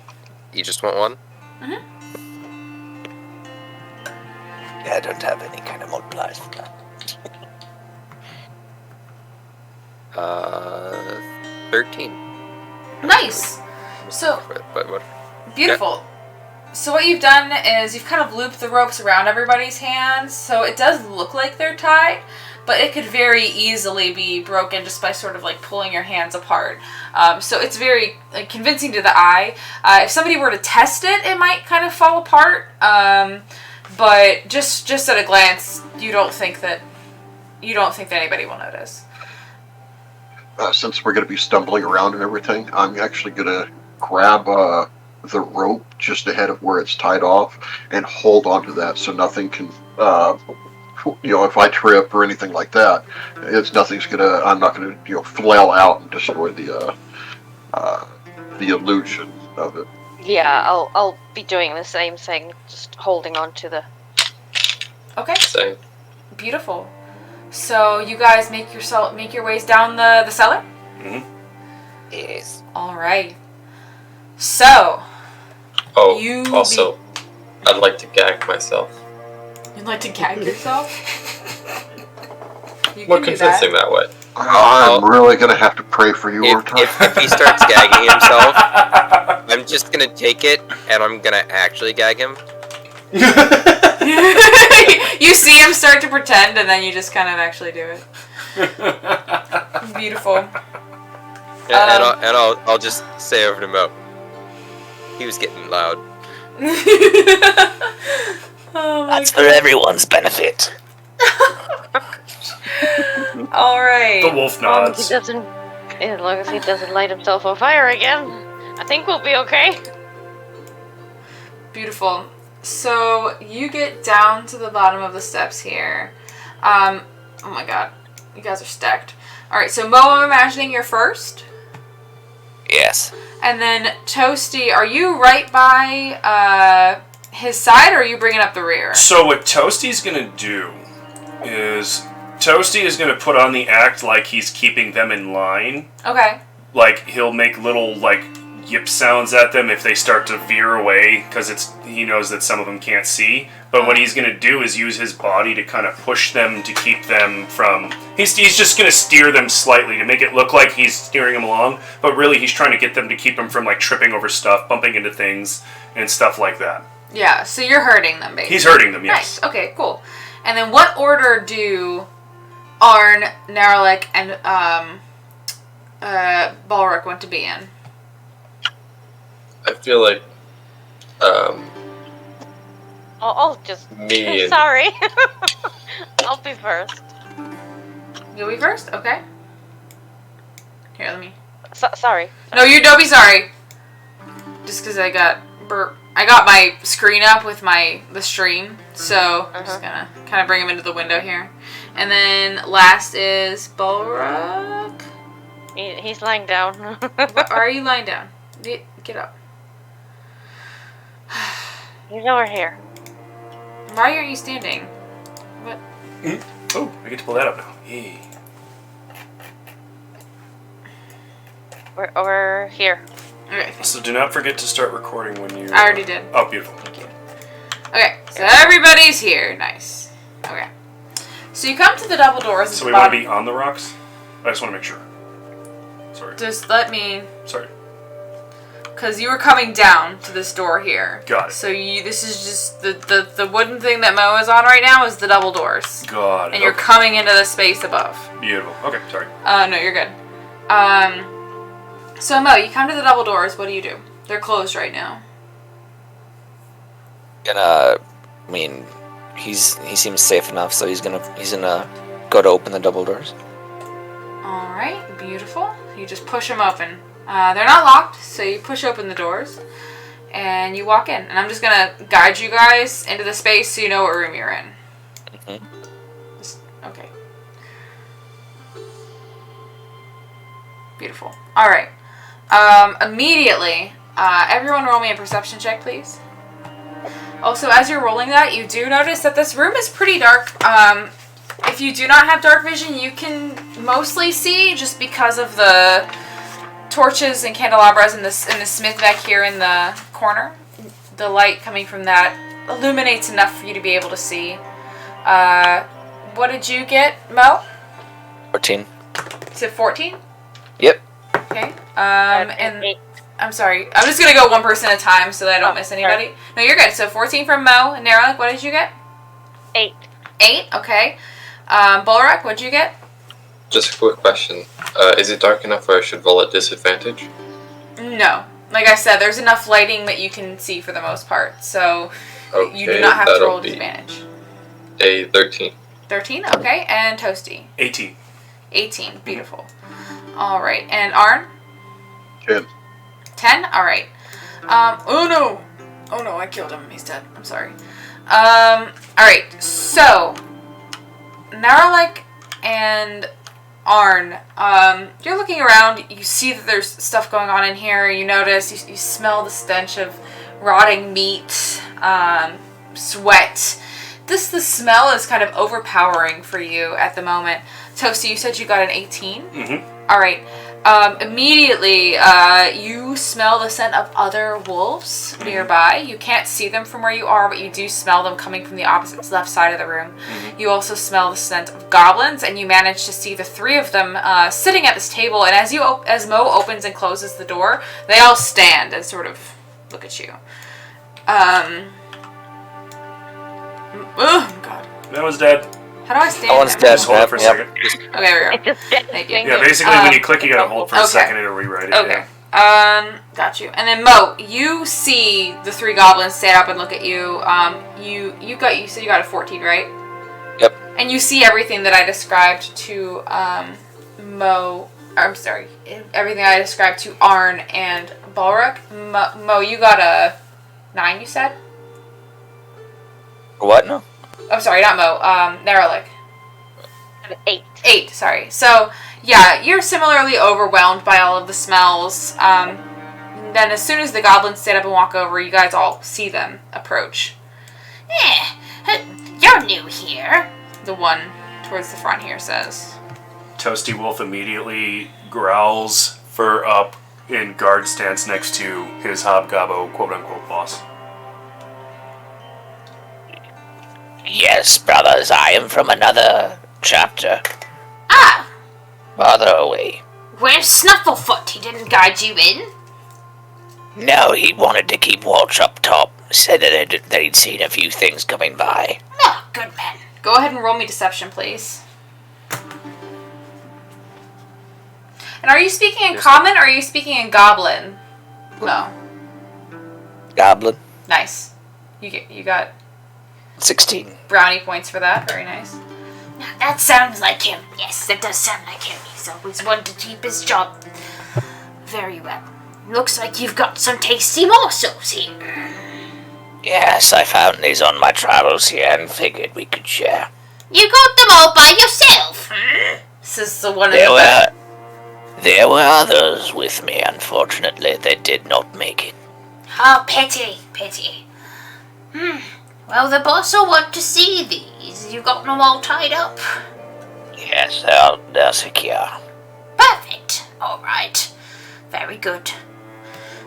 You just want one? Yeah, I don't have any kind of multipliers for that. 13. Nice. So But what? beautiful. So what you've done is you've kind of looped the ropes around everybody's hands, so it does look like they're tied, but it could very easily be broken just by sort of pulling your hands apart. So it's very convincing to the eye. If somebody were to test it, it might kind of fall apart. But just at a glance, you don't think that anybody will notice. Since we're going to be stumbling around and everything, I'm actually going to grab the rope just ahead of where it's tied off and hold onto that so nothing can, if I trip or anything like that, I'm not gonna, flail out and destroy the illusion of it. Yeah, I'll be doing the same thing, just holding on to the... Okay. Same. Beautiful. So you guys make your ways down the cellar? Mm-hmm. Yes. All right. So. Oh, also, I'd like to gag myself. You'd like to gag yourself? You More can do convincing that way. I'm really gonna have to pray for you, If he starts gagging himself, I'm just gonna take it and I'm gonna actually gag him. You see him start to pretend, and then you just kind of actually do it. Beautiful. And I'll just say over to Mo. He was getting loud. Oh my That's for everyone's benefit. All right. The wolf nods. As long as he doesn't light himself on fire again, I think we'll be okay. Beautiful. So you get down to the bottom of the steps here. Oh my god, you guys are stacked. All right, so Mo, I'm imagining you're first, Yes. and then Toasty, are you right by his side, or are you bringing up the rear? So what Toasty's gonna do is Toasty is gonna put on the act like he's keeping them in line. Okay. Like he'll make little yip sounds at them if they start to veer away, because he knows that some of them can't see. But what he's gonna do is use his body to kind of push them to keep them from. He's just gonna steer them slightly to make it look like he's steering them along, but really he's trying to get them to keep them from tripping over stuff, bumping into things, and stuff like that. Yeah, so you're hurting them, basically. He's hurting them, yes. Nice. Okay, cool. And then what order do Arn, Naralik, and Balric want to be in? I feel like I'll just... me and Sorry. I'll be first. You'll be first? Okay. Here, let me... Sorry. No, you don't be sorry. Just because I got my screen up with the stream, so I'm just gonna kind of bring him into the window here. And then last is Balrog. He's lying down. Are you lying down? Get up. He's over here. Why aren't you standing? What? Oh, I get to pull that up now. Yay. We're over here. Okay. So do not forget to start recording when you... I already did. Oh, beautiful. Thank you. Okay, so everybody's here. Nice. Okay. So you come to the double doors. So we want to be on the rocks? I just want to make sure. Sorry. Just let me... Sorry. Because you were coming down to this door here. Got it. So this is just the wooden thing that Mo is on right now is the double doors. Got it. And you're coming into the space above. Beautiful. Okay, sorry. No, you're good. So Mo, you come to the double doors. What do? They're closed right now. He seems safe enough, so he's gonna go to open the double doors. All right, beautiful. You just push them open. They're not locked, so you push open the doors, and you walk in. And I'm just gonna guide you guys into the space so you know what room you're in. Mm-hmm. Okay. Beautiful. All right. Immediately, everyone roll me a perception check, please. Also, as you're rolling that, you do notice that this room is pretty dark. If you do not have dark vision, you can mostly see just because of the torches and candelabras in the smith back here in the corner. The light coming from that illuminates enough for you to be able to see. What did you get, Mo? 14. You said 14? Yep. Okay. And I'm sorry. I'm just gonna go one person at a time so that I don't miss anybody. Sorry. No, you're good. So 14 from Mo and Nara. What did you get? 8. 8. Okay. Balrak, what did you get? Just a quick question. Is it dark enough where I should roll at disadvantage? No. Like I said, there's enough lighting that you can see for the most part. So you do not have to roll disadvantage. A 13. 13? Okay. And Toasty? 18. 18. Beautiful. All right. And Arn? 10. 10? All right. Oh no! Oh no, I killed him. He's dead. I'm sorry. Alright, so Naralik and Arn, you're looking around, you see that there's stuff going on in here, you notice, you smell the stench of rotting meat, sweat. The smell is kind of overpowering for you at the moment. Toasty, you said you got an 18? Mm-hmm. Alright. Immediately, you smell the scent of other wolves nearby. You can't see them from where you are, but you do smell them coming from the opposite left side of the room. You also smell the scent of goblins, and you manage to see the three of them sitting at this table. And as Mo opens and closes the door, they all stand and sort of look at you. Oh God! That one's dead. How do I stand? That one's there? dead. Just hold it for a second. Okay, there we go. It's just dead. Thank you. Yeah, basically when you click, you gotta hold for a okay. second and it'll rewrite it. Okay. Yeah. Got you. And then Mo, you see the three goblins stand up and look at you. You said you got a 14, right? Yep. And you see everything that I described to Mo. I'm sorry, everything I described to Arn and Balrog. Mo, you got a 9. You said. What? No. I'm sorry, not Mo. Naralik. 8. 8, sorry. So, yeah, you're similarly overwhelmed by all of the smells. Then as soon as the goblins stand up and walk over, you guys all see them approach. You're new here. The one towards the front here says. Toasty Wolf immediately growls fur up in guard stance next to his hobgobbo quote-unquote boss. Yes, brothers, I am from another chapter. Ah, Farther away. where's Snufflefoot? He didn't guide you in? No, he wanted to keep watch up top. Said that he'd seen a few things coming by. Oh, good man. Go ahead and roll me deception, please. And are you speaking in common or are you speaking in goblin? No. Goblin. Nice. You got 16. brownie points for that. Very nice. That sounds like him. Yes, that does sound like him. He's always wanted to keep his job. Very well. Looks like you've got some tasty morsels here. Yes, I found these on my travels here and figured we could share. You got them all by yourself? This is the one in the back. There were others with me, unfortunately. They did not make it. Oh, pity. Well, the boss will want to see these. You got them all tied up? Yes, they're secure. Perfect. All right. Very good.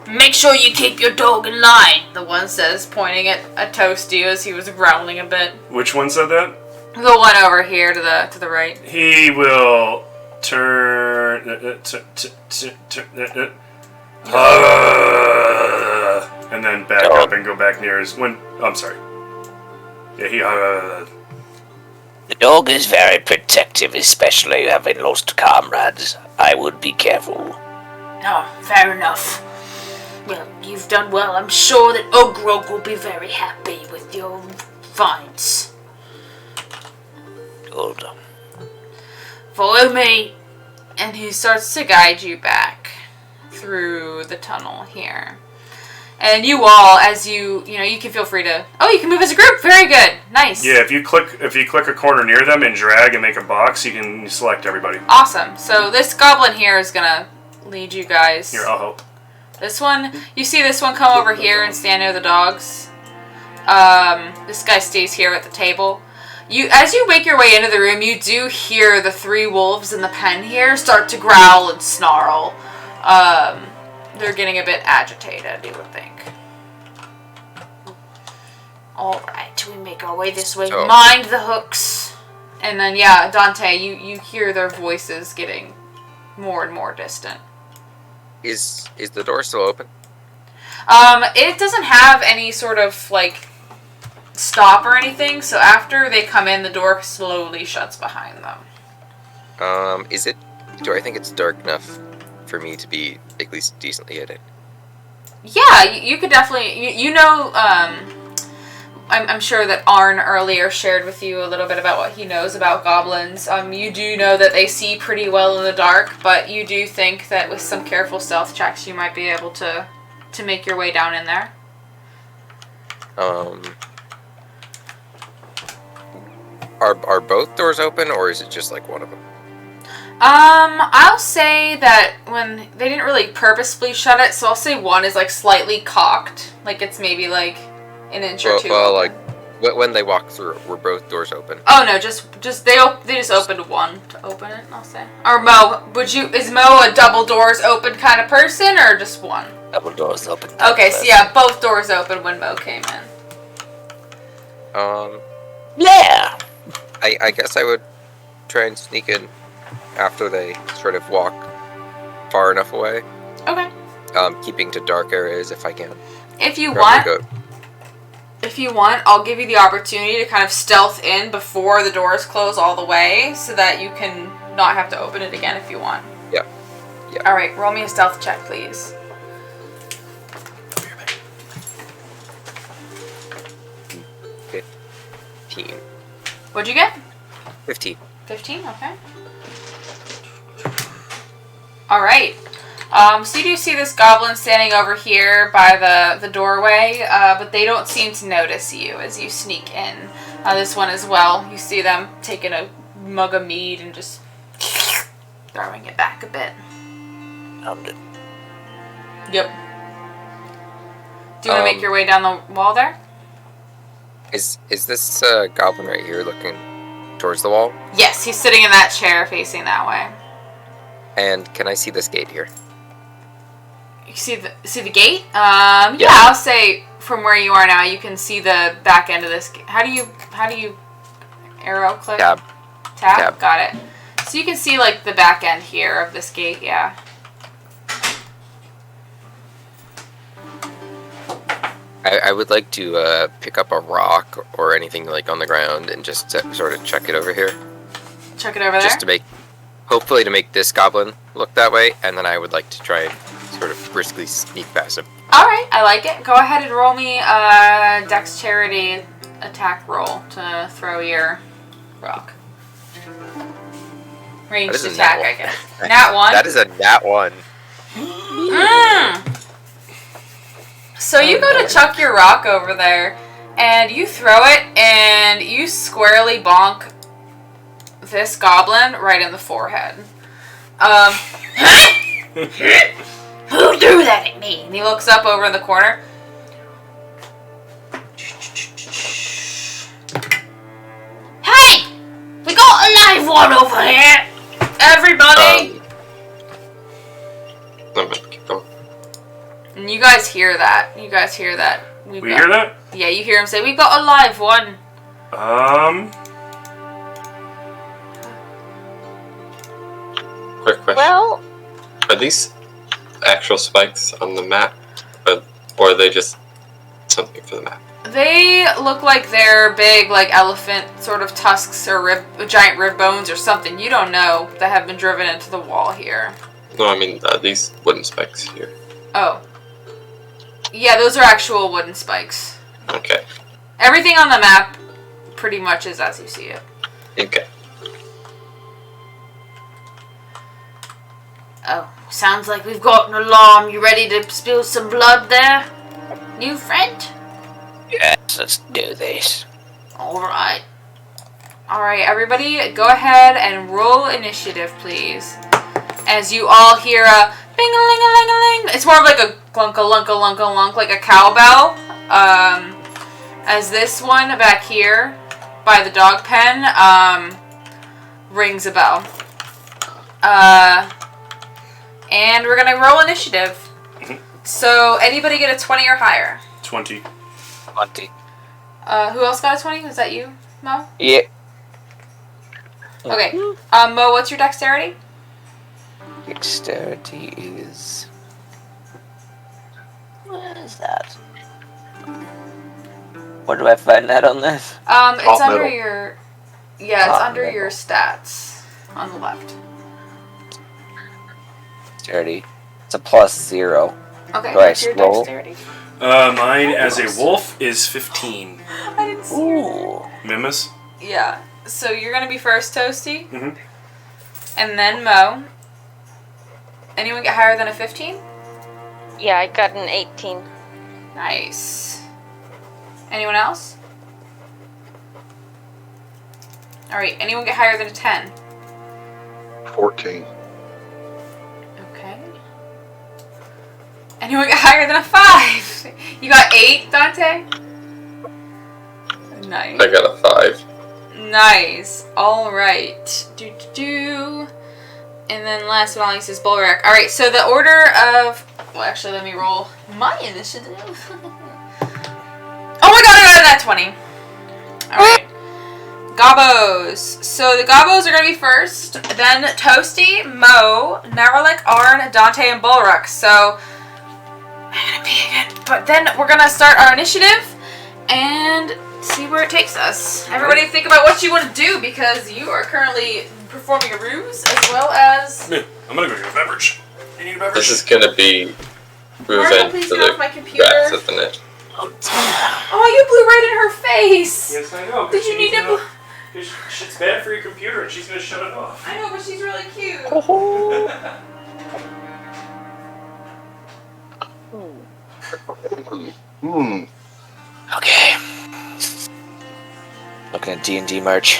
Make sure you keep your dog in line. The one says, pointing at Toasty as he was growling a bit. Which one said that? The one over here to the right. He will turn... and then back up and go back near his... I'm sorry. Yeah, he... The dog is very protective, especially having lost comrades. I would be careful. Oh, fair enough. Well, you've done well. I'm sure that Ogrog will be very happy with your finds. Good. Follow me. And he starts to guide you back through the tunnel here. And you all, as you can feel free to... Oh, you can move as a group. Very good. Nice. Yeah, if you click a corner near them and drag and make a box, you can select everybody. Awesome. So this goblin here is going to lead you guys. Here, I'll help. This one, you see this one come over here and stand near the dogs. This guy stays here at the table. As you make your way into the room, you do hear the 3 wolves in the pen here start to growl and snarl. They're getting a bit agitated, you would think. Alright, we make our way this way. Oh. Mind the hooks. And then, yeah, Dante, you hear their voices getting more and more distant. Is the door still open? It doesn't have any sort of, like, stop or anything, so after they come in, the door slowly shuts behind them. Do I think it's dark enough for me to be at least decently hidden? Yeah, you could definitely, I'm sure that Arn earlier shared with you a little bit about what he knows about goblins. You do know that they see pretty well in the dark, but you do think that with some careful stealth checks, you might be able to to make your way down in there. Are both doors open, or is it just like one of them? I'll say that when they didn't really purposefully shut it, so I'll say one is like slightly cocked, like it's maybe like an inch or two. Well, open. like when they walk through, were both doors open? Oh no, just they just opened one to open it. I'll say. Or Mo, is Mo a double doors open kind of person, or just one? Double doors open. Okay, so yeah, both doors open when Mo came in. Yeah. I guess I would try and sneak in after they sort of walk far enough away. Okay. Keeping to dark areas if I can. If you Probably want. If you want, I'll give you the opportunity to kind of stealth in before the doors close all the way so that you can not have to open it again if you want. Yeah. Alright, roll me a stealth check, please. 15. What'd you get? 15. 15, okay. Alright. So you do see this goblin standing over here by the doorway, but they don't seem to notice you as you sneak in. This one as well. You see them taking a mug of mead and just throwing it back a bit. Yep. Do you want to make your way down the wall there? Is this goblin right here looking towards the wall? Yes, he's sitting in that chair facing that way. And can I see this gate here? You see the gate? Yeah, I'll say from where you are now, you can see the back end of this. How do you arrow click? Tab. Tab. Got it. So you can see like the back end here of this gate. Yeah. I would like to pick up a rock or anything like on the ground and just sort of chuck it over here. Chuck it over there? Just to hopefully to make this goblin look that way, and then I would like to try and sort of briskly sneak past him. Alright, I like it. Go ahead and roll me a dexterity attack roll to throw your rock. Ranged attack, I guess. Nat 1? That is a nat 1. So you go to chuck your rock over there, and you throw it, and you squarely bonk this goblin right in the forehead. Who threw that at me? And he looks up over in the corner. Hey! We got a live one over here! Everybody! Keep going. And you guys hear that. We hear that? Yeah, you hear him say, "We've got a live one." Quick question. Well, Are these actual spikes on the map? Or are they just something for the map? They look like they're big, like elephant sort of tusks or giant rib bones or something. You don't know that have been driven into the wall here. No, I mean these wooden spikes here. Oh. Yeah, those are actual wooden spikes. Okay. Everything on the map pretty much is as you see it. Okay. Oh, sounds like we've got an alarm. You ready to spill some blood there, new friend? Yes, let's do this. Alright. Alright, everybody, go ahead and roll initiative, please. As you all hear a bing-a-ling-a-ling-a-ling. It's more of like a glunk-a-lunk-a-lunk-a-lunk, like a cowbell. As this one back here by the dog pen rings a bell. And we're going to roll initiative. So, anybody get a 20 or higher? 20. 20. Who else got a 20? Was that you, Mo? Yeah. Okay. Mo, what's your dexterity? Dexterity is... Where is that? Where do I find that on this? It's Top under middle. your... Yeah, it's Top under middle. your stats. On the left. Dexterity. It's a +0. Okay, Do I what's your roll? dexterity? Mine as a wolf is 15. I didn't see Ooh. Mimus? Yeah. So you're going to be first, Toasty. Mhm. And then Mo. Anyone get higher than a 15? Yeah, I got an 18. Nice. Anyone else? Alright, anyone get higher than a 10? 14. Okay. Anyone get higher than a 5? You got 8, Dante? Nice. I got a 5. Nice. Alright. And then last but not least is Bulwark. Alright, so the order of... Well, actually, let me roll my initiative. Oh my god, I got a nat 20. Alright. Gobbos. So the Gobbos are going to be first. Then Toasty, Mo, Neverlick, Arn, Dante, and Bulwark. So... I'm going to be again. But then we're going to start our initiative. And... see where it takes us. Everybody think about what you want to do because you are currently performing a ruse as well as... Man, I'm gonna go get a beverage. You need a beverage? This is gonna be Marco, revenge please for get off the my computer. rats, isn't it? Oh, you blew right in her face! Yes, I know. Did you need to... It's bad for your computer and she's gonna shut it off. I know, but she's really cute. Hmm. Okay. Looking at D&D merch.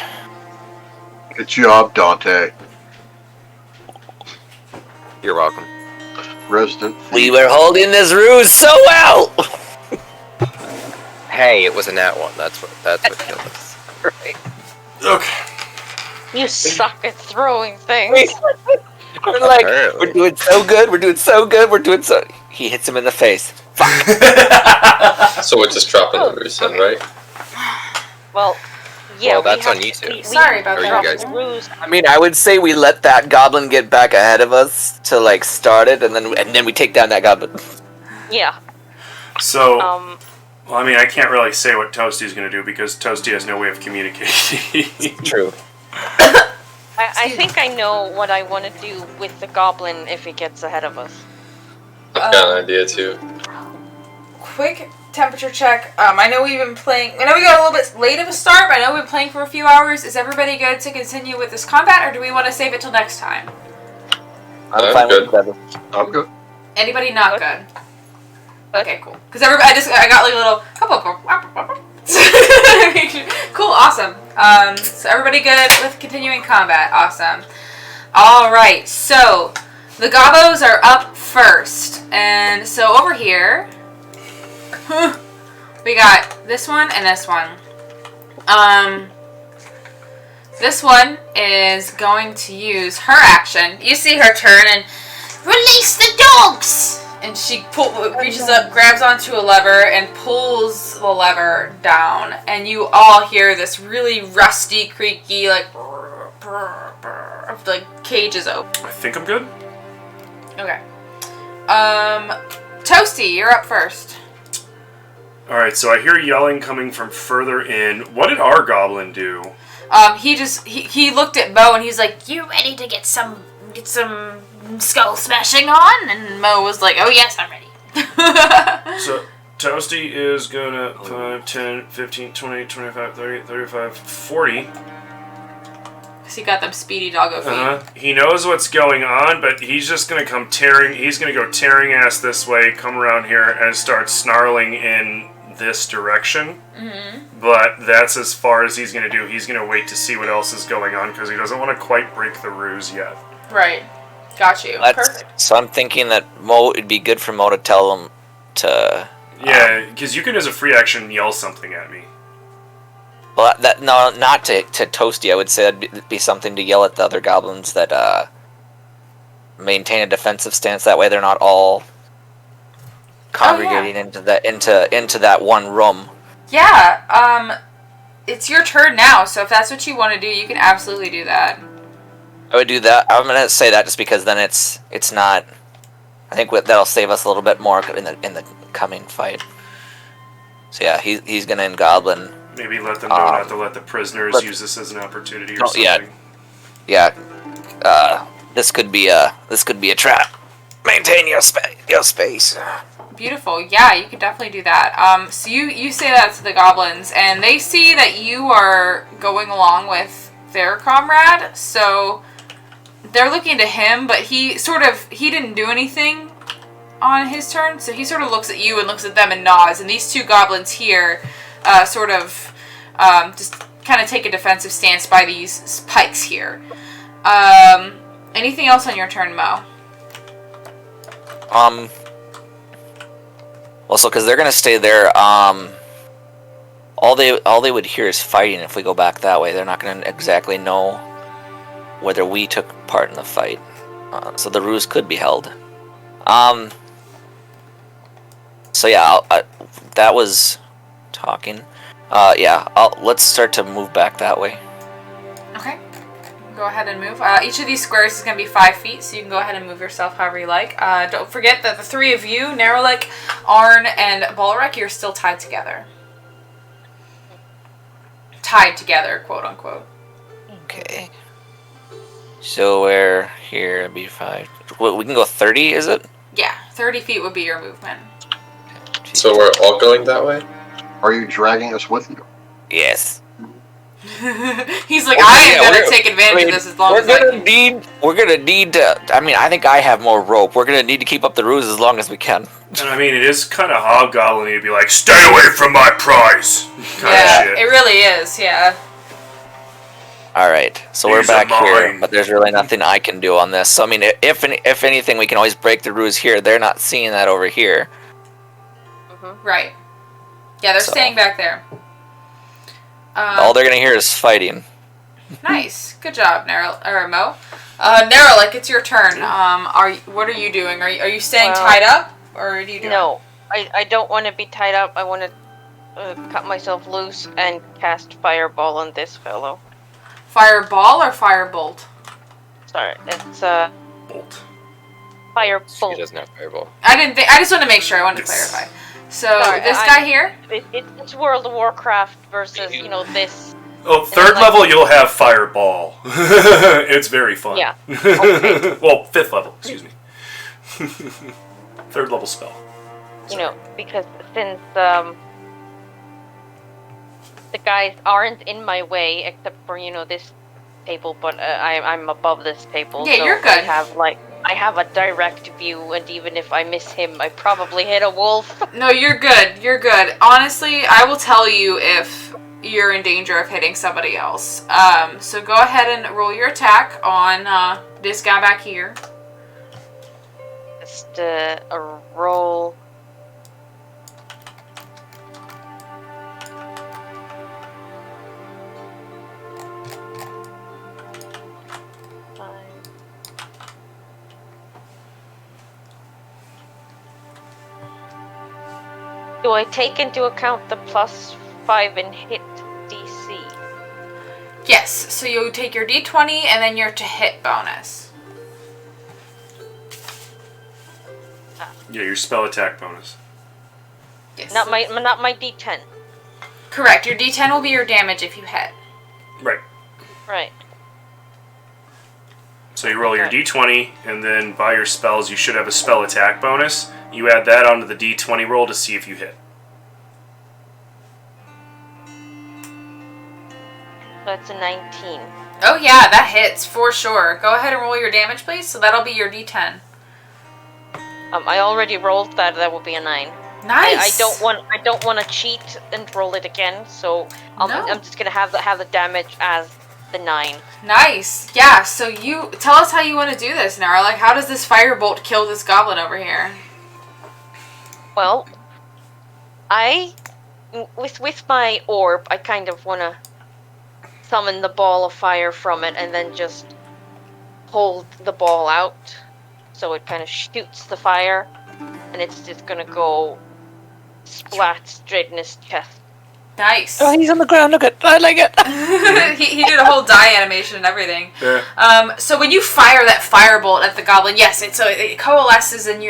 Good job, Dante. You're welcome. Resident We thief. were holding this ruse so well! Hey, it was a nat 1. That's what killed us. Right. Okay. You suck at throwing things. We're like, Apparently. we're doing so good, we're doing so good, we're doing so... He hits him in the face. Fuck. So we're just dropping the ruse then, right? Well, yeah, Well, that's we have on you to- two. we Sorry about Or you that. guys- Ruse. I mean, I would say we let that goblin get back ahead of us to, like, start it, and then we take down that goblin. Yeah. So, Um. well, I mean, I can't really say what Toasty's gonna do because Toasty has no way of communicating. True. I think I know what I want to do with the goblin if he gets ahead of us. I've got an idea too. Quick temperature check. I know we've been playing... I know we got a little bit late of a start, but I know we've been playing for a few hours. Is everybody good to continue with this combat, or do we want to save it till next time? I'm I'm fine good. with it. I'm good. Anybody not good? Okay, cool. Because I got like a little... Cool, awesome. So everybody good with continuing combat. Awesome. Alright, so the Gobbos are up first. And so over here, we got this one and this one. This one is going to use her action. You see her turn and release the dogs! And she reaches up, grabs onto a lever, and pulls the lever down. And you all hear this really rusty, creaky, like cage is open. I think I'm good. Okay. Toasty, you're up first. Alright, so I hear yelling coming from further in. What did our goblin do? He looked at Mo and he's like, "You ready to get some skull smashing on?" And Mo was like, "Oh yes, I'm ready." So, Toasty is gonna 5, 10, 15, 20, 25, 30, 35, 40. Because he got them speedy doggo feet. He knows what's going on, but he's just gonna come tearing. He's gonna go tearing ass this way, come around here, and start snarling in this direction. Mm-hmm. But that's as far as he's gonna do. He's gonna wait to see what else is going on because he doesn't want to quite break the ruse yet. Right. Got you. Perfect. So I'm thinking that Mo, it'd be good for Mo to tell him to... Yeah, because you can, as a free action, yell something at me. Well, no, not to Toasty. I would say that'd be something to yell at the other goblins that maintain a defensive stance. That way, they're not all congregating into that one room. Yeah. It's your turn now. So if that's what you want to do, you can absolutely do that. I would do that. I'm gonna say that just because then it's not. I think that'll save us a little bit more in the coming fight. So yeah, he's gonna end goblin. Maybe let them know not to let the prisoners use this as an opportunity or something. Yeah. This could be a trap. Maintain your space. Beautiful. Yeah, you could definitely do that. So you say that to the goblins, and they see that you are going along with their comrade, so they're looking to him, but he didn't do anything on his turn. So he sort of looks at you and looks at them and nods. And these two goblins here sort of just kind of take a defensive stance by these pikes here. Anything else on your turn, Mo? Also, because they're gonna stay there. All they would hear is fighting if we go back that way. They're not gonna exactly know whether we took part in the fight. So the ruse could be held. So yeah, that was talking. Yeah, let's start to move back that way. Okay. Go ahead and move. Each of these squares is going to be 5 feet, so you can go ahead and move yourself however you like. Don't forget that the three of you, Narrowlick, Arn, and Balrek, you're still tied together. Tied together, quote unquote. Okay. So we're here, it'd be 5. We can go 30, is it? Yeah, 30 feet would be your movement. So we're all going that way? Are you dragging us with you? Yes. He's like, Well, I am yeah, going to take advantage of this as long as I can. We're gonna need to. I mean, I think I have more rope. We're gonna need to keep up the ruse as long as we can. And I mean, it is kind of hobgoblin to be like, stay away from my prize! Kind Yeah, of shit. it really is, yeah. All right, so These we're are back here, mine. but there's really nothing I can do on this. So I mean, if anything, we can always break the ruse here. They're not seeing that over here. Right. Yeah, they're So. staying back there. All they're gonna hear is fighting. Nice. Good job, Mo. Narrowlick, it's your turn. What are you doing? Are you staying Well, tied up? Or are you doing? No, I don't want to be tied up. I want to cut myself loose and cast Fireball on this fellow. Fireball or firebolt? Sorry, it's Bolt. Firebolt. He doesn't have fireball. I just want to make sure. I wanted to Yes. clarify. So Sorry, this guy here. It's World of Warcraft versus, this. Oh, third level, you'll have fireball. It's very fun. Yeah. Okay. Well, 5th level, excuse me. 3rd level spell. Because since the guys aren't in my way, except for, this table, but I'm above this table. Yeah, so you're good. I have a direct view, and even if I miss him, I probably hit a wolf. No, you're good. You're good. Honestly, I will tell you if you're in danger of hitting somebody else. So go ahead and roll your attack on this guy back here. Just a roll. Do I take into account the +5 in hit DC? Yes, so you take your d20 and then your to hit bonus. Yeah, your spell attack bonus. Yes. Not my D10. Correct. Your d10 will be your damage if you hit. Right. Right. So you roll your Okay. d20, and then by your spells, you should have a spell attack bonus. You add that onto the d20 roll to see if you hit. That's a 19. Oh yeah, that hits for sure. Go ahead and roll your damage, please. So that'll be your d10. I already rolled that. That would be a 9. Nice. I don't want to cheat and roll it again. So I'm just gonna have the damage as the 9. Nice. Yeah. So you tell us how you want to do this, Nara. Like, how does this firebolt kill this goblin over here? Well, with my orb, I kind of want to summon the ball of fire from it and then just hold the ball out so it kind of shoots the fire, and it's just gonna go splat straight in his chest. Nice. Oh, he's on the ground. Look at, I like it. he did a whole die animation and everything. Yeah. So when you fire that firebolt at the goblin, yes, it coalesces in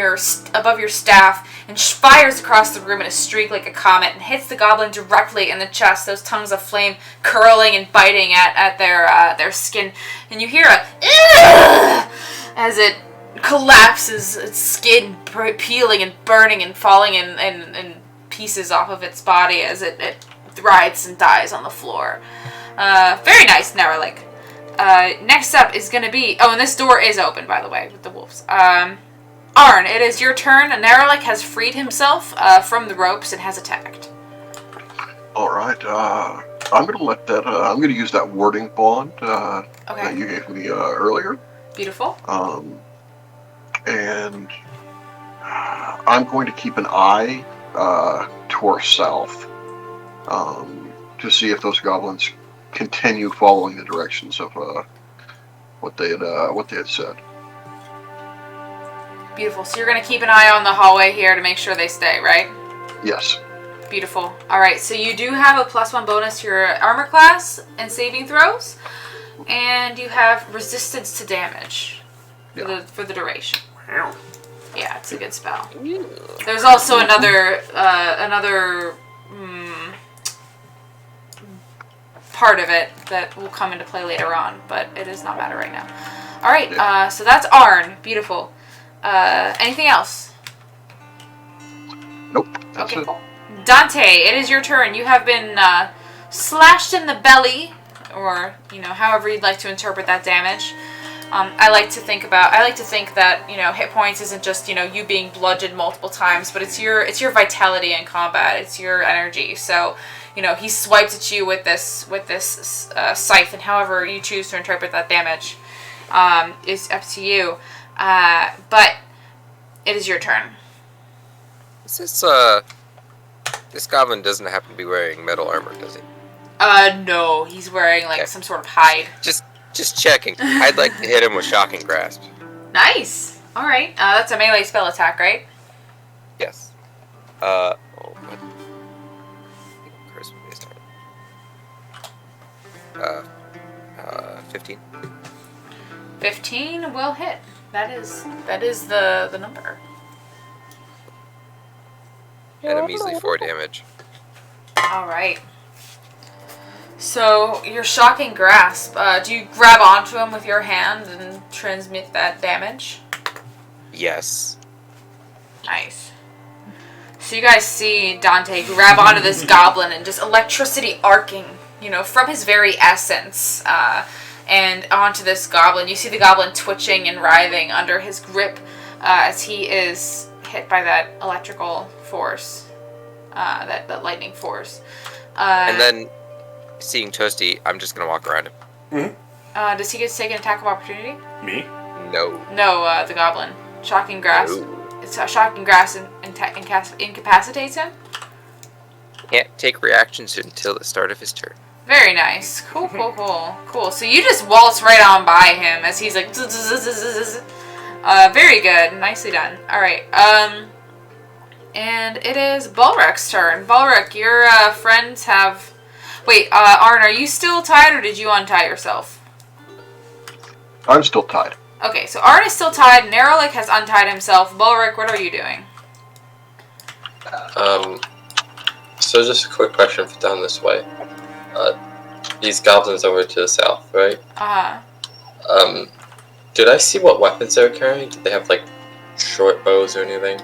above your staff and fires across the room in a streak like a comet and hits the goblin directly in the chest. Those tongues of flame curling and biting at their skin, and you hear a "Ugh!" as it collapses, its skin peeling and burning and falling in pieces off of its body as it writhes and dies on the floor. Very nice, Narrowlick. Next up is going to be... Oh, and this door is open, by the way, with the wolves. Arn, it is your turn. Neralik has freed himself from the ropes and has attacked. All right. I'm gonna let that. I'm gonna use that warding bond that Okay. you gave me earlier. Beautiful. And I'm going to keep an eye to our south to see if those goblins continue following the directions of what they had said. Beautiful. So you're going to keep an eye on the hallway here to make sure they stay, right? Yes. Beautiful. All right. So you do have a +1 bonus to your armor class and saving throws, and you have resistance to damage for the duration. Yeah, it's a good spell. There's also another part of it that will come into play later on, but it does not matter right now. All right, so that's Arn. Beautiful. Anything else? Nope. That's Okay, it. cool. Dante, it is your turn. You have been slashed in the belly, or however you'd like to interpret that damage. I like to think that hit points isn't just you being bludgeoned multiple times, but it's your vitality in combat. It's your energy. So he swipes at you with this scythe, and however you choose to interpret that damage is up to you. But it is your turn. Is this goblin doesn't happen to be wearing metal armor, does he? No, he's wearing some sort of hide. Just checking. I'd like to hit him with Shocking Grasp. Nice. All right. That's a melee spell attack, right? Yes. What? 15. 15 will hit. That is the number. And a measly 4 damage. All right. So your shocking grasp. Do you grab onto him with your hand and transmit that damage? Yes. Nice. So you guys see Dante grab onto this goblin and just electricity arcing, from his very essence, and onto this goblin. You see the goblin twitching and writhing under his grip as he is hit by that electrical force, that lightning force. And then, seeing Toasty, I'm just gonna walk around him. Does he get to take an attack of opportunity? Me? No. No, the goblin. Shocking grasp. No. It's shocking grasp incapacitates him. Can't take reactions until the start of his turn. Very nice. Cool. So you just waltz right on by him as he's like... very good. Nicely done. Alright. And it is Balric's turn. Balric, your friends have... Wait, Arn, are you still tied or did you untie yourself? I'm still tied. Okay, so Arn is still tied. Neralik has untied himself. Balric, what are you doing? So just a quick question for down this way. These goblins over to the south, right? Uh-huh. Did I see what weapons they were carrying? Did they have, short bows or anything?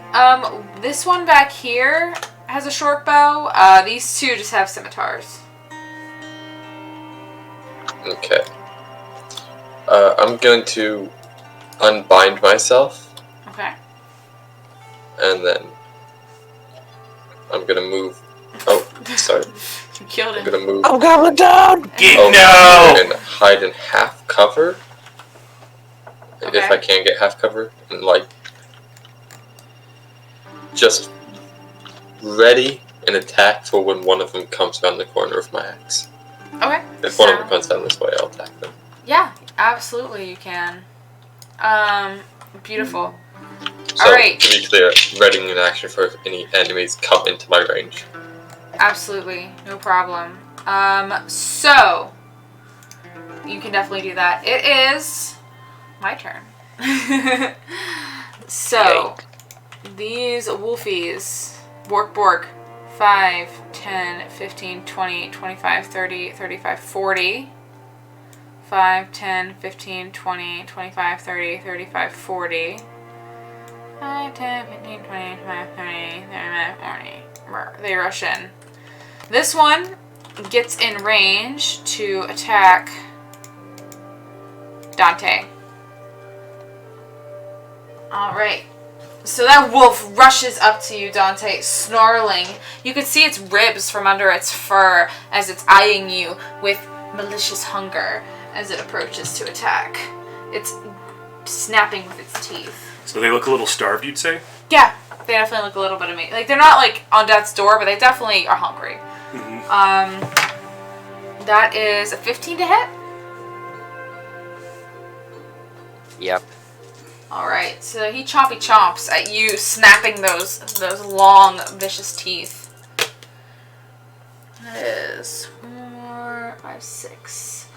This one back here has a short bow. These two just have scimitars. Okay. I'm going to unbind myself, Okay. and then I'm gonna move. Oh, sorry. You killed I'm him. gonna move I'm going down! No! and hide in half cover. Okay. If I can get half cover, and just ready and attack for when one of them comes around the corner of my axe. Okay. If one of them comes down this way, I'll attack them. Yeah, absolutely you can. Beautiful. So, Alright. to be clear, readying an action for any enemies come into my range. Absolutely, no problem. So you can definitely do that. It is my turn. So these wolfies, Bork, 5, 10, 15, 20, 25, 30, 35, 40. 5, 10, 15, 20, 25, 30, 35, 40. 5, 10, 15, 20, 25, 30, 35, 40. They rush in. This one gets in range to attack Dante. Alright. So that wolf rushes up to you, Dante, snarling. You can see its ribs from under its fur as it's eyeing you with malicious hunger as it approaches to attack. It's snapping with its teeth. So they look a little starved, you'd say? Yeah, they definitely look a little bit of meat. Like, they're not, like, on death's door, but they definitely are hungry. That is a 15 to hit. Yep. Alright, so he chompy chomps at you, snapping those long, vicious teeth. That is 4, 5, 6.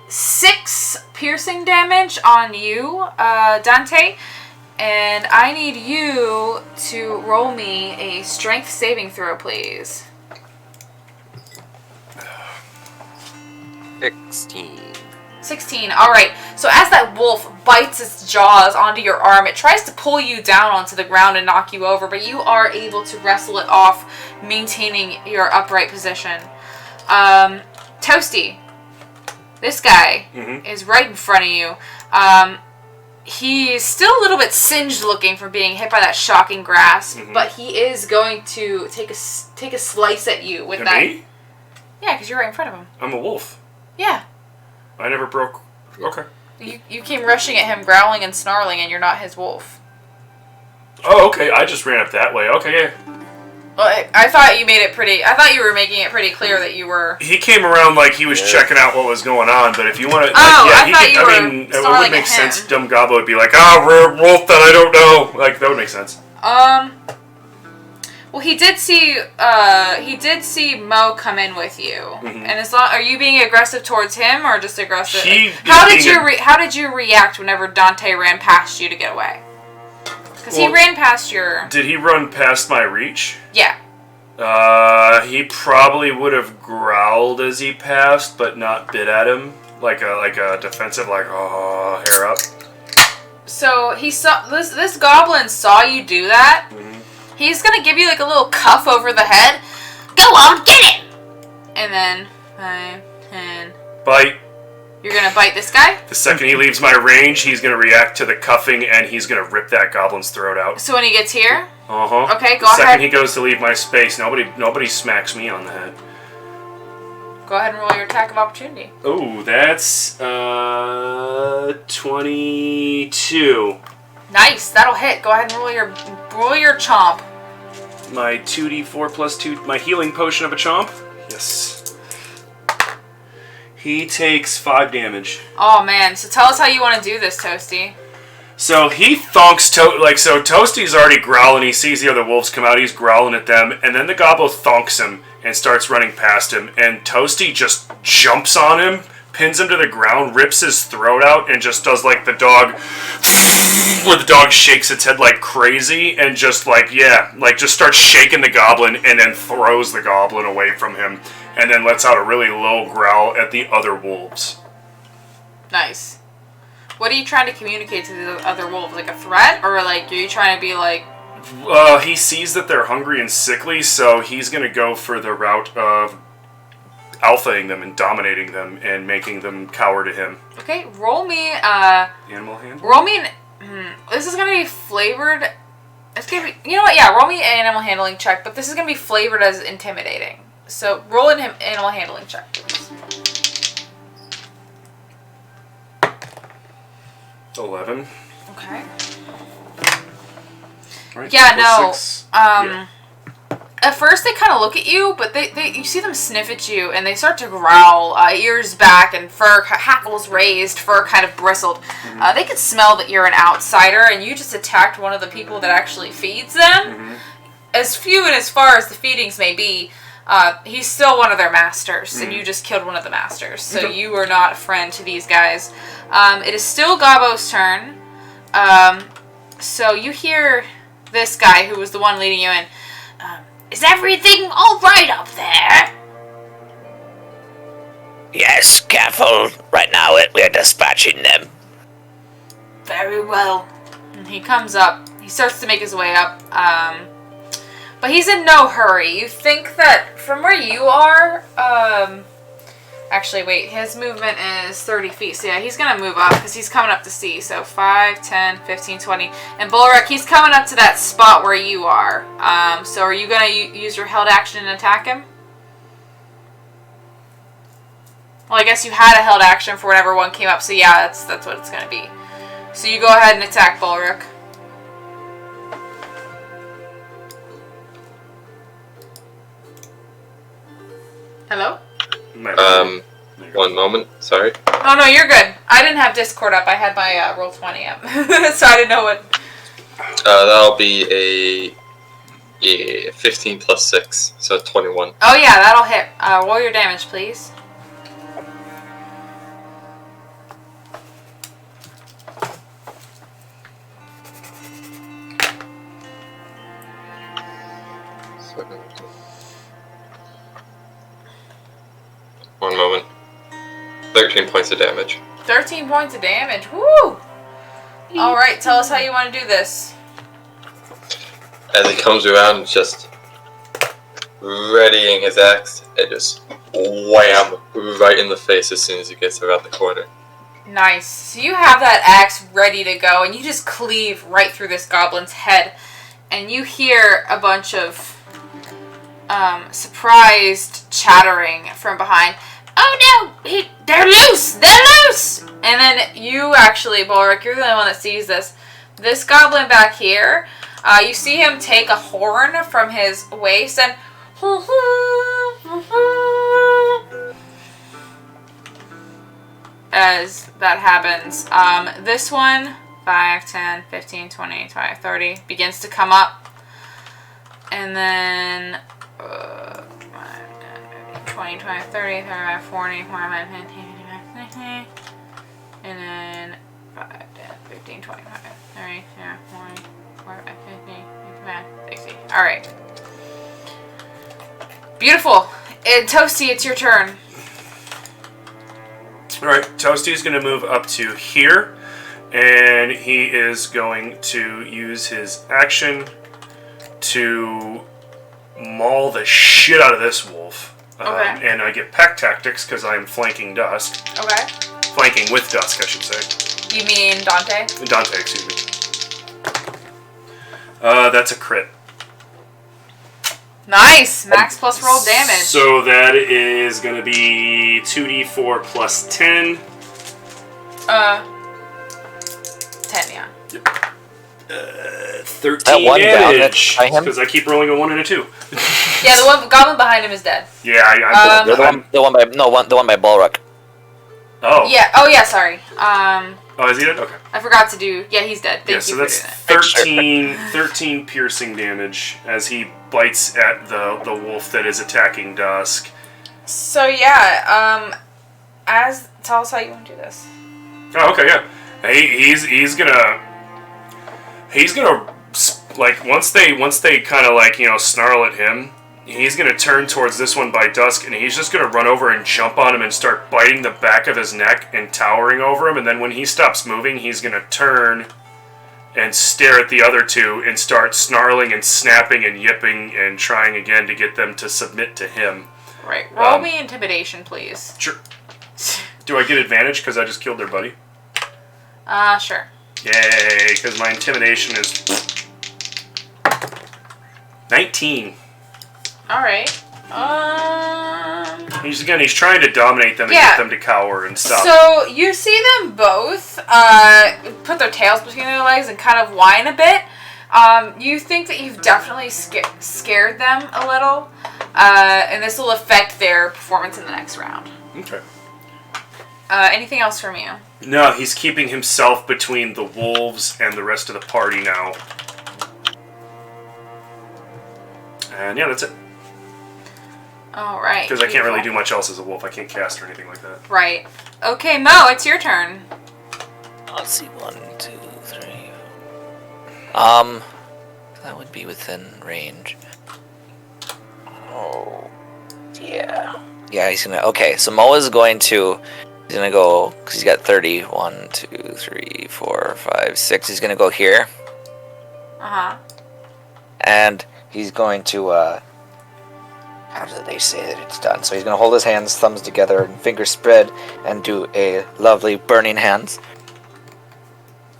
6 piercing damage on you, Dante. And I need you to roll me a strength saving throw, please. 16. Alright, so as that wolf bites its jaws onto your arm, it tries to pull you down onto the ground and knock you over, but you are able to wrestle it off, maintaining your upright position. Toasty, this guy is right in front of you. He's still a little bit singed looking from being hit by that shocking grasp, but he is going to take a slice at you with that. Me? Yeah, because you're right in front of him. I'm a wolf. Yeah. I never broke. Okay. You came rushing at him, growling and snarling, and you're not his wolf. Oh, okay. I just ran up that way. Okay, yeah. Well, I thought you made it pretty. I thought you were making it pretty clear that you were. He came around like he was checking out what was going on, but if you want to, I mean, it would make sense. Dumb Gobbo would be like, we're a wolf that I don't know. Like, that would make sense. Well, he did see Mo come in with you, and are you being aggressive towards him or just aggressive? How did you react whenever Dante ran past you to get away? Because he ran past your. Did he run past my reach? Yeah. He probably would have growled as he passed, but not bit at him like a defensive, hair up. So he saw this goblin saw you do that. He's gonna give you like a little cuff over the head. Go on, get it! And then 5, 10. Bite. You're gonna bite this guy? The second he leaves my range, he's gonna react to the cuffing and he's gonna rip that goblin's throat out. So when he gets here? Okay, go the ahead. second he goes to leave my space, nobody smacks me on the head. Go ahead and roll your attack of opportunity. Oh, that's 22. Nice, that'll hit. Go ahead and roll your chomp. My 2d4 plus 2, my healing potion of a chomp. Yes. He takes 5 damage. Oh man, so tell us how you want to do this, Toasty. So he thonks so Toasty's already growling. He sees the other wolves come out. He's growling at them, and then the gobbo thonks him and starts running past him. And Toasty just jumps on him, pins him to the ground, rips his throat out, and just does like the dog, where the dog shakes its head like crazy, and just just starts shaking the goblin, and then throws the goblin away from him, and then lets out a really low growl at the other wolves. Nice. What are you trying to communicate to the other wolves? Like a threat? Or like, are you trying to be like... He sees that they're hungry and sickly, so he's going to go for the route of alphaing them and dominating them and making them cower to him. Okay, roll me... Animal handling? Roll me this is going to be flavored... It's going to be... You know what? Yeah, roll me an animal handling check, but this is going to be flavored as intimidating. So, roll an animal handling check, please. 11. Okay. Right, Yeah, no. 6. At first they kind of look at you, but you see them sniff at you, and they start to growl, ears back and fur, hackles raised, fur kind of bristled. They can smell that you're an outsider, and you just attacked one of the people that actually feeds them. As few and as far as the feedings may be, he's still one of their masters, and you just killed one of the masters, so you are not a friend to these guys. It is still Gobbo's turn. So you hear this guy, who was the one leading you in, is everything alright up there? Yes, careful. Right now we're dispatching them. Very well. And he comes up. He starts to make his way up. But he's in no hurry. You think that from where you are, Actually, wait, his movement is 30 feet. So yeah, he's going to move up because he's coming up to C. So 5, 10, 15, 20. And Bulwark, he's coming up to that spot where you are. So are you going to use your held action and attack him? Well, I guess you had a held action for whatever one came up. So yeah, that's what it's going to be. So you go ahead and attack Bulwark. Hello? One moment. Sorry. Oh no, you're good. I didn't have Discord up. I had my Roll20 up, so I didn't know what. That'll be a 15 plus 6, so 21. Oh yeah, that'll hit. Roll your damage, please. One moment. 13 points of damage. 13 points of damage. Woo! Alright, tell us how you want to do this. As he comes around, just readying his axe, and just wham! Right in the face as soon as he gets around the corner. Nice. So you have that axe ready to go, and you just cleave right through this goblin's head. And you hear a bunch of surprised chattering from behind. Oh no! They're loose! They're loose! And then you actually, Bulwark, you're the only one that sees this. This goblin back here, you see him take a horn from his waist and as that happens. This one, 5, 10, 15, 20, 25, 30, begins to come up. And then 20, 25, 30, 35, 40, 45, 50, 55, 60. And then 5, 10, 15, 25, 30, 40, 45, 50, 55, 60. Alright. Beautiful. And Toasty, it's your turn. Alright, Toasty's going to move up to here. And he is going to use his action to maul the shit out of this wolf. Okay. And I get pack tactics because I'm flanking Dusk. Okay. Flanking with Dusk, I should say. You mean Dante? Dante, excuse me. That's a crit. Nice! Max plus roll damage. So that is going to be 2d4 plus 10. 10, yeah. 13 That one damage. by him? Because I keep rolling a 1 and a 2. Yeah, the one goblin behind him is dead. Yeah, The one by Bulwark. Oh. Yeah. Oh, yeah. Sorry. Oh, is he dead? Okay. I forgot to do. Yeah, he's dead. Thank Yeah, you so for that's doing that. 13 piercing damage as he bites at the wolf that is attacking Dusk. So yeah. Tell us how you want to do this. Oh, okay, yeah. He's gonna like once they kind of like snarl at him. He's going to turn towards this one by Dusk, and he's just going to run over and jump on him and start biting the back of his neck and towering over him. And then when he stops moving, he's going to turn and stare at the other two and start snarling and snapping and yipping and trying again to get them to submit to him. Right. Roll me intimidation, please. Sure. Do I get advantage because I just killed their buddy? Sure. Yay, because my intimidation is 19. Alright. He's trying to dominate them and get them to cower and stop. So you see them both put their tails between their legs and kind of whine a bit. You think that you've definitely scared them a little, and this will affect their performance in the next round. Okay. Anything else from you? No, he's keeping himself between the wolves and the rest of the party now. And yeah, that's it. Alright. Because I can't really do much else as a wolf. I can't cast or anything like that. Right. Okay, Mo, it's your turn. Let's see, 1, 2, 3. That would be within range. Oh, yeah. Yeah, he's gonna. Okay, so Moa's going to. He's gonna go because he's got 30. 1, 2, 3, 4, 5, 6. He's gonna go here. Uh huh. And he's going to How do they say that it's done? So he's going to hold his hands, thumbs together, and fingers spread, and do a lovely burning hands.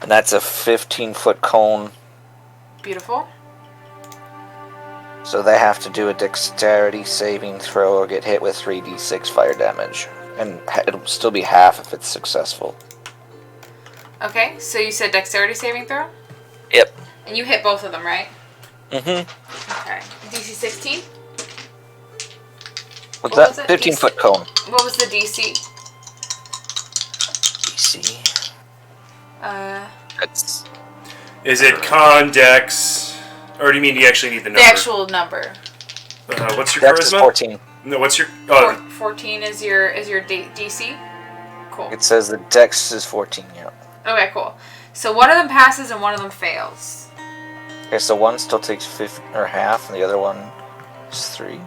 And that's a 15-foot cone. Beautiful. So they have to do a dexterity saving throw or get hit with 3d6 fire damage. And it'll still be half if it's successful. Okay, so you said dexterity saving throw? Yep. And you hit both of them, right? Mm-hmm. Okay. DC 16? What's What was that? it? 15-foot cone. What was the DC? DC. That's Is it con, dex, or do you mean you actually need the number? The actual number. What's your Dex is charisma? 14. No, what's your... 14 is your DC? Cool. It says the dex is 14, yeah. Okay, cool. So one of them passes and one of them fails. Okay, so one still takes half, and the other one is 3.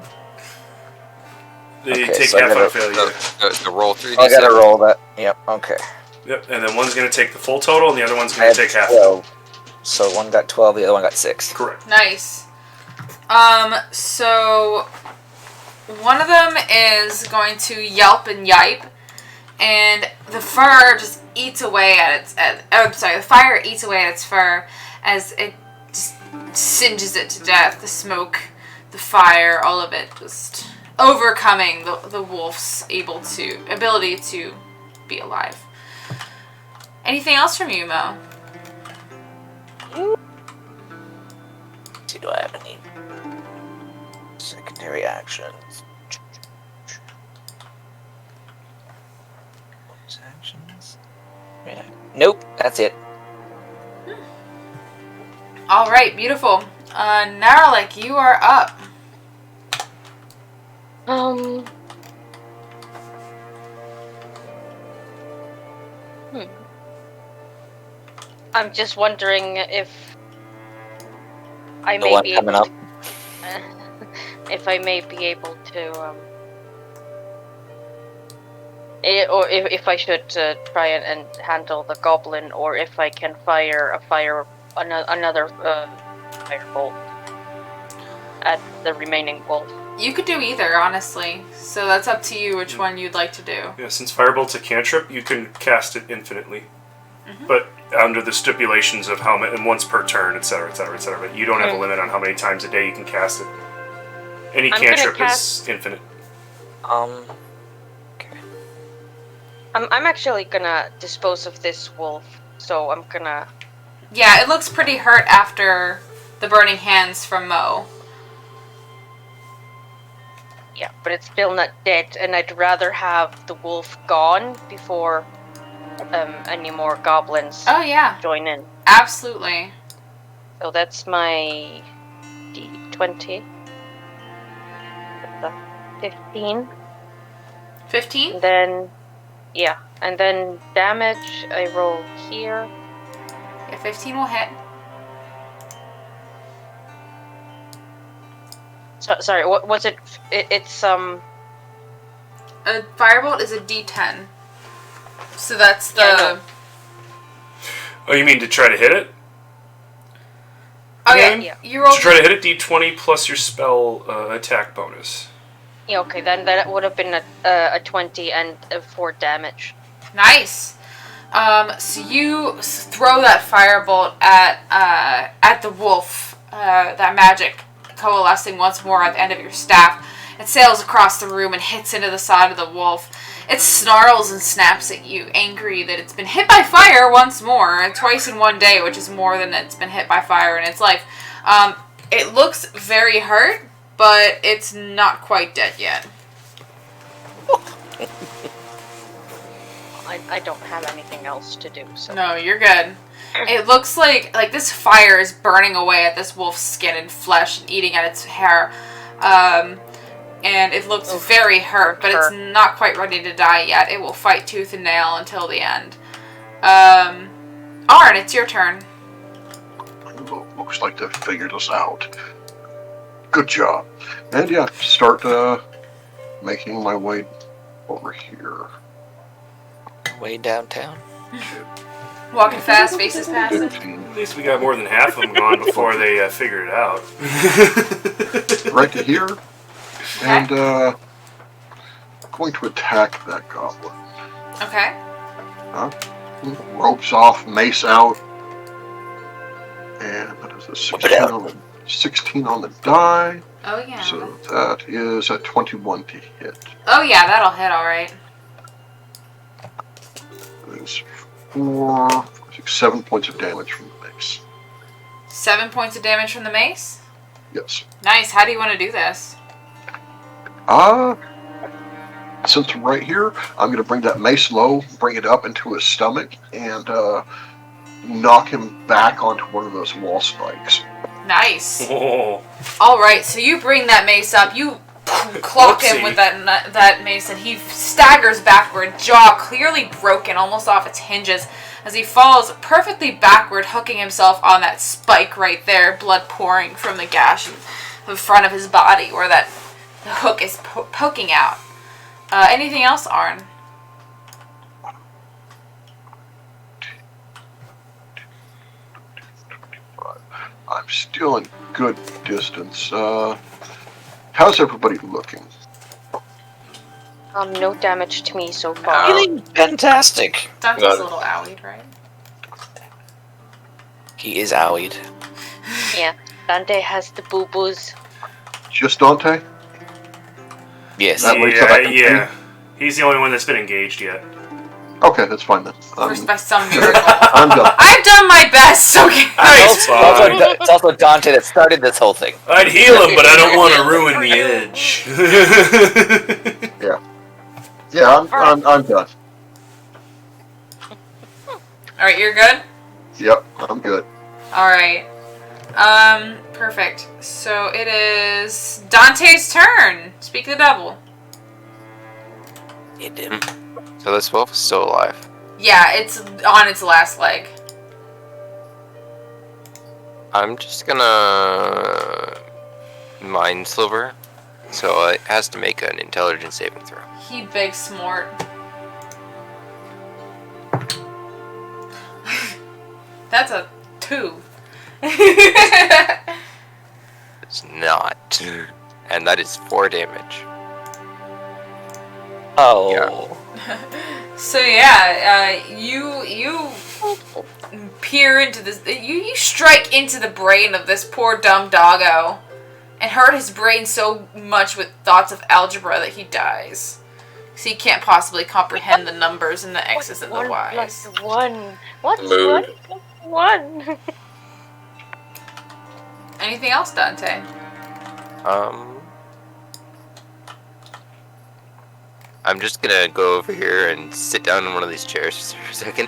They Okay, take so I half on gotta- a failure. the roll 3d6. I gotta roll that. Yep, okay. Yep, and then one's going to take the full total, and the other one's I going had to take half. 12. So one got 12, the other one got 6. Correct. Nice. So one of them is going to yelp and yipe, and the fur just eats away at its. The fire eats away at its fur as it just singes it to death. The smoke, the fire, all of it just overcoming the wolf's ability to be alive. Anything else from you, Mo? See, do I have any secondary actions? Bonus actions? Yeah. Nope, that's it. All right, beautiful. Naralik, you are up. I'm just wondering if I The may one be coming able up. if I may be able to, or if I should try and handle the goblin, or if I can fire another firebolt at the remaining wolf. You could do either, honestly. So that's up to you which one you'd like to do. Yeah, since Firebolt's a cantrip, you can cast it infinitely. But under the stipulations of how many, and once per turn, etc., etc., etc. But you don't have a limit on how many times a day you can cast it. Any I'm gonna cantrip cast- is infinite. Okay. I'm actually gonna dispose of this wolf, so I'm gonna. Yeah, it looks pretty hurt after the burning hands from Mo. Yeah, but it's still not dead, and I'd rather have the wolf gone before any more goblins Oh yeah, join in. absolutely. So that's my D20. That's a 15. 15? And then, yeah, and then damage I roll here. Yeah, 15 will hit. So, sorry, what was it? It's A firebolt is a D10. So that's the. Yeah, I know. Oh, you mean to try to hit it? Okay, Yeah. you roll. To try to hit it, D20 plus your spell attack bonus. Yeah, okay, then that would have been a 20 and 4 damage. Nice. So you throw that firebolt at the wolf. That magic coalescing once more at the end of your staff. It sails across the room and hits into the side of the wolf. It snarls and snaps at you, angry that it's been hit by fire once more, twice in one day, which is more than it's been hit by fire in its life. It looks very hurt, but it's not quite dead yet. I don't have anything else to do, so. No, you're good. It looks like this fire is burning away at this wolf's skin and flesh and eating at its hair. And it looks very hurt, but it's not quite ready to die yet. It will fight tooth and nail until the end. Arn, it's your turn. Looks like they figured us out. Good job. And yeah, start making my way over here. Way downtown. Walking fast, faces passing. 15. At least we got more than half of them gone before they figured it out. Right to here. And going to attack that goblin. Okay. Ropes off, mace out. And that is a 16 on the die. Oh yeah. So that is a 21 to hit. Oh yeah, that'll hit all right. There's 4, 6, 7 points of damage from the mace. 7 points of damage from the mace. Yes. Nice. How do you want to do this? Since I'm right here, I'm going to bring that mace low, bring it up into his stomach, and knock him back onto one of those wall spikes. Nice. Oh. All right. So you bring that mace up. You clock him with that mace, and he staggers backward, jaw clearly broken, almost off its hinges, as he falls perfectly backward, hooking himself on that spike right there, blood pouring from the gash in the front of his body where that hook is poking out. Anything else, Arn? I'm still in good distance. How's everybody looking? No damage to me so far. Feeling fantastic. Dante's a little owied, right? He is owied. Yeah, Dante has the boo-boos. Just Dante? Yes. Yeah. He's the only one that's been engaged yet. Okay, that's fine then. First by some miracle. I'm done. I've done my best, okay? It's also Dante that started this whole thing. I'd heal him, but I don't want to ruin the edge. Yeah, I'm done. Alright, you're good? Yep, I'm good. Alright. Perfect. So it is Dante's turn. Speak the devil. Hit him. So this wolf is still alive. Yeah, it's on its last leg. I'm just gonna mind sliver, so it has to make an intelligence saving throw. He big smart. That's a 2. It's not, and that is 4 damage. Oh. So yeah, you peer into this. You strike into the brain of this poor dumb doggo, and hurt his brain so much with thoughts of algebra that he dies. So he can't possibly comprehend the numbers and the x's and the y's. 1 What's Mood. 1 + 1? Anything else, Dante? I'm just gonna go over here and sit down in one of these chairs for a second.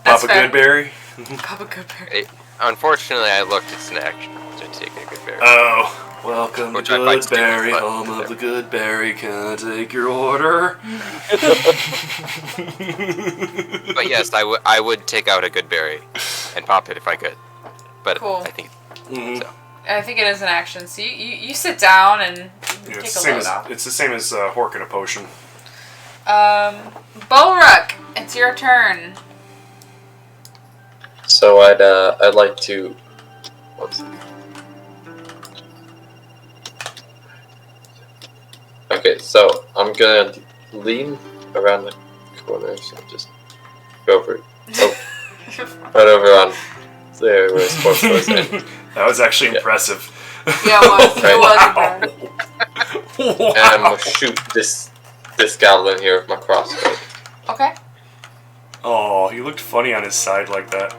That's Papa fair. Goodberry. Papa Goodberry. Unfortunately, I looked it's an action to take a good berry. Oh, welcome Which to I'd like to do, Goodberry, but- home of the Goodberry. Can I take your order? But yes, I would take out a good berry and pop it if I could. But Cool. I think Mhm. so. I think it is an action. So you sit down and Yeah, take it's, a the same load as, off. it's the same as horking a potion. Bolruck, it's your turn. So I'd like to. Whoops. Okay, so I'm gonna lean around the corner, so just go over. Oh, right over on there where sports was. And That was actually impressive. Yeah, it was. It was. Wow. I'm gonna shoot this goblin here with my crossbow. Okay. Oh, he looked funny on his side like that.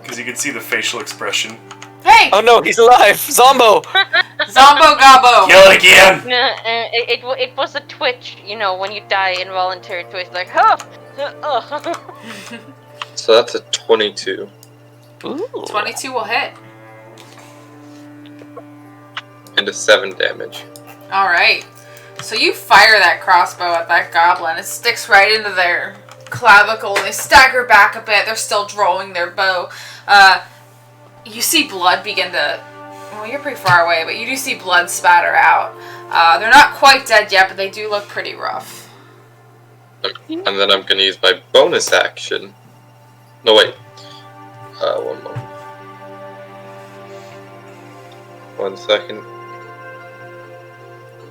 Because you could see the facial expression. Hey, Oh no, he's alive! Zombo! Zombo Gobbo. Yell it again! It was a twitch, when you die, involuntary twitch, like, huh! So that's a 22. Ooh. 22 will hit. And a 7 damage. All right. So you fire that crossbow at that goblin. It sticks right into their clavicle. They stagger back a bit. They're still drawing their bow. You see blood begin to... Well, you're pretty far away, but you do see blood spatter out. They're not quite dead yet, but they do look pretty rough. And then I'm gonna use my bonus action. No, wait. One moment. 1 second.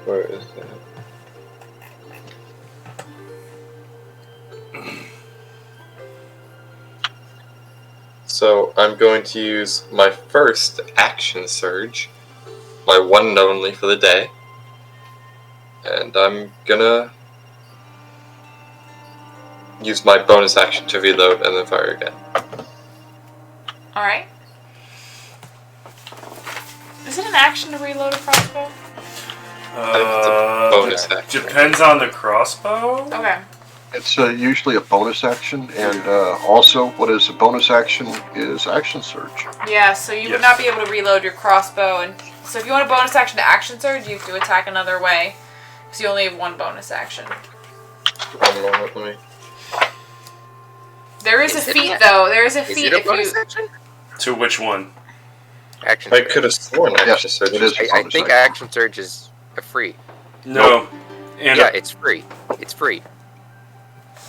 Where is that? So I'm going to use my first action surge, my one and only for the day, and I'm gonna use my bonus action to reload and then fire again. Alright. Is it an action to reload a crossbow? It's a bonus action. Depends on the crossbow. Okay. It's usually a bonus action, and also what is a bonus action is action surge. Yeah, so you would not be able to reload your crossbow, and so if you want a bonus action to action surge, you have to attack another way, because you only have one bonus action. One moment, let me. There is a feat, though. There is a feat Is it a if bonus you. action? To which one? Action I surge. could have sworn action surge. it is. I think action surge is a free. No. And Yeah, it's free. It's free.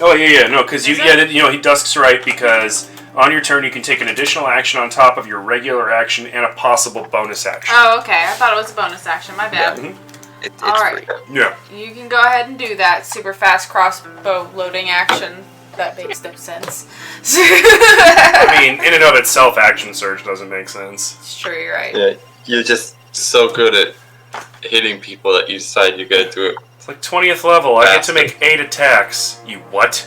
Oh yeah, no, because Is it? he Dusk's right, because on your turn you can take an additional action on top of your regular action and a possible bonus action. Oh, okay. I thought it was a bonus action. My bad. It's Alright. free. Yeah. You can go ahead and do that super fast crossbow loading action. That makes no sense. I mean, in and of itself, action surge doesn't make sense. It's true, you're right. Yeah, you're just so good at hitting people that you decide you're gonna do it. It's like 20th level. I get to make 8 attacks. You what?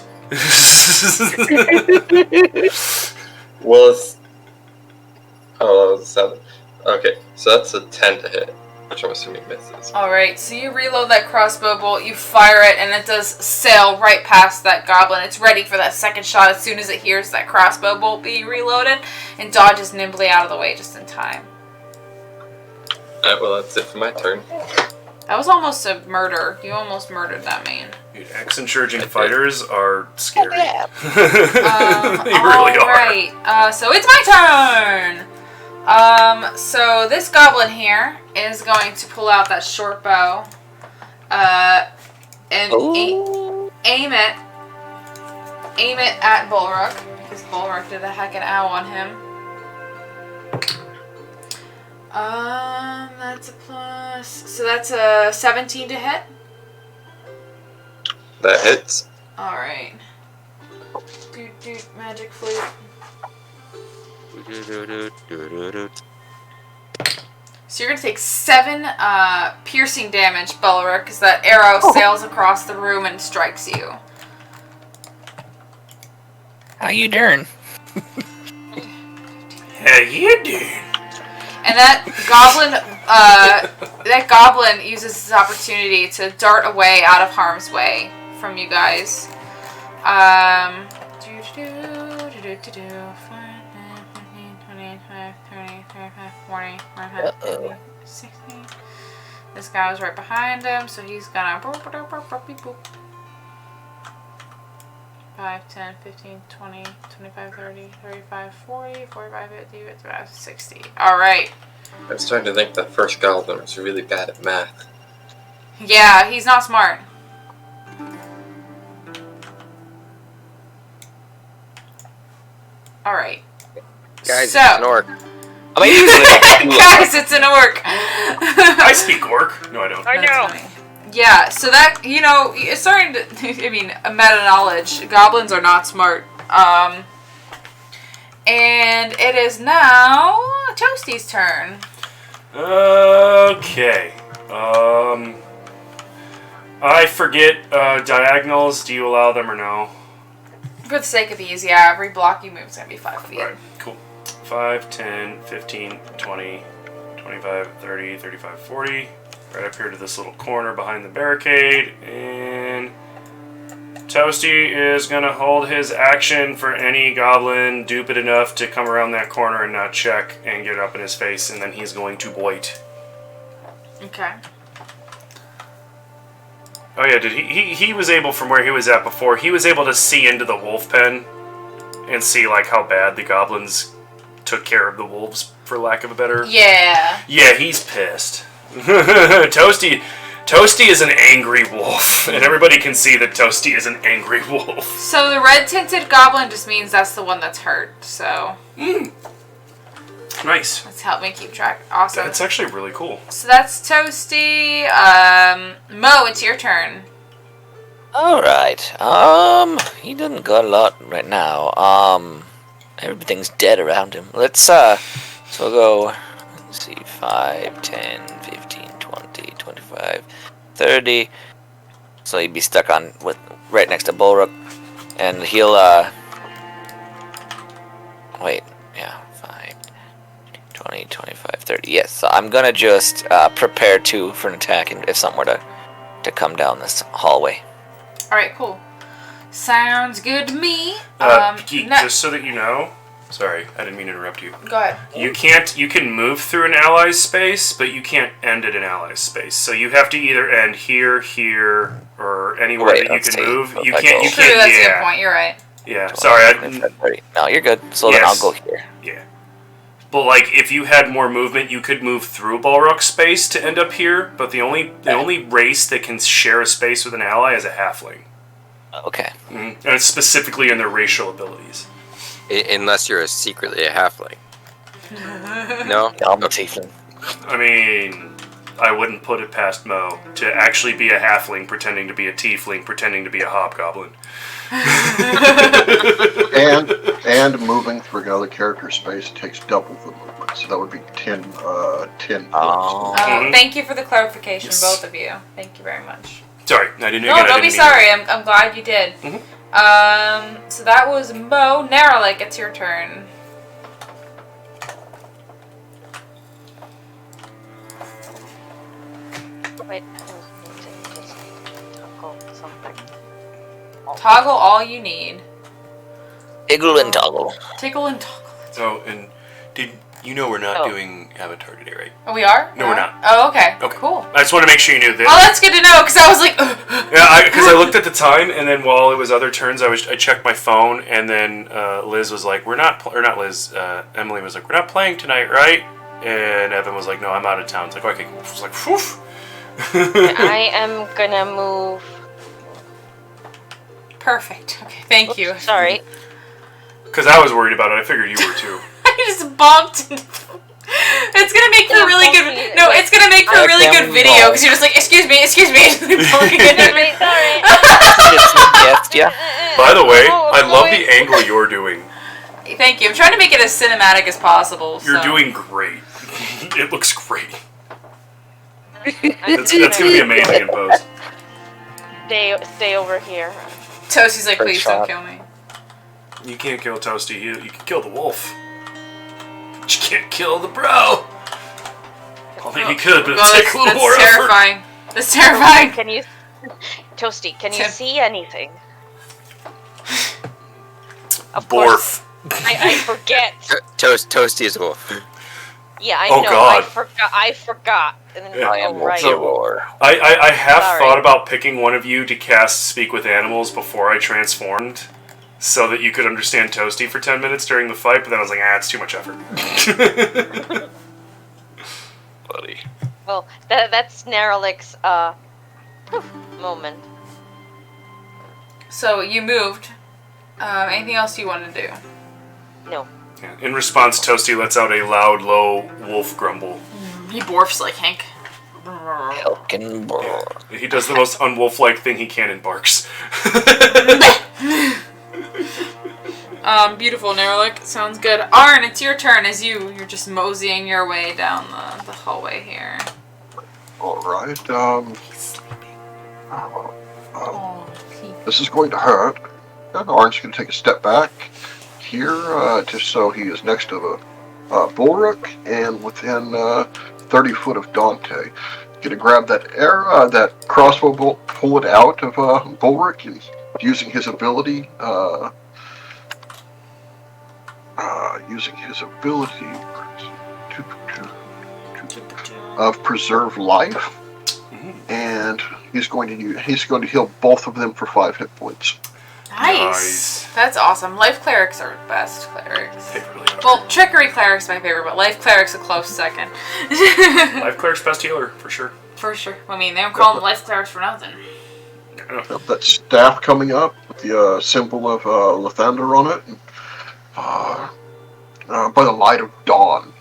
Well, it's... Oh, that was a 7. Okay, so that's a 10 to hit, which I'm assuming misses. Alright, so you reload that crossbow bolt, you fire it, and it does sail right past that goblin. It's ready for that second shot as soon as it hears that crossbow bolt being reloaded, and dodges nimbly out of the way just in time. Alright, well that's it for my turn. That was almost a murder. You almost murdered that man. Dude, accent surging fighters are scary. Yeah. They really are. Alright, so it's my turn! So this goblin here is going to pull out that short bow, and aim it at Bulwark, because Bulwark did a heckin' ow on him. That's a plus, so that's a 17 to hit. That hits. Alright. Magic flute. So you're gonna take 7 piercing damage, Bulwark, because that arrow sails across the room and strikes you. How you doing? How you doing? And that goblin uses this opportunity to dart away out of harm's way from you guys. 60. This guy was right behind him, so he's gonna 5, 10, 15, 20, 25, 30, 35, 40, 45, 50, 55, 60. Alright. I was starting to think that first goblin was really bad at math. Yeah, he's not smart. Alright. Guys, So- it's an orc. I mean, Guys, it's an orc. I speak orc. No, I don't. I That's know. funny. Yeah, so that, it's starting to, I mean, a meta-knowledge. Goblins are not smart. And it is now Toasty's turn. Okay. I forget diagonals. Do you allow them or no? For the sake of ease, yeah, every block you move is going to be 5 feet. Right, cool. 5, 10, 15, 20, 25, 30, 35, 40. Right up here to this little corner behind the barricade. And Toasty is going to hold his action for any goblin dupe it enough to come around that corner and not check and get up in his face. And then he's going to bite. Okay. Oh yeah, did he was able, from where he was at before, he was able to see into the wolf pen and see like how bad the goblins took care of the wolves, for lack of a better... Yeah. Yeah, he's pissed. Toasty is an angry wolf, and everybody can see that Toasty is an angry wolf. So the red tinted goblin just means that's the one that's hurt, so. Nice. Let's help me keep track. Awesome. That's actually really cool. So that's Toasty. Mo, it's your turn. Alright. He doesn't got a lot right now. Everything's dead around him. Let's, so we'll go, let's see, 5, 10, 15, 20, 25, 30. So he'd be stuck on, right next to Bulwark. And he'll, wait, yeah, 5, 20, 25, 30. Yes, so I'm gonna just, prepare for an attack if something were to come down this hallway. Alright, cool. Sounds good to me. Geek, no- just so that you know, sorry, I didn't mean to interrupt you. Go ahead. You can move through an ally's space, but you can't end at an ally's space. So you have to either end here, or anywhere Wait, that you let's can see. move. You If I can't. go- You True, can't. that's a good Yeah. point. You're right. Yeah. Sorry. 25, 30. No, you're good. So then Yes. I'll go here. Yeah. But like, if you had more movement, you could move through Balrog's space to end up here. But the only race that can share a space with an ally is a halfling. Okay. And it's specifically in their racial abilities. Unless you're secretly a halfling. No? I'm a tiefling. I mean, I wouldn't put it past Mo to actually be a halfling pretending to be a tiefling pretending to be a hobgoblin. And moving through another character space takes double the movement, so that would be 10 10 Oh. Mhm. Thank you for the clarification, Yes. both of you. Thank you very much. Sorry, I didn't. No, again, I don't be didn't mean sorry. I'm glad you did. Mhm. So that was Mo. Naralik, it's your turn. Wait, I need to just toggle something. Toggle all you need. Iggle and toggle. Tickle and toggle. Oh, and did you know we're not Oh. doing Avatar today, right? Oh, we are? No, we're not. Oh, okay. Okay. Cool. I just want to make sure you knew this. Oh, that's good to know, because I was like, Yeah, because I looked at the time, and then while it was other turns, I checked my phone, and then Liz was like, "We're not," or not Liz. Emily was like, "We're not playing tonight, right?" And Evan was like, "No, I'm out of town." It's like, "Okay." I was like, "Phew." I am gonna move. perfect. Okay, thank you. Oops, sorry. Because I was worried about it. I figured you were too. I just bumped. It's gonna make for Yeah, a really bumpy, good. No, like, it's gonna make for a I really good am video involved. because you're just like, excuse me, Sorry. Yes, yeah. By the way, Oh, I love boy. the angle you're doing. Thank you. I'm trying to make it as cinematic as possible. You're so. doing great. It looks great. That's gonna be amazing in post. Stay over here. Toasty's like, Great please shot. don't kill me. You can't kill Toasty. You can kill the wolf. But you can't kill the bro. Well, maybe you could, but it'll take a little more that's effort. terrifying. That's terrifying. Can you, Toasty? Can you Tim. see anything? Of course. Borf. I forget. Toasty is a wolf. Yeah, I Oh, know. God. I forgot. And then, Yeah. I am oh, right. Wolfie War. I have Sorry. thought about picking one of you to cast Speak with Animals before I transformed, so that you could understand Toasty for 10 minutes during the fight, but then I was like, it's too much effort. Buddy. Well, that's Naralik's moment. So you moved. Anything else you want to do? No. Yeah. In response, Toasty lets out a loud, low wolf grumble. He borfs like Hank. Elkin Boar. He does the most unwolf-like thing he can and barks. Beautiful, Naralik. Sounds good. Arn, it's your turn as you're just moseying your way down the hallway here. Alright, Oh, this is going to hurt. And Arn's going to take a step back here, just so he is next to the Bulwark and within 30 foot of Dante. Going to grab that crossbow bolt, pull it out of Bulwark, and using his ability, of preserve life, and he's going to heal both of them for 5 hit points. nice. That's awesome. Life clerics are best clerics. They really are. Well, trickery cleric's my favorite, but life cleric's a close second. Life Cleric's best healer, for sure. For sure. I mean, they don't call them life clerics for nothing. Got that staff coming up with the symbol of Lathander on it. By the light of dawn,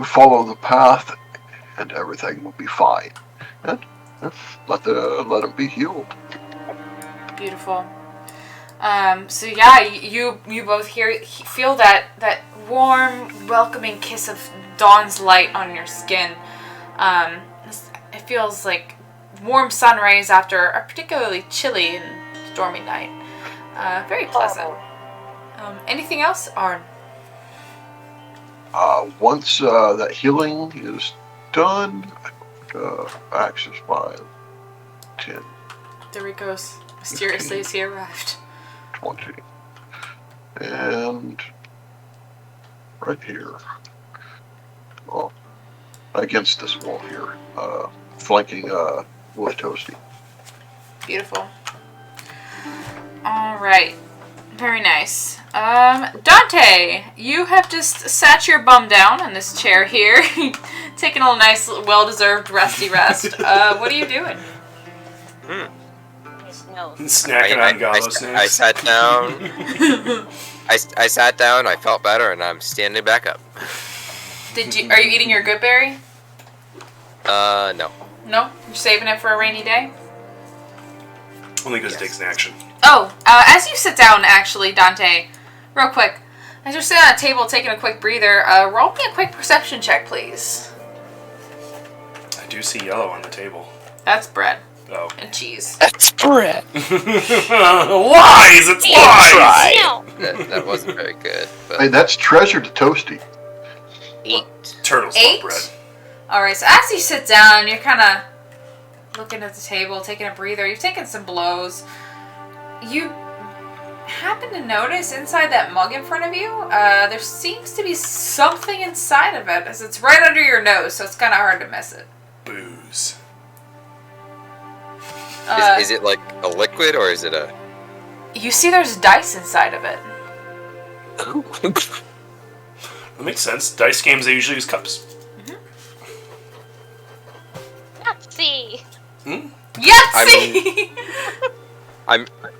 follow the path, and everything will be fine. And let them be healed. Beautiful. So yeah, you both feel that warm, welcoming kiss of dawn's light on your skin. It feels like warm sun rays after a particularly chilly and stormy night. Very pleasant. Anything else, Arn? Once that healing is done, access 5, 10, There he goes. Mysteriously as he arrived. 20. And right here. Oh, against this wall here. Flanking with Toasty. Beautiful. Alright. Very nice. Dante, you have just sat your bum down on this chair here. Taking a nice, well-deserved resty rest. What are you doing? His nose. Snacking on Gallo I snacks. sat down. I sat down. I felt better, and I'm standing back up. Are you eating your good berry? No. No? You're saving it for a rainy day? Only because it takes an action. Oh, as you sit down, actually, Dante, real quick, as you're sitting at a table taking a quick breather, roll me a quick perception check, please. I do see yellow on the table. That's bread Oh. and cheese. That's bread. Lies! It's lies! No. That wasn't very good. Hey, But that's treasure to Toasty. 8. Turtles 8? love bread. Alright, so as you sit down, you're kind of looking at the table, taking a breather. You've taken some blows. You happen to notice inside that mug in front of you, there seems to be something inside of it, as it's right under your nose, so it's kind of hard to miss it. Booze. Is it like a liquid or is it a? You see there's dice inside of it. That makes sense. Dice games, they usually use cups. Yahtzee. Yahtzee!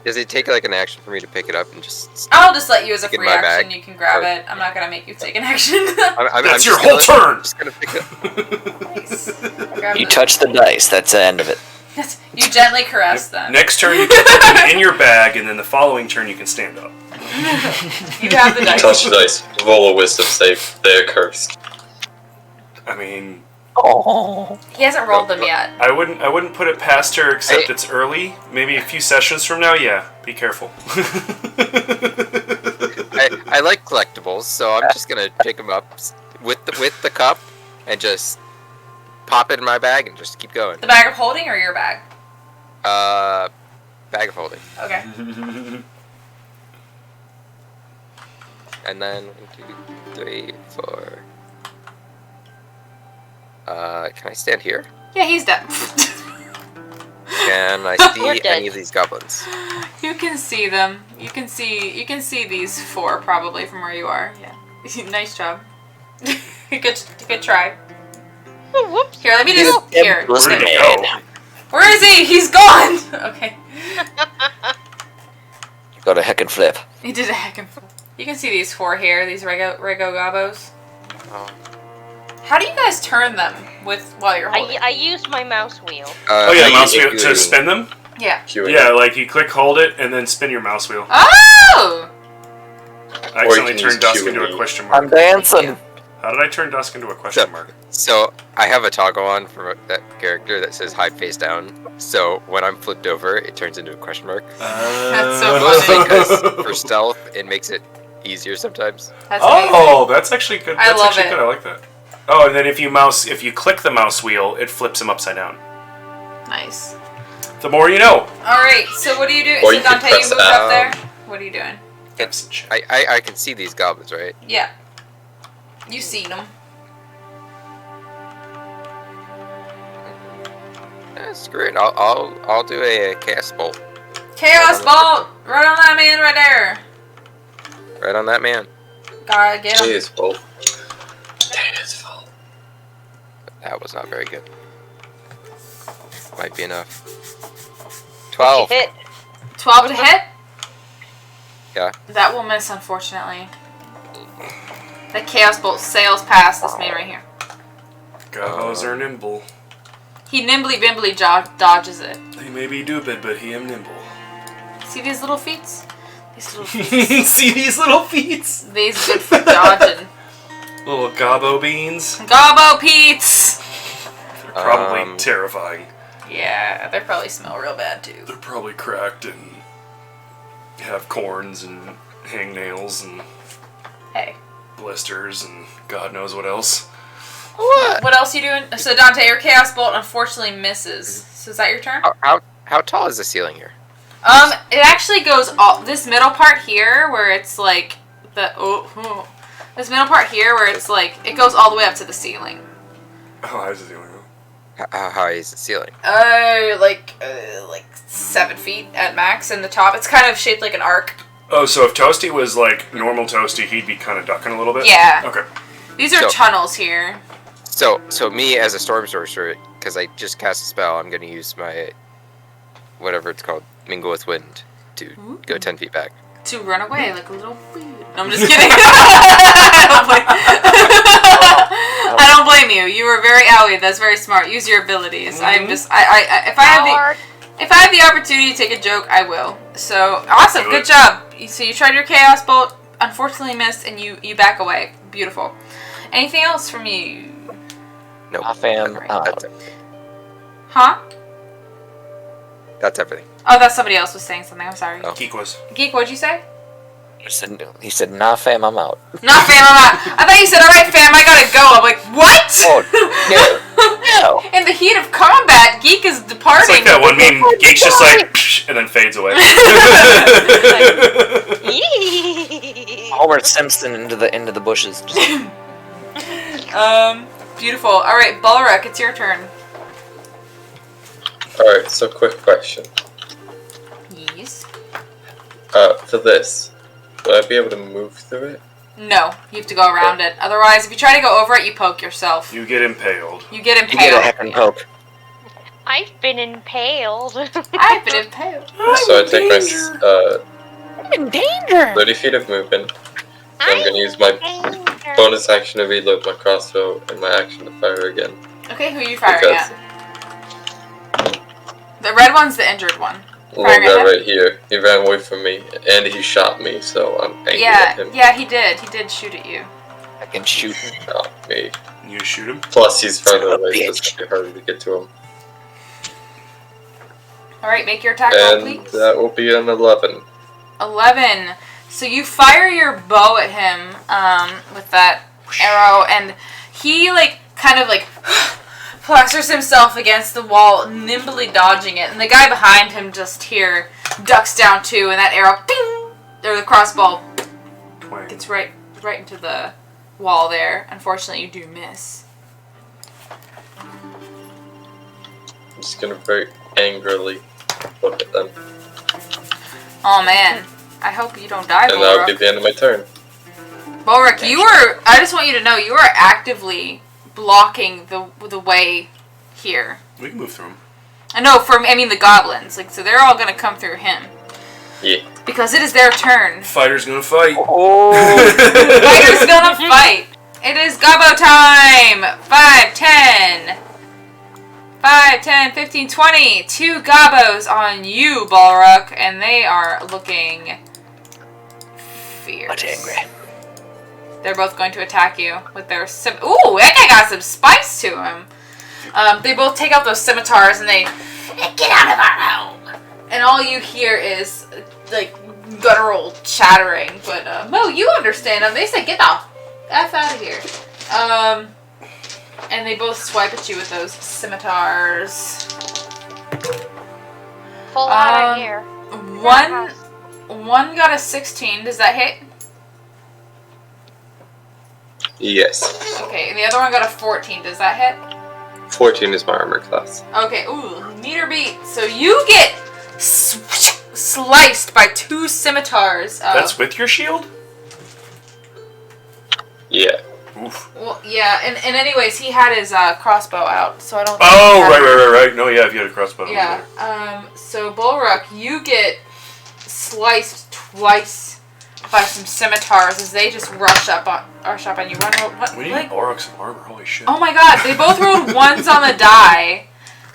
Does it take like an action for me to pick it up and just? I'll just let you as a Stick it in free my action. bag? You can grab Or- it. I'm not gonna make you take an action. I'm That's just your whole turn! Just gonna pick it up. Nice. Grab You the- touch the dice. That's the end of it. You gently caress them. Next turn, you can put them in your bag, and then the following turn, you can stand up. You have the dice. Touch the dice. Roll a wisdom save. They're cursed. I mean, Oh. He hasn't rolled them yet. I wouldn't put it past her, except Hey. it's early. Maybe a few sessions from now, yeah. Be careful. I like collectibles, so I'm just gonna pick them up with the cup and just pop it in my bag and just keep going. The bag of holding or your bag? Bag of holding, Okay. and then 1, 2, 3, 4. Can I stand here? Yeah, he's dead. Can I We're see dead. any of these goblins? You can see them. You can see these 4 probably from where you are. Yeah. Nice job. good try. Oh, whoops. Here, let me just here. Where did he Okay. go? Where is he? He's gone. Okay. You got a heckin' flip. He did a heck of. You can see these 4 here. These Rego Gabos. Oh. How do you guys turn them while you're holding? I used my mouse wheel. Oh yeah, I mouse use wheel to spin them? Yeah. Queuing Yeah, up. like you click hold it, and then spin your mouse wheel. Oh! I Or you accidentally can use turned Dusk Q and into a E. question I'm mark. dancing. How did I turn Dusk into a question mark? So I have a toggle on for that character that says hide face down. So when I'm flipped over, it turns into a question mark. That's so Mostly funny. because for stealth, it makes it easier sometimes. That's amazing. Oh, that's actually good. I That's love actually it. good. I like that. Oh, and then if you click the mouse wheel, it flips him upside down. Nice. The more you know. Alright, so what do you do? Or So you can Dante, you press moved up L. there? What are you doing? Message. I can see these goblins, right? Yeah. You seen them. Screw it. I'll do a chaos bolt Chaos Bolt! Right on that man right there. right on that man. Gotta get him. His fault. His fault. That was not very good. Might be enough. 12. Hit. 12 to hit? Yeah. That will miss, unfortunately. The Chaos Bolt sails past this man right here. Gobos are nimble. He nimbly bimbly dodges it. He may be stupid, but he am nimble. See these little feet? These little feet. See these little feet? These good for dodging. Little gobbo beans. Gobbo Pete's! They're probably terrifying. Yeah, they probably smell real bad too. They're probably cracked and have corns and hangnails and Hey. blisters and God knows what else. What else are you doing? So Dante, your Chaos Bolt unfortunately misses. So is that your turn? How tall is the ceiling here? It actually goes all this middle part here where it's like this middle part here where it's like it goes all the way up to the ceiling. How high is the ceiling? How high is the ceiling? Like 7 feet at max, and the top it's kind of shaped like an arc. Oh, so if Toasty was like normal Toasty, he'd be kind of ducking a little bit? Yeah. Okay. These are tunnels here. So me as a storm sorcerer, because I just cast a spell, I'm going to use my whatever it's called, Mingle with Wind, to go 10 feet back. To run away like a little weed. No, I'm just kidding. I don't blame you. You were very owie. That's very smart. Use your abilities. I'm just if I have the opportunity to take a joke, I will. So awesome. Good job. So you tried your Chaos Bolt, unfortunately missed, and you back away. Beautiful. Anything else from you? Nope. That's Huh? That's everything. Oh, that's somebody else was saying something. I'm sorry. Oh. Geek was. Geek, what'd you say? He said, nah, fam, I'm out. Not fam, I'm out. I thought you said, all right, fam, I gotta go. I'm like, what? Oh, no. In the heat of combat, Geek is departing. It's like that one meme, Geek's just like, psh, and then fades away. Homer Simpson into the bushes. Beautiful. All right, Balrog, it's your turn. Alright, so quick question. Yes. For this, would I be able to move through it? No, you have to go around it. Otherwise, if you try to go over it, you poke yourself. You get impaled. You get You get a impaled. heckin' poke. I've been impaled. I've been impaled. So I take my I'm in danger. 30 feet of movement. So I'm going to use my bonus action to reload my crossbow and my action to fire again. Okay, who are you firing Because- at? The red one's the injured one. One Firing guy at him? right here. He ran away from me and he shot me, so I'm angry at him. Yeah, he did. He did shoot at you. I can shoot. Not me. You shoot him. Plus, he's further Son of a away, so it's bitch. going to be harder to get to him. All right, make your attack roll, And please. that will be an 11. 11. So you fire your bow at him with that arrow, and he kind of plasters himself against the wall, nimbly dodging it, and the guy behind him just here ducks down too, and that arrow, ping, or the crossbow Twang. gets right into the wall there. Unfortunately, you do miss. I'm just going to very angrily look at them. Oh man, I hope you don't die, And that'll be Bolric. the end of my turn. Bolric, I just want you to know, you are actively blocking the way here. We can move through him. The goblins. So they're all gonna come through him. Yeah. Because it is their turn. Fighter's gonna fight. Oh. Fighter's gonna fight. It is gobbo time! 5, 10. 5, 10, 15, 20. 2 gobbos on you, Balrog. And they are looking fierce. Much angry. They're both going to attack you with their Ooh, that guy got some spice to him. They both take out those scimitars and they get out of our home. And all you hear is guttural chattering. But Mo, you understand them. They say get the f out of here. And they both swipe at you with those scimitars. Full out of here. One got a 16. Does that hit? Yes. Okay, and the other one got a 14. Does that hit? 14 is my armor class. Okay, ooh, meter beat. So you get sliced by 2 scimitars. That's with your shield? Yeah. Oof. Well, yeah, and anyways, he had his crossbow out, so I don't. Oh, think he had- right. No, yeah, if you had a crossbow. Yeah. So Bolruk, you get sliced twice by some scimitars as they just rush up on you. What? We need Like, Auroch some armor. Holy shit. oh my god, they both rolled ones on the die.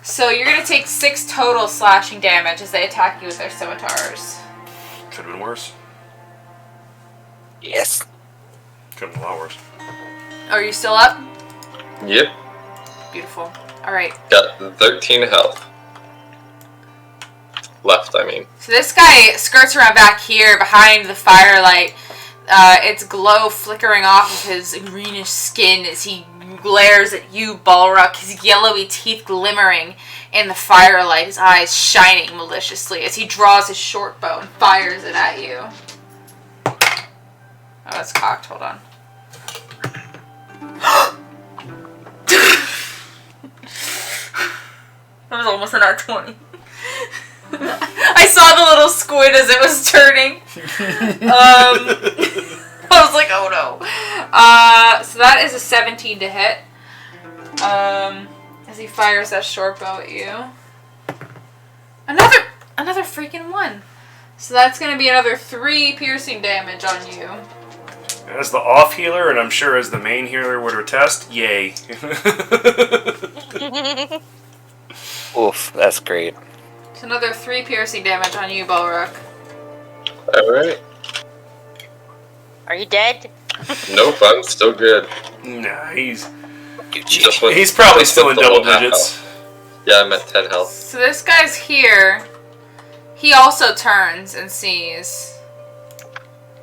So you're going to take 6 total slashing damage as they attack you with their scimitars. Could have been worse. Yes. Could have been a lot worse. Are you still up? Yep. Beautiful. Alright. Got 13 health. Left, I mean. So this guy skirts around back here behind the firelight. Its glow flickering off of his greenish skin as he glares at you, Balrog, his yellowy teeth glimmering in the firelight, his eyes shining maliciously as he draws his short bow and fires it at you. Oh, it's cocked. Hold on. That was almost an R20. I saw the little squid as it was turning. I was like, oh no. So that is a 17 to hit. As he fires that short bow at you. Another freaking 1. So that's going to be another 3 piercing damage on you. As the off healer, and I'm sure as the main healer would attest, yay. Oof, that's great. It's another 3 piercing damage on you, Balrog. Alright. Are you dead? Nope, I'm still good. Nah, he's Just with- he's probably just still in with double half digits. health. Yeah, I'm at 10 health. So this guy's here. He also turns and sees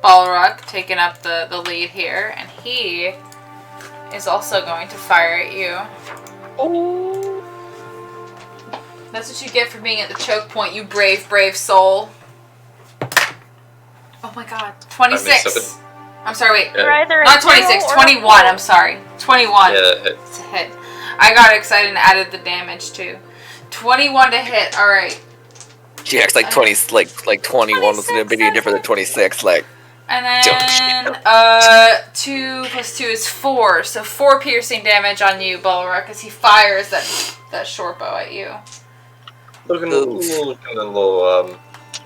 Balrog taking up the lead here, and he is also going to fire at you. Oh. That's what you get for being at the choke point, you brave, brave soul. Oh my god. 26. I'm sorry, wait. You're either Not a hero 26, or a 21, fool. I'm sorry. 21. Yeah, it hits. It's a hit. I got excited and added the damage too. 21 to hit, alright. She acts like 21 was gonna be different than 26. Like, And then, 2 plus 2 is 4. So 4 piercing damage on you, Balrog, as he fires that short bow at you. Looking a little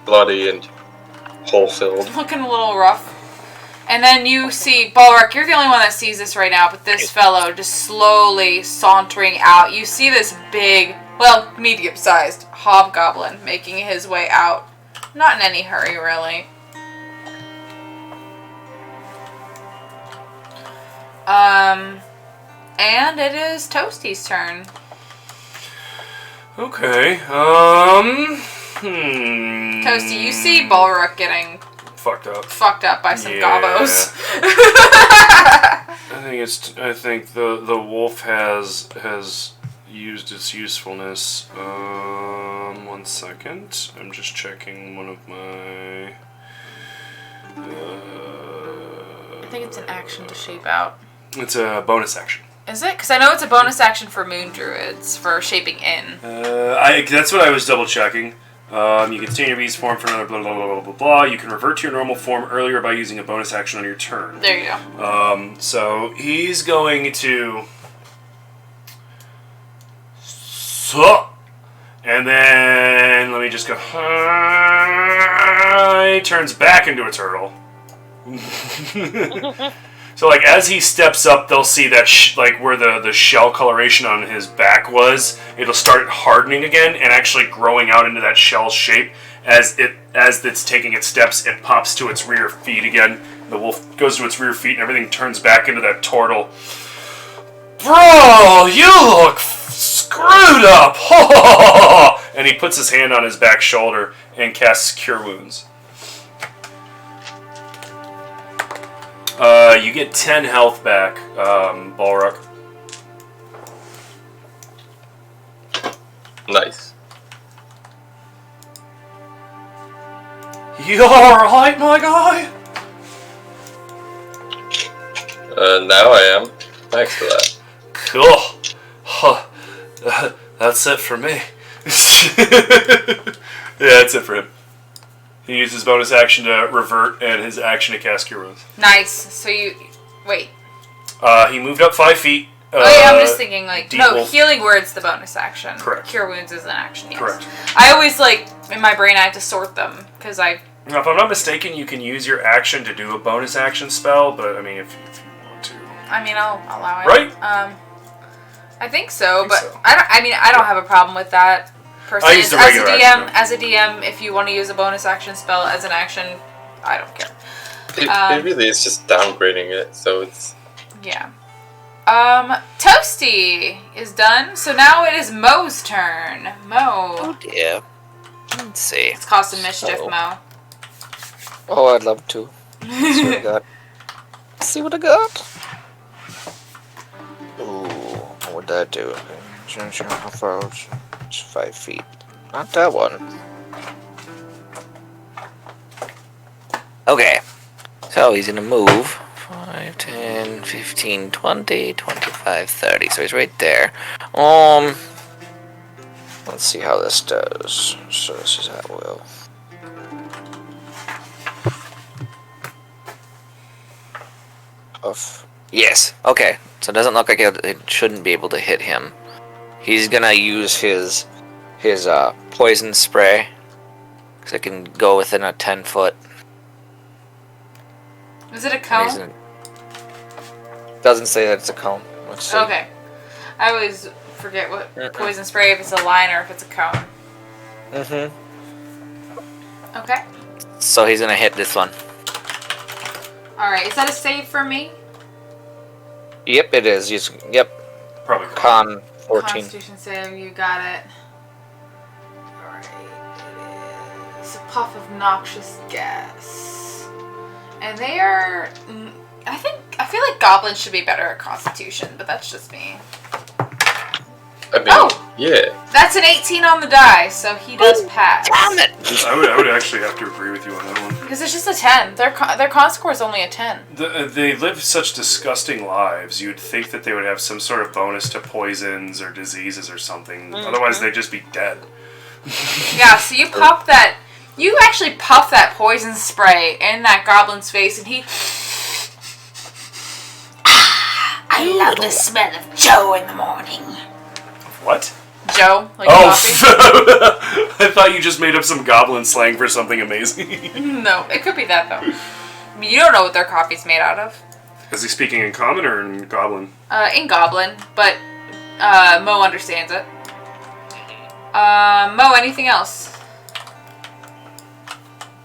bloody and hole-filled. Looking a little rough. And then you see, Balrog, you're the only one that sees this right now, but this fellow just slowly sauntering out. You see this big, well, medium-sized hobgoblin making his way out. Not in any hurry, really. And it is Toasty's turn. Okay. Toasty, you see Balrog getting Fucked up by some Yeah. gobbos. I think the wolf has used its usefulness. 1 second. I'm just checking one of my. I think it's an action to shape out. It's a bonus action. Is it? Because I know it's a bonus action for moon druids for shaping in. That's what I was double checking. You can stay in your beast form for another blah blah blah blah blah blah. You can revert to your normal form earlier by using a bonus action on your turn. There you go. So he's going to. And then let me just go. He turns back into a turtle. So like as he steps up, they'll see that like where the shell coloration on his back was, it'll start hardening again and actually growing out into that shell shape. As it's taking its steps, it pops to its rear feet again. The wolf goes to its rear feet and everything turns back into that turtle. Bro, you look screwed up! And he puts his hand on his back shoulder and casts Cure Wounds. You get 10 health back, Balrog. Nice. You alright, my guy? Now I am. Thanks for that. Cool. Huh. That's it for me. Yeah, that's it for him. He used his bonus action to revert and his action to cast Cure Wounds. Nice. So you... Wait. He moved up 5 feet. Oh yeah, I'm just thinking like... No, Wolf. Healing Word's the bonus action. Correct. Cure Wounds is an action, yes. Correct. I always like... In my brain I have to sort them. Because I Now, if I'm not mistaken, you can use your action to do a bonus action spell, but I mean, if you want to. I mean, I'll allow it. Right? I think so, but so. I don't have a problem with that. Personally, I use the as a regular DM, action, though. as a DM, if you want to use a bonus action spell as an action, I don't care. It really is just downgrading it, so it's... Yeah. Toasty is done, so now it is Mo's turn. Mo. Oh dear. Let's see. It's causing mischief, So- Mo. Oh, I'd love to. Let's see what I got. Let's see what I got. Ooh, what would that do? How far? It's 5 feet. Not that one. Okay. So he's gonna move. 5, 10, 15, 20, 25, 30. So he's right there. Let's see how this does. So this is at will. Yes. Okay. So it doesn't look like it shouldn't be able to hit him. He's gonna use his poison spray, because it can go within a 10-foot. Is it a cone? Doesn't say that it's a cone. Let's see. Okay. I always forget what poison spray, if it's a line or if it's a cone. Mm-hmm. Okay. So he's gonna hit this one. Alright, is that a save for me? Yep, it is. Yep. Probably. Con 14. Constitution save, you got it. Alright, it is a puff of noxious gas. And they are... I feel like goblins should be better at Constitution, but that's just me. I mean, yeah. That's an 18 on the die, so he does pass. Damn it! I would actually have to agree with you on that one. Because it's just a 10. Their con score is only a 10. They live such disgusting lives. You'd think that they would have some sort of bonus to poisons or diseases or something. Otherwise, they'd just be dead. Yeah, so you pop that... You actually puff that poison spray in that goblin's face, and he... I love the smell of Joe in the morning. What? Joe, like coffee? I thought you just made up some goblin slang for something amazing. No, it could be that, though. You don't know what their coffee's made out of. Is he speaking in common or in goblin? In Goblin, but Mo understands it. Mo, anything else?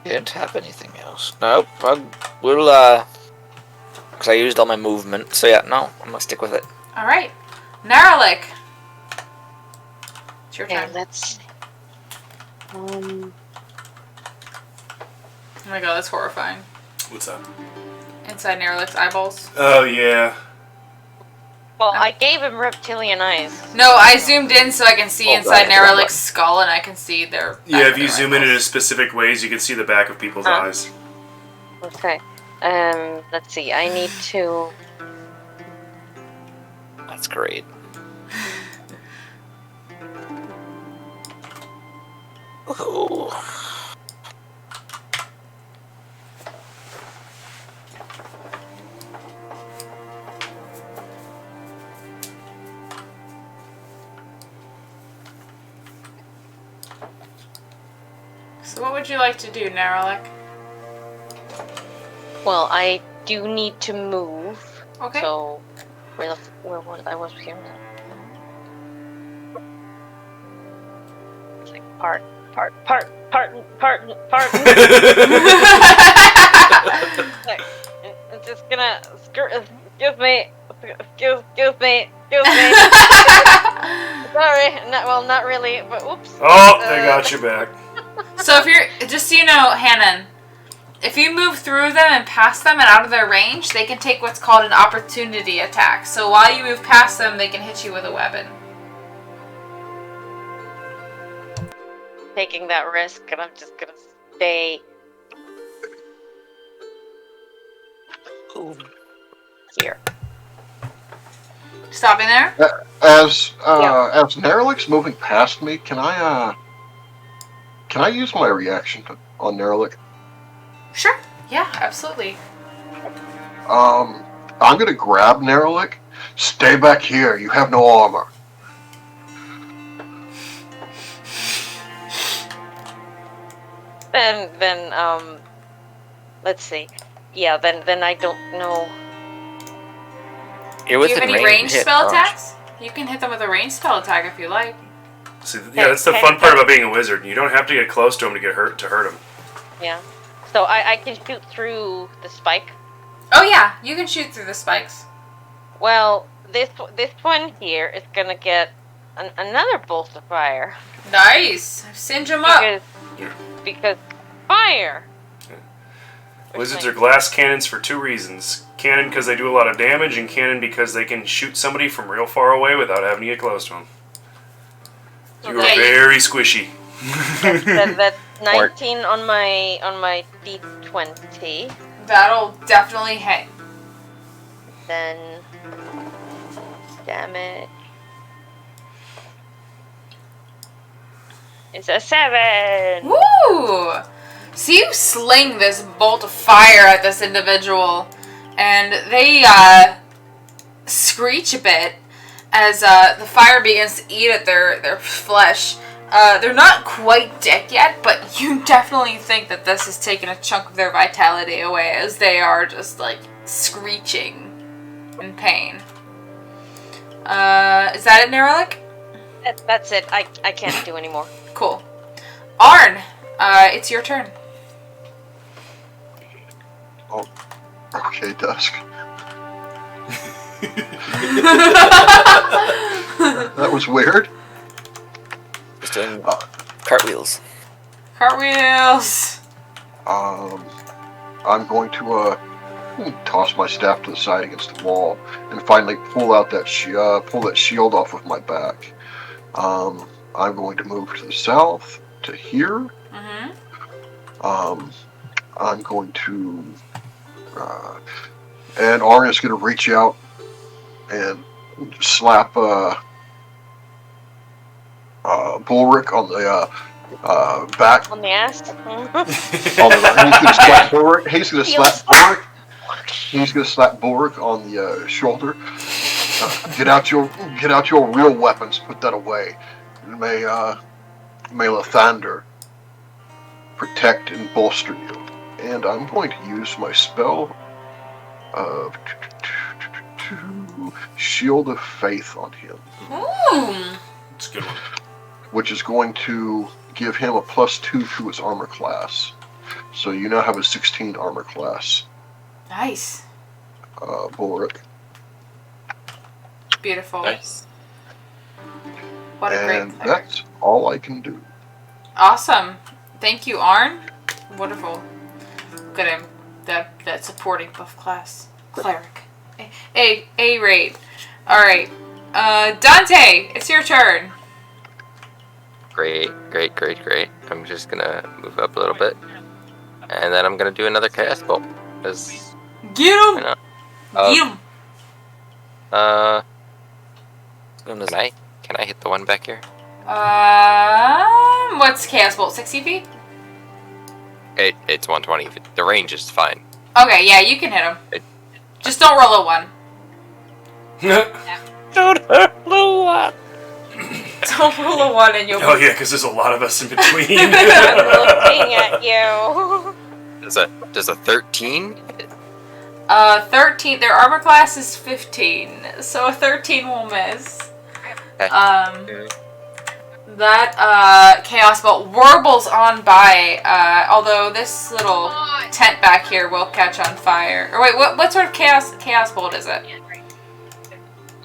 Didn't have anything else. Nope. We'll because I used all my movement. So yeah, no, I'm gonna stick with it. All right, Naralik. It's your Okay, turn. let's see. Oh my god, that's horrifying. What's that? Inside Naralik's eyeballs. Oh, yeah. Well, I gave him reptilian eyes. No, I zoomed in so I can see inside right. Naralik's skull, and I can see their. Yeah, if you zoom in a specific ways, you can see the back of people's eyes. Okay. Let's see. I need to. That's great. Ooh. So, what would you like to do, Naralik? Well, I do need to move. Okay. So, where was I? Was here. It's like part. Like, I'm just gonna excuse me. Sorry, not really, but oops. Oh, they got you back. So if you're, just so you know, Hannon, if you move through them and past them and out of their range, they can take what's called an opportunity attack. So while you move past them, they can hit you with a weapon. Taking that risk, and I'm just gonna stay here. Stopping there? As Neralik's moving past me, can I use my reaction on Neralik? Sure. Yeah, absolutely. I'm gonna grab Neralik. Stay back here. You have no armor. then let's see. Yeah, then I don't know. You're Do you within have any range ranged hit, spell aren't attacks? You can hit them with a ranged spell attack if you like. See, yeah, that's the fun part about being a wizard. You don't have to get close to him to hurt him. Yeah. So I can shoot through the spike. Oh yeah, you can shoot through the spikes. Well, this one here is gonna get another bolt of fire. Nice. Singe them up. Because fire. Wizards are glass cannons for two reasons. Cannon because they do a lot of damage, and cannon because they can shoot somebody from real far away without having to get close to them. You are very squishy. That's 19 on my D20. That'll definitely hit. Then damage is a 7. Woo! So you sling this bolt of fire at this individual, and they screech a bit as the fire begins to eat at their flesh. They're not quite dead yet, but you definitely think that this has taken a chunk of their vitality away as they are just like screeching in pain. Is that it, Nerelik? That's it. I can't do anymore. Cool. Arn, it's your turn. Oh, okay, Dusk. That was weird. Just doing cartwheels. Cartwheels. I'm going to toss my staff to the side against the wall and finally pull that shield off of my back. I'm going to move to the south to here. Mm-hmm. I'm going to, and Arn is going to reach out and slap Bulric on the back. On the ass? He's going to slap Bulric. He's going to slap Bulric. He's going to slap Bulric on the shoulder. Get out your real weapons. Put that away. May Lathander protect and bolster you. And I'm going to use my spell of Shield of Faith on him. Ooh. It's a good one. Which is going to give him a +2 to his armor class. So you now have a 16 armor class. Nice. Bulric. Beautiful. Nice. What a great And cleric. that's all I can do. Awesome. Thank you, Arn. Wonderful. Look at him. That supporting buff class. Cleric. A raid. Alright. Dante, it's your turn. Great. I'm just gonna move up a little bit. And then I'm gonna do another chaos bolt. Because, Get him! Get him! Can I hit the one back here? What's Chaos Bolt? 60 feet? It's 120. The range is fine. Okay, yeah, you can hit him. Just don't roll a 1. Don't hurt Lua. Don't roll a 1 and you'll... Oh yeah, because there's a lot of us in between. I'm looking at you. Does a 13 hit? 13, their armor class is 15, so a 13 will miss. Okay. That Chaos Bolt warbles on by, although this little tent back here will catch on fire. Or wait, what sort of Chaos Bolt is it?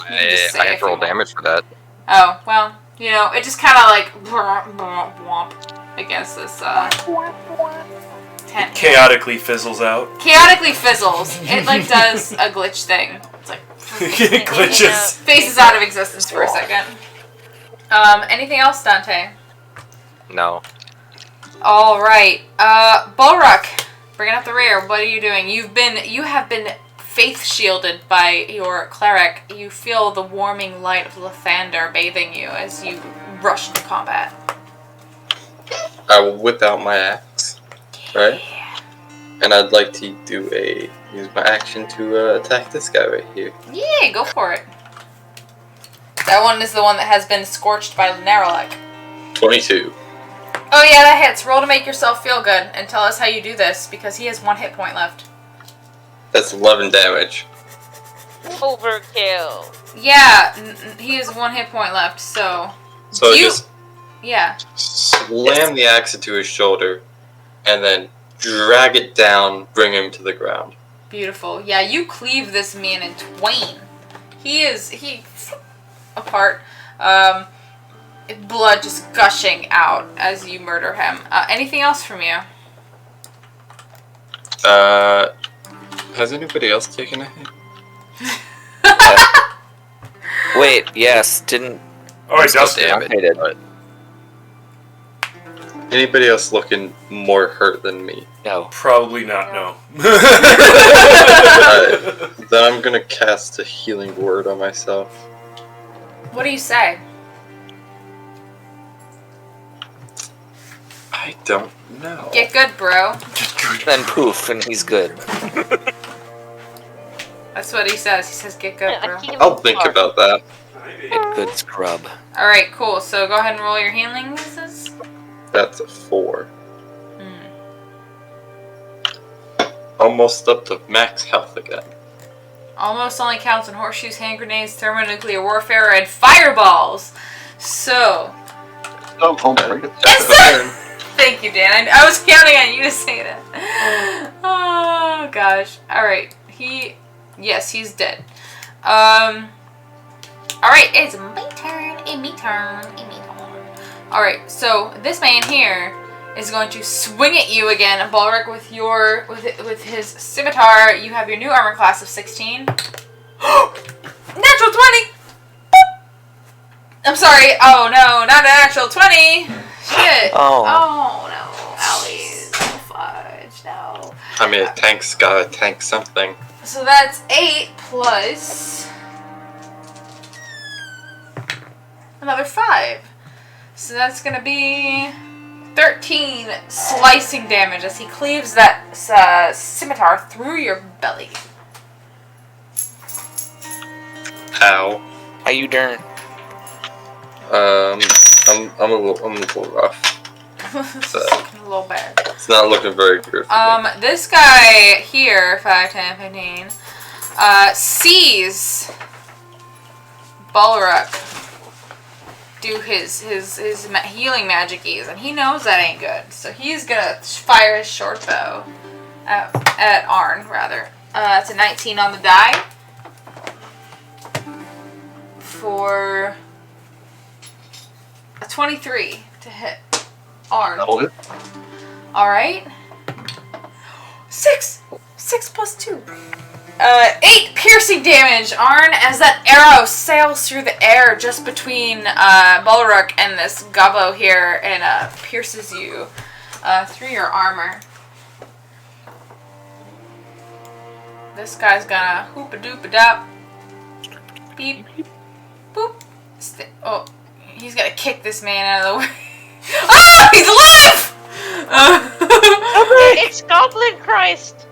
I have to roll damage for that. Oh, well, you know, it just kind of like womp against this tent. Chaotically fizzles out. Chaotically fizzles. It like does a glitch thing. It's like It glitches. phases out of existence for a second. Anything else, Dante? No. All right, Bulruck, bringing up the rear. What are you doing? You have been faith shielded by your cleric. You feel the warming light of Lathander bathing you as you rush into combat. I will whip out my axe, right? And I'd like to use my action to attack this guy right here. Yeah, go for it. That one is the one that has been scorched by Naralek. 22. Oh yeah, that hits. Roll to make yourself feel good, and tell us how you do this, because he has 1 hit point left. That's 11 damage. Overkill. Yeah, he has 1 hit point left, so... So You- just Yeah. slam the axe into his shoulder, and then drag it down, bring him to the ground. Beautiful. Yeah, you cleave this man in twain. He apart. Blood just gushing out as you murder him. Anything else from you? Has anybody else taken a hit? Wait, yes, didn't. Alright, Dustin. damage. I did. Anybody else looking more hurt than me? No. Probably not, no. Alright, then I'm gonna cast a healing word on myself. What do you say? I don't know. Get good, bro. Then poof, and he's good. That's what he says. He says, get good, bro. I'll think about that. Get good scrub. Alright, cool. So go ahead and roll your healing, Mrs. That's a 4. Almost up to max health again. Almost only counts on horseshoes, hand grenades, thermonuclear warfare, and fireballs. So, Oh, home free. yes, sir! Thank you, Dan. I was counting on you to say that. Oh, gosh. Alright. Yes, he's dead. Alright, it's my turn. Me turn. Alright, so this man here is going to swing at you again, Balric, with his scimitar. You have your new armor class of 16. Natural 20! I'm sorry. Oh no, not a natural 20. Shit. Oh. Oh no, Allie. Fudge. No. I mean, a tank's gotta tank something. So that's 8 plus another 5. So that's gonna be 13 slicing damage as he cleaves that scimitar through your belly. Ow. How you doing? I'm a little rough. This is looking a little bad. It's not looking very good for me. This guy here, 5, 10, 15, sees Balrog do his healing magic-ies, and he knows that ain't good. So he's gonna fire his short bow at Arn, rather. It's a 19 on the die. For a 23 to hit Arn. That'll hit. Alright. 6 plus 2. 8 piercing damage, Arn, as that arrow sails through the air just between Balrog and this gobbo here and pierces you through your armor. This guy's gonna hoop-a-doop-a-dop. Beep. Boop. Oh, he's gonna kick this man out of the way. Oh, he's alive! It's Goblin Christ.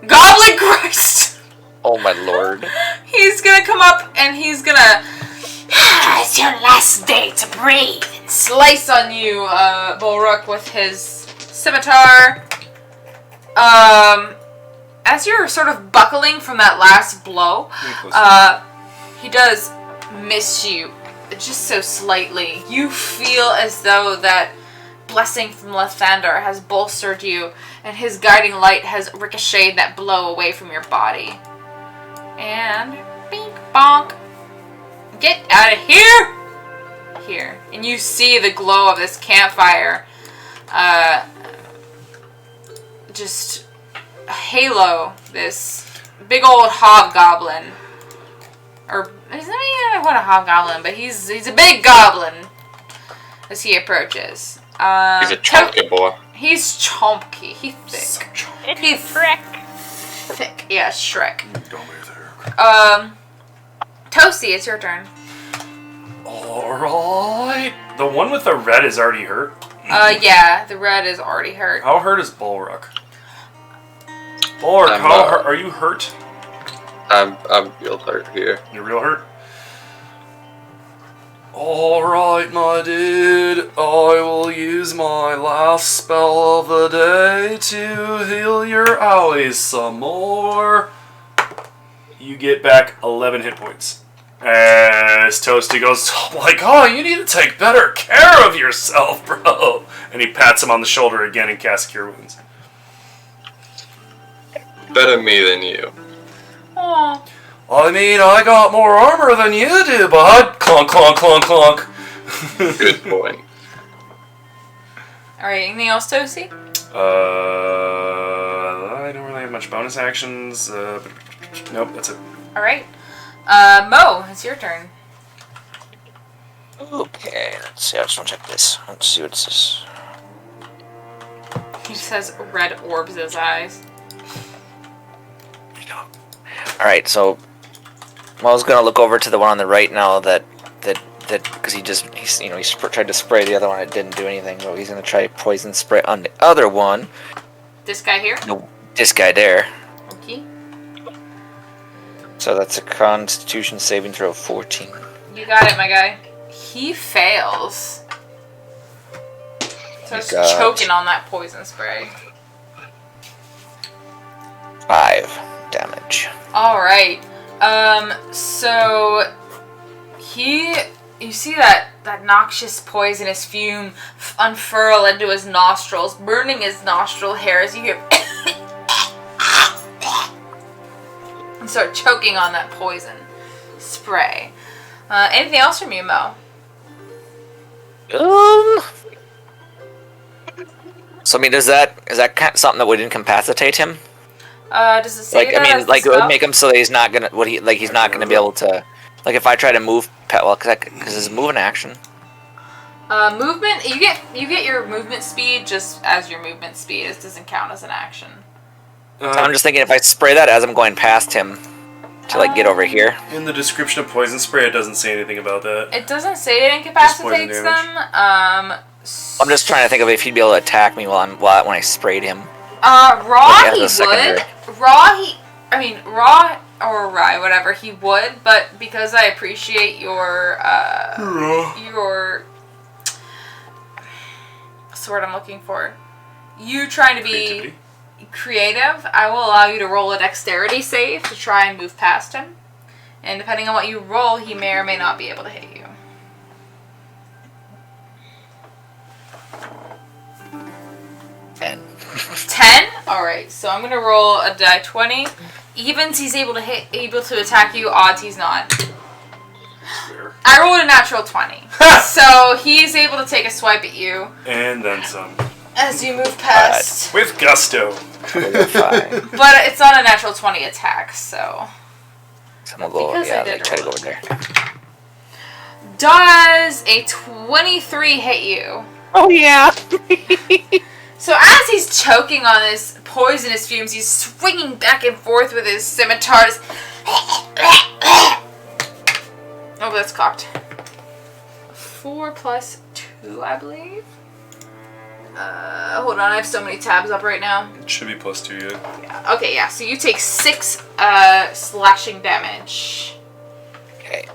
Goblin Christ! Oh my lord. He's gonna come up and he's gonna... It's your last day to breathe. And slice on you, Balrog, with his scimitar. As you're sort of buckling from that last blow, he does miss you just so slightly. You feel as though that blessing from Lathander has bolstered you, and his guiding light has ricocheted that blow away from your body. And bink bonk. Get out of here! Here. And you see the glow of this campfire. Just halo this big old hobgoblin. Or he's not a hobgoblin, but he's a big goblin as he approaches. He's a chunky boy. He's chompy. He's thick. It's Shrek. Thick. Yeah, Shrek. Don't leave there. Toasty, it's your turn. Alright. The one with the red is already hurt. Yeah, the red is already hurt. How hurt is Balrog? Balrog, I'm, how hurt? Are you hurt? I'm real hurt here. You're real hurt? Alright, my dude. I will use use my last spell of the day to heal your allies some more. You get back 11 hit points. As Toasty goes, oh my god, you need to take better care of yourself, bro. And he pats him on the shoulder again and casts Cure Wounds. Better me than you. Aw. I mean, I got more armor than you do, bud. Clunk, clunk, clunk, clunk. Good point. Alright, anything else, Toasty? I don't really have much bonus actions. Nope, that's it. Alright. Mo, it's your turn. Okay, let's see. I just want to check this. Let's see what this is. He just has red orbs in his eyes. Alright, so Mo's gonna look over to the one on the right now that because he's tried to spray the other one, it didn't do anything, so he's gonna try poison spray on the other one. This guy here? No, this guy there. Okay. So that's a Constitution saving throw of 14. You got it, my guy. He fails. So it's got- choking on that poison spray. 5 damage. Alright. So you see that noxious poisonous fume unfurl into his nostrils, burning his nostril hairs. You hear and start choking on that poison spray. Anything else from you, Mo? So I mean, is that something that would incapacitate him? Does it say Like, that I mean, as the like it would spell? make him so that he's not gonna he's not gonna be able to, like, if I try to move because his move an action. Movement. You get your movement speed just as your movement speed. It doesn't count as an action. So I'm just thinking if I spray that as I'm going past him to like get over here. In the description of poison spray, it doesn't say anything about that. It doesn't say it incapacitates Just poison them. I'm just trying to think of if he'd be able to attack me when I sprayed him. Raw Like, he as a secondary. would. Raw or Rye, whatever, he would, but because I appreciate your what's the word I'm looking for? You trying to be creative, I will allow you to roll a dexterity save to try and move past him. And depending on what you roll, he may or may not be able to hit you. And 10? Alright, so I'm gonna roll a die 20. Evens he's able to attack you, odds he's not. I rolled a natural 20. So he's able to take a swipe at you And then some. as you move past. With gusto. 5. But it's not a natural 20 attack, so. So I'm gonna go. Because I Yeah, did like, try to go roll over there. Does a 23 hit you? Oh yeah. So as he's choking on this poisonous fumes, he's swinging back and forth with his scimitars. Oh, that's cocked. 4 plus 2, I believe. Hold on, I have so many tabs up right now. It should be +2 yet. Yeah. Okay, yeah, so you take 6 slashing damage. Okay.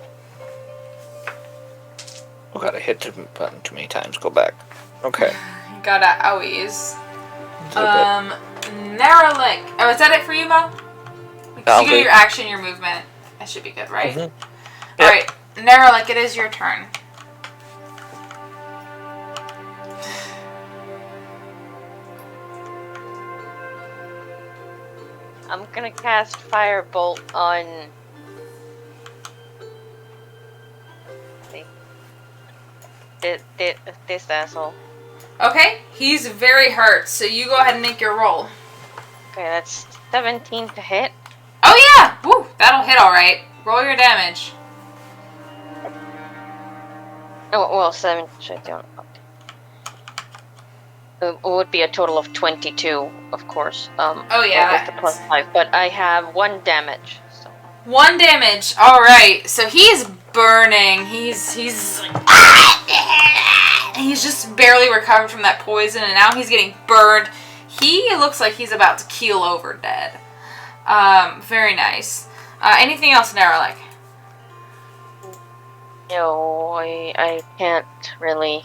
Oh god, I hit the button too many times. Go back. Okay. Got a owies. A Narrow leg. Oh, is that it for you, Mo? You Okay. get your action, your movement. That should be good, right? Mhm. Alright, Narrow leg, it is your turn. I'm gonna cast Firebolt on. This asshole. Okay, he's very hurt, so you go ahead and make your roll. Okay, that's 17 to hit. Oh yeah! Woo! That'll hit alright. Roll your damage. Oh, well, 7. It would be a total of 22, of course. Oh, yeah, With the +5, but I have 1 damage. So. 1 damage. Alright, so he's burning. He's just barely recovered from that poison, and now he's getting burned. He looks like he's about to keel over dead. Very nice. Anything else, Naralik? No, I can't really.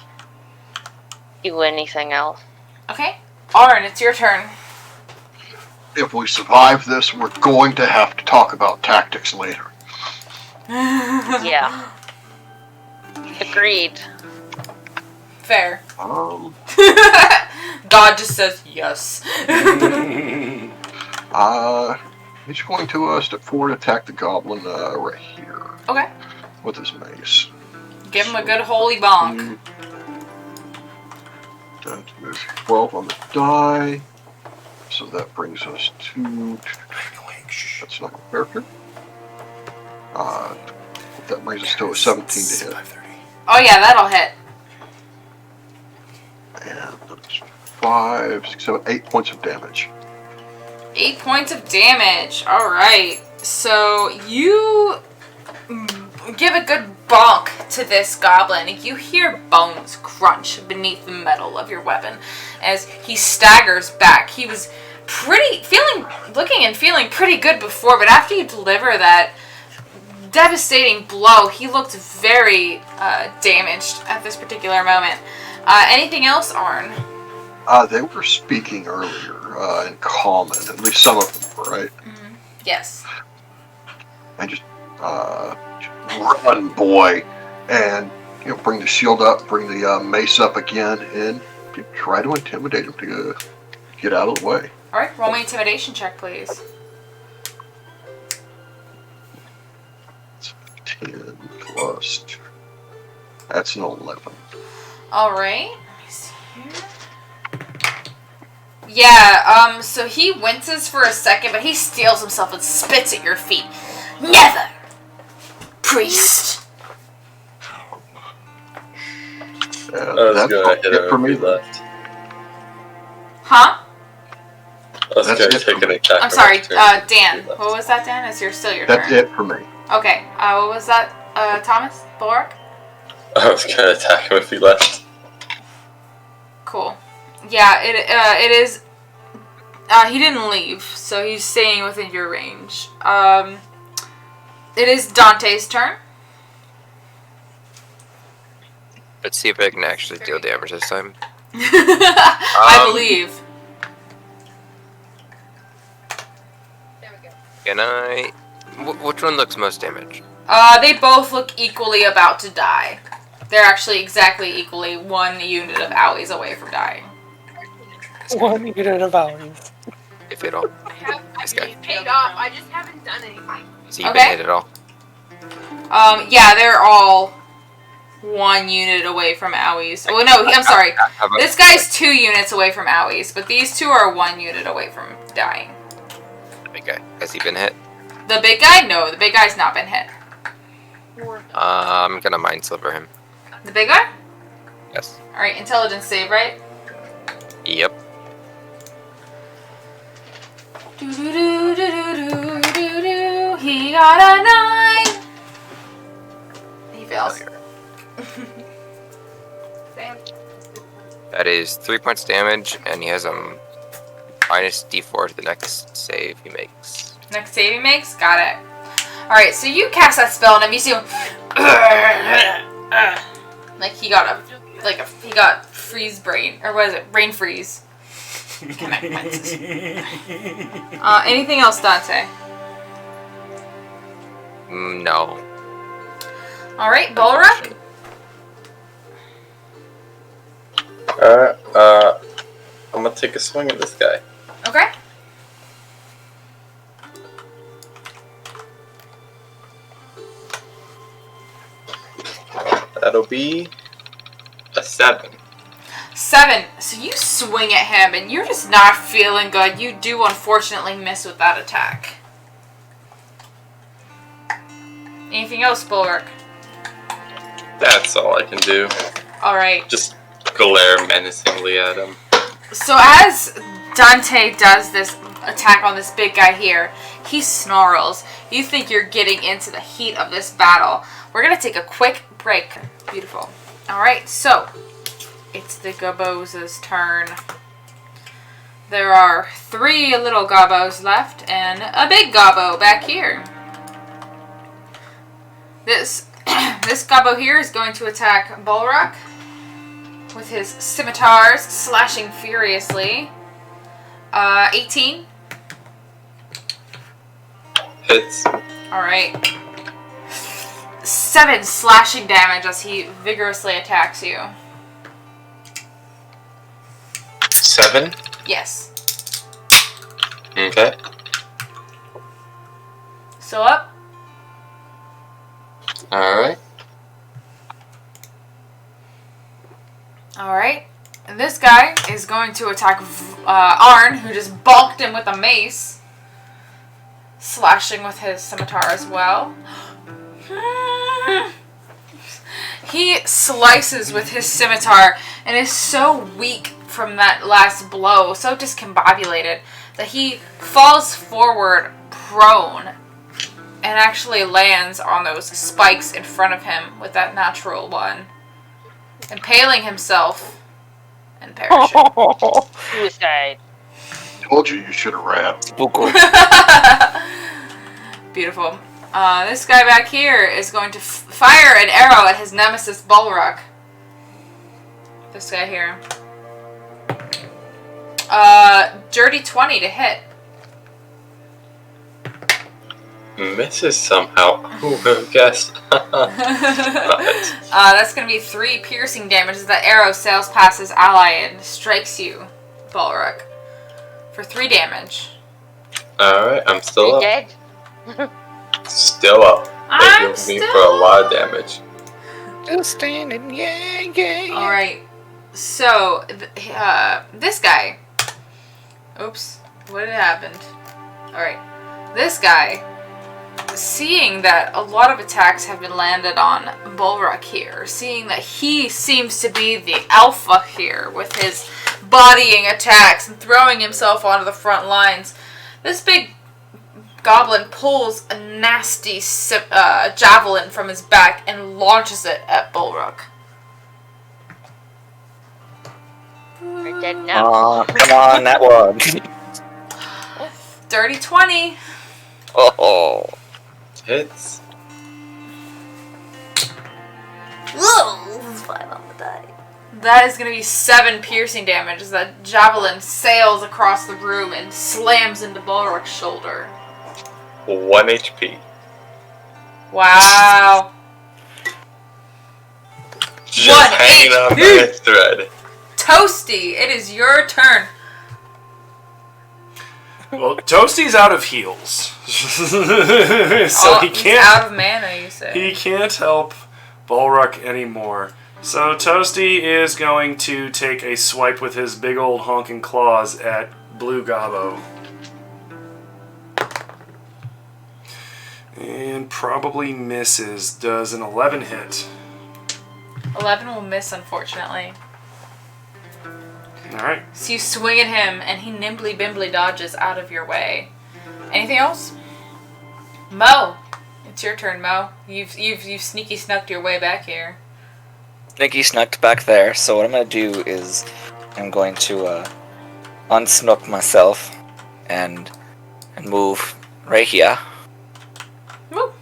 do anything else. Okay. Arn, it's your turn. If we survive this, we're going to have to talk about tactics later. Yeah. Agreed. Fair. Um, God just says yes. he's going to step forward and attack the goblin right here Okay. with his mace. Give him a good holy bonk. That's 12 on the die. So that brings us to... That's not a character. That brings us to a 17 to hit. Oh yeah, that'll hit. And that's 5, 6, 7, 8 points of damage. 8 points of damage. Alright. So you give a good bonk to this goblin. You hear bones crunch beneath the metal of your weapon as he staggers back. He was looking and feeling pretty good before, but after you deliver that devastating blow, he looked very damaged at this particular moment. Anything else, Arn? They were speaking earlier in common, at least some of them were, right? Mm-hmm. Yes. And just run, boy, and bring the shield up, bring the mace up again, and try to intimidate him to get out of the way. All right, roll me intimidation check, please. 10 plus 2. That's an 11. All right. Let me see here. Yeah. So he winces for a second, but he steels himself and spits at your feet. Never, priest. I was gonna hit him for if me. he left. Huh? I was gonna take an attack. I'm sorry, opportunity Dan. if he left. What was that, Dan? It's still your That's turn. it for me. Okay. What was that, Thomas? Bulwark? I was gonna attack him if he left. Cool. Yeah, it is. He didn't leave, so he's staying within your range. It is Dante's turn. Let's see if I can actually deal damage this time. I believe. Can I... which one looks most damage? They both look equally about to die. They're actually exactly equally 1 unit of owies away from dying. 1 unit of owies. If at all. This guy. Paid off. I just haven't done anything. So you've Okay. been hit at all? Yeah, they're all 1 unit away from owies. Well, no, I'm sorry. How about This guy's 2 units away from owies, but these 2 are 1 unit away from dying. Okay. Has he been hit? The big guy? No, the big guy's not been hit. I'm gonna mind sliver him. The big guy? Yes. Alright, intelligence save, right? Yep. Do-do-do-do-do-do-do. He got a 9. He fails. That is 3 points damage, and he has a minus d4 to the next save he makes. Next save he makes? Got it. Alright, so you cast that spell on him, you see him like he got he got freeze brain, or what is it? Brain freeze. Connect lenses. Anything else, Dante? No. Alright, Bulwark? Alright, I'm gonna take a swing at this guy. Okay. That'll be a 7. 7. So you swing at him and you're just not feeling good. You do unfortunately miss with that attack. Anything else, Bulwark? That's all I can do. Alright. Just glare menacingly at him. So as Dante does this attack on this big guy here, he snarls. You think you're getting into the heat of this battle. We're going to take a quick break. Beautiful. Alright, so it's the Gobbo's turn. There are 3 little Gobbos left and a big Gobbo back here. This Gobbo here is going to attack Bulwark. with his scimitars, slashing furiously. 18. Hits. Alright. 7 slashing damage as he vigorously attacks you. 7. Yes. Okay. Still up? Alright. Alright. And this guy is going to attack Arn, who just bonked him with a mace. Slashing with his scimitar as well. He slices with his scimitar and is so weak from that last blow, so discombobulated, that he falls forward prone and actually lands on those spikes in front of him with that natural one, impaling himself and perishing. Suicide. Told you should have ran. Beautiful. This guy back here is going to fire an arrow at his nemesis Bulwark. This guy here. Dirty 20 to hit. Misses somehow. Who would have guessed? That's going to be 3 piercing damage as that arrow sails past his ally and strikes you, Bulwark, for 3 damage. Alright, I'm still up. Dead. Still up. I'm Taking me still for a lot of damage. Just standing, yeah. Alright, so, this guy. Oops, what had happened? Alright, this guy, seeing that a lot of attacks have been landed on Bulwark here, seeing that he seems to be the alpha here with his bodying attacks and throwing himself onto the front lines, this big goblin pulls a nasty javelin from his back and launches it at Bulwark. You're dead now. Oh, come on, that one. Dirty 20. Oh. Hits. That is going to be 7 piercing damage as that javelin sails across the room and slams into Bulwark's shoulder. 1 HP. Wow. Just hanging on by a thread. Toasty, it is your turn. Well, Toasty's out of heals. So he He's can't. out of mana, you say. He can't help Bulwark anymore. So Toasty is going to take a swipe with his big old honking claws at Blue Gobbo. And probably misses. Does an 11 hit? 11 will miss, unfortunately. Alright. So you swing at him, and he nimbly bimbly dodges out of your way. Anything else? Mo, it's your turn, Mo. You've sneaky snucked your way back here. Nicky snuck back there, so what I'm going to do is I'm going to unsnook myself and move right here. Woo.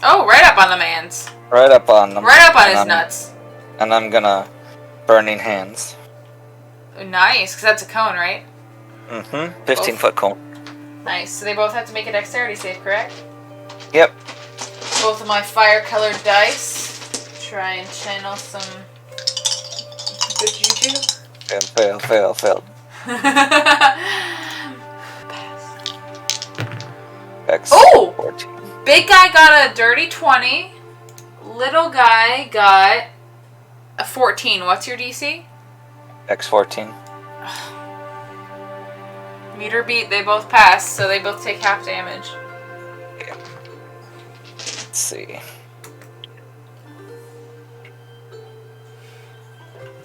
Oh, right up on the man's. Right up on them. Right up on his nuts. And I'm going to Burning Hands. Nice, because that's a cone, right? Mm-hmm. 15-foot cone. Nice. So they both have to make a dexterity save, correct? Yep. Both of my fire-colored dice. Try and channel some good juju. Fail. X Oh! 14. Big guy got a dirty 20. Little guy got a 14. What's your DC? X 14. Meter beat, they both pass, so they both take half damage. Okay. Let's see.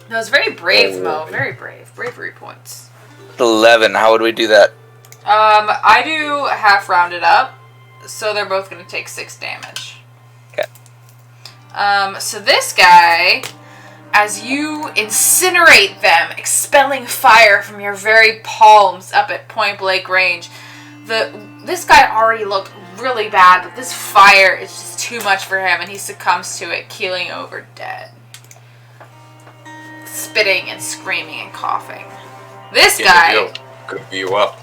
That was very brave, Mo. Very brave. Bravery points. 11. How would we do that? I do half rounded up, so they're both going to take 6 damage. Okay. So this guy, as you incinerate them, expelling fire from your very palms up at point blank range, this guy already looked really bad, but this fire is just too much for him, and he succumbs to it, keeling over dead. spitting and screaming and coughing. This Yeah, guy, he'll goof you up.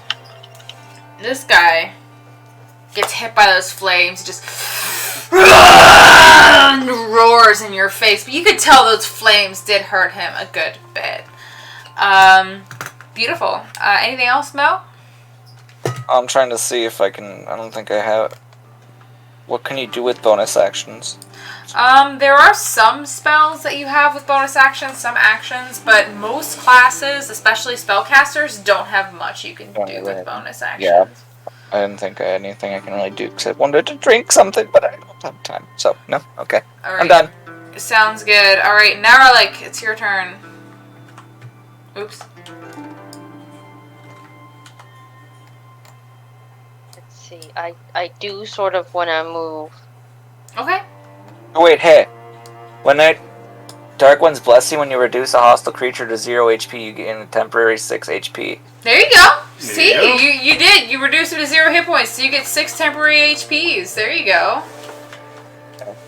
this guy gets hit by those flames, just and roars in your face. But you could tell those flames did hurt him a good bit. Beautiful. Anything else, Mo? I'm trying to see if I can. I don't think I have. What can you do with bonus actions? There are some spells that you have with bonus actions, some actions, but most classes, especially spellcasters, don't have much you can do with bonus actions. Yeah. I didn't think I had anything I can really do because I wanted to drink something, but I don't have time. So, no, okay. All right. I'm done. Sounds good. All right, Naralik, it's your turn. Oops. Let's see. I do sort of want to move. Okay. Oh, wait, hey. When Dark One's Blessing, when you reduce a hostile creature to 0 HP, you gain a temporary 6 HP. There you go. There See, you go. you did. You reduced it to 0 hit points, so you get 6 temporary HPs. There you go.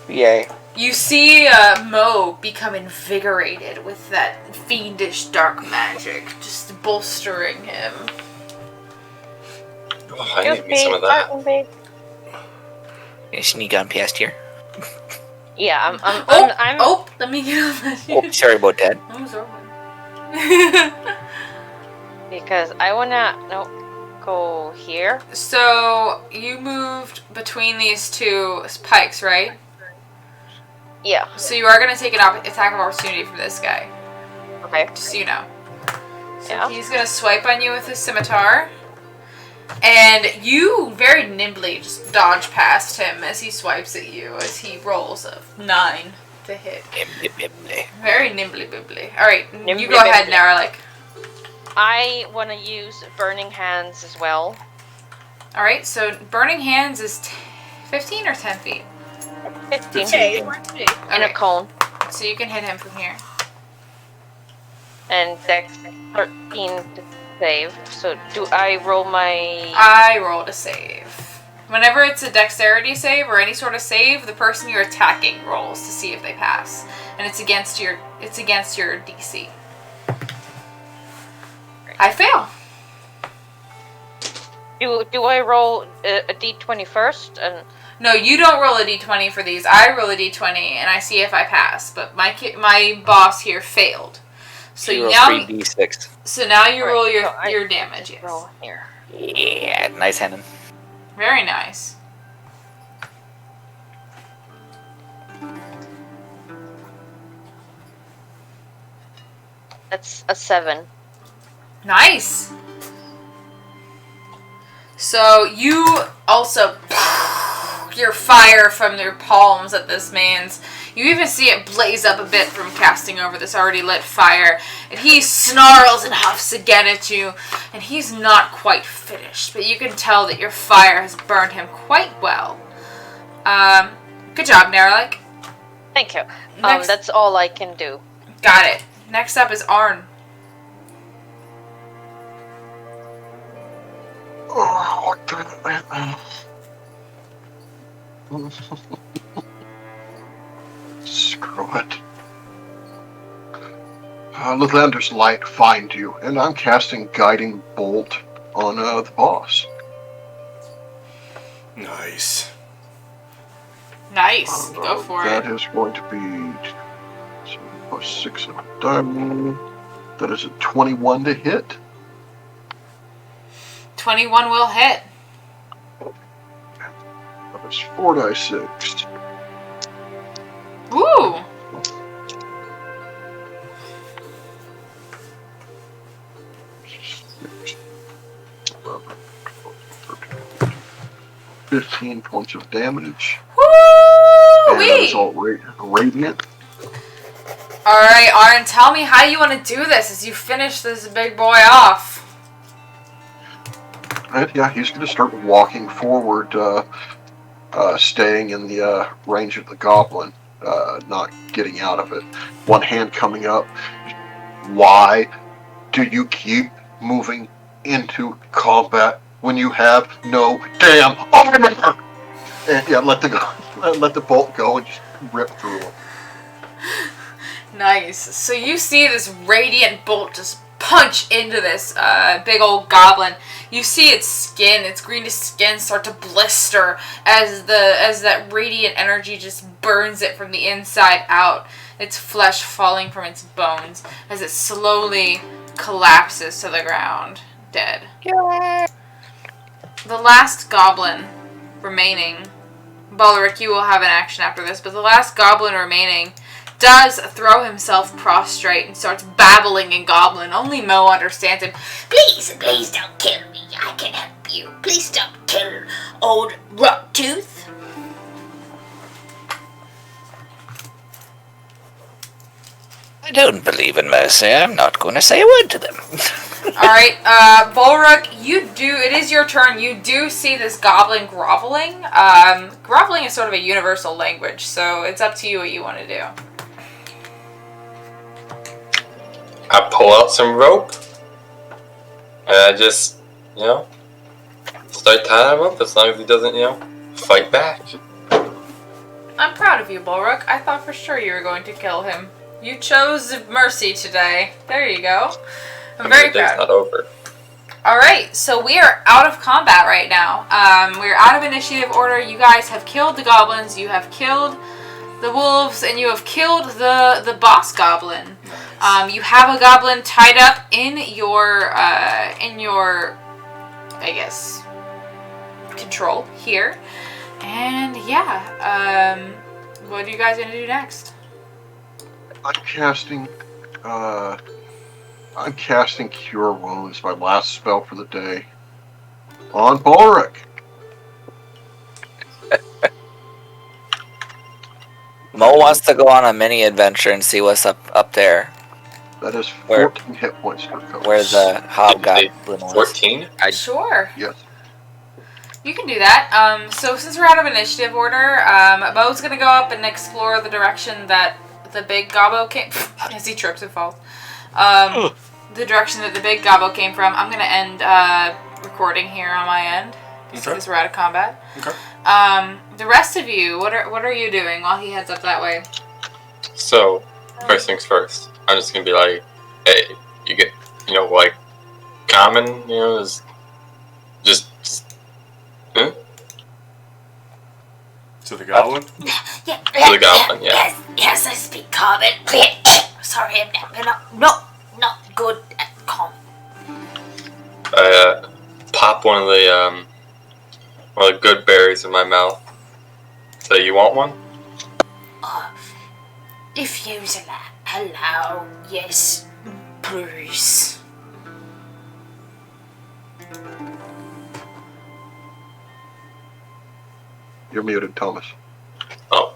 Yay. You see Mo become invigorated with that fiendish dark magic, just bolstering him. Oh, I need me some of that. Can you sneak on past here? Yeah, I'm. Oh, let me get on that. Oh, sorry about that. I'm sorry. Because I wanna go here. So you moved between these two pikes, right? Yeah. So you are going to take an attack of opportunity from this guy, Okay. just so you know. So Yeah. he's going to swipe on you with his scimitar, and you very nimbly just dodge past him as he swipes at you, as he rolls a 9 to hit. Very nimbly bibbly. All right, you Nimbly go ahead, bibbly. Naralik. I want to use Burning Hands as well. All right, so Burning Hands is 15 or 10 feet? 15. Okay, it works for me. In a Okay, cone. so you can hit him from here. And Dex 13 to save. So do I roll my... I rolled a save. Whenever it's a dexterity save or any sort of save, the person you're attacking rolls to see if they pass, and it's against your DC. I fail. Do I roll a d20 first? And No, you don't roll a d20 for these. I roll a d20 and I see if I pass. But my boss here failed. So You roll now 3d6. so now you roll Right, so your damage. Yes. roll here. Yeah, nice handing. Very nice. That's a 7. Nice. So you also your fire from your palms at this man's. You even see it blaze up a bit from casting over this already lit fire, and he snarls and huffs again at you, and he's not quite finished, but you can tell that your fire has burned him quite well. Good job, Naralik. Thank you. Next- That's all I can do. Got it. Next up is Arn. Oh, screw it. Lathander's light find you, and I'm casting Guiding Bolt on the boss. Nice. Nice. Go for That it. is going to be 7 plus 6 of diamond. That is a 21 to hit. 21 will hit. That is 4 die 6. Woo! Six, 11, 13, 15 points of damage. And that is Woo-wee! all radiant. Alright, Arn, tell me how you want to do this as you finish this big boy off. And yeah, he's going to start walking forward, staying in the range of the goblin, not getting out of it. One hand coming up. Why do you keep moving into combat when you have no damn armor? And yeah, let the bolt go and just rip through him. Nice. So you see this radiant bolt just punch into this big old goblin. You see its skin, its greenish skin, start to blister as that radiant energy just burns it from the inside out. Its flesh falling from its bones as it slowly collapses to the ground, dead. The last goblin remaining, Balric, you will have an action after this, but the last goblin remaining does throw himself prostrate and starts babbling in Goblin. Only Mo understands him. Please don't kill me. I can help you. Please don't kill old Rocktooth. I don't believe in mercy. I'm not going to say a word to them. Alright, Bolruk, it is your turn. You do see this goblin groveling. Groveling is sort of a universal language, so it's up to you what you want to do. I pull out some rope, and I just, start tying him up as long as he doesn't, fight back. I'm proud of you, Bolruk. I thought for sure you were going to kill him. You chose mercy today. There you go. I'm very the day's proud. not over. Alright, so we are out of combat right now. We're out of initiative order. You guys have killed the goblins, you have killed the wolves, and you have killed the boss goblin. You have a goblin tied up in your I guess, control here. And yeah, what are you guys gonna do next? I'm casting Cure Wounds, my last spell for the day, on Balric. Mo wants to go on a mini adventure and see what's up there. That is 14 hit points to recover. Where the hobgoblin was. 14? Sure. Yes. You can do that. So since we're out of initiative order, Mo's gonna go up and explore the direction that the big gobbo came as he trips and falls. The direction that the big gobbo came from. I'm gonna end recording here on my end because we're out of combat. Okay. The rest of you, what are you doing while he heads up that way? So, first things first. I'm just gonna be like, hey, you get, like, common, is just To the goblin? Yeah, to the goblin, yeah. Yes, I speak common. Sorry, I'm not good at common. I pop one of the good berries in my mouth. So you want one? If you allow, yes, please. You're muted, Thomas. Oh.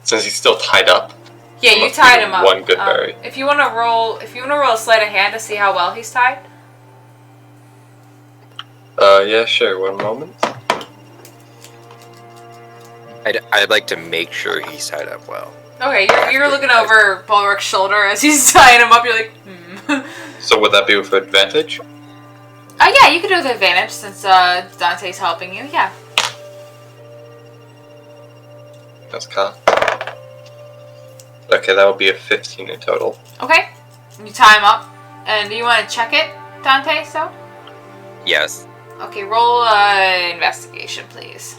Since he's still tied up. Yeah, you tied him up. One good berry. If you want to roll a sleight of hand to see how well he's tied. Yeah, sure. 1 moment. I'd like to make sure he's tied up well. Okay, you're looking over Bulwark's shoulder as he's tying him up. You're like, So would that be with advantage? Yeah, you could do it with advantage since Dante's helping you. Yeah. That's cocked. Okay, that would be a 15 in total. Okay. You tie him up, and do you want to check it, Dante? So. Yes. Okay, roll investigation, please.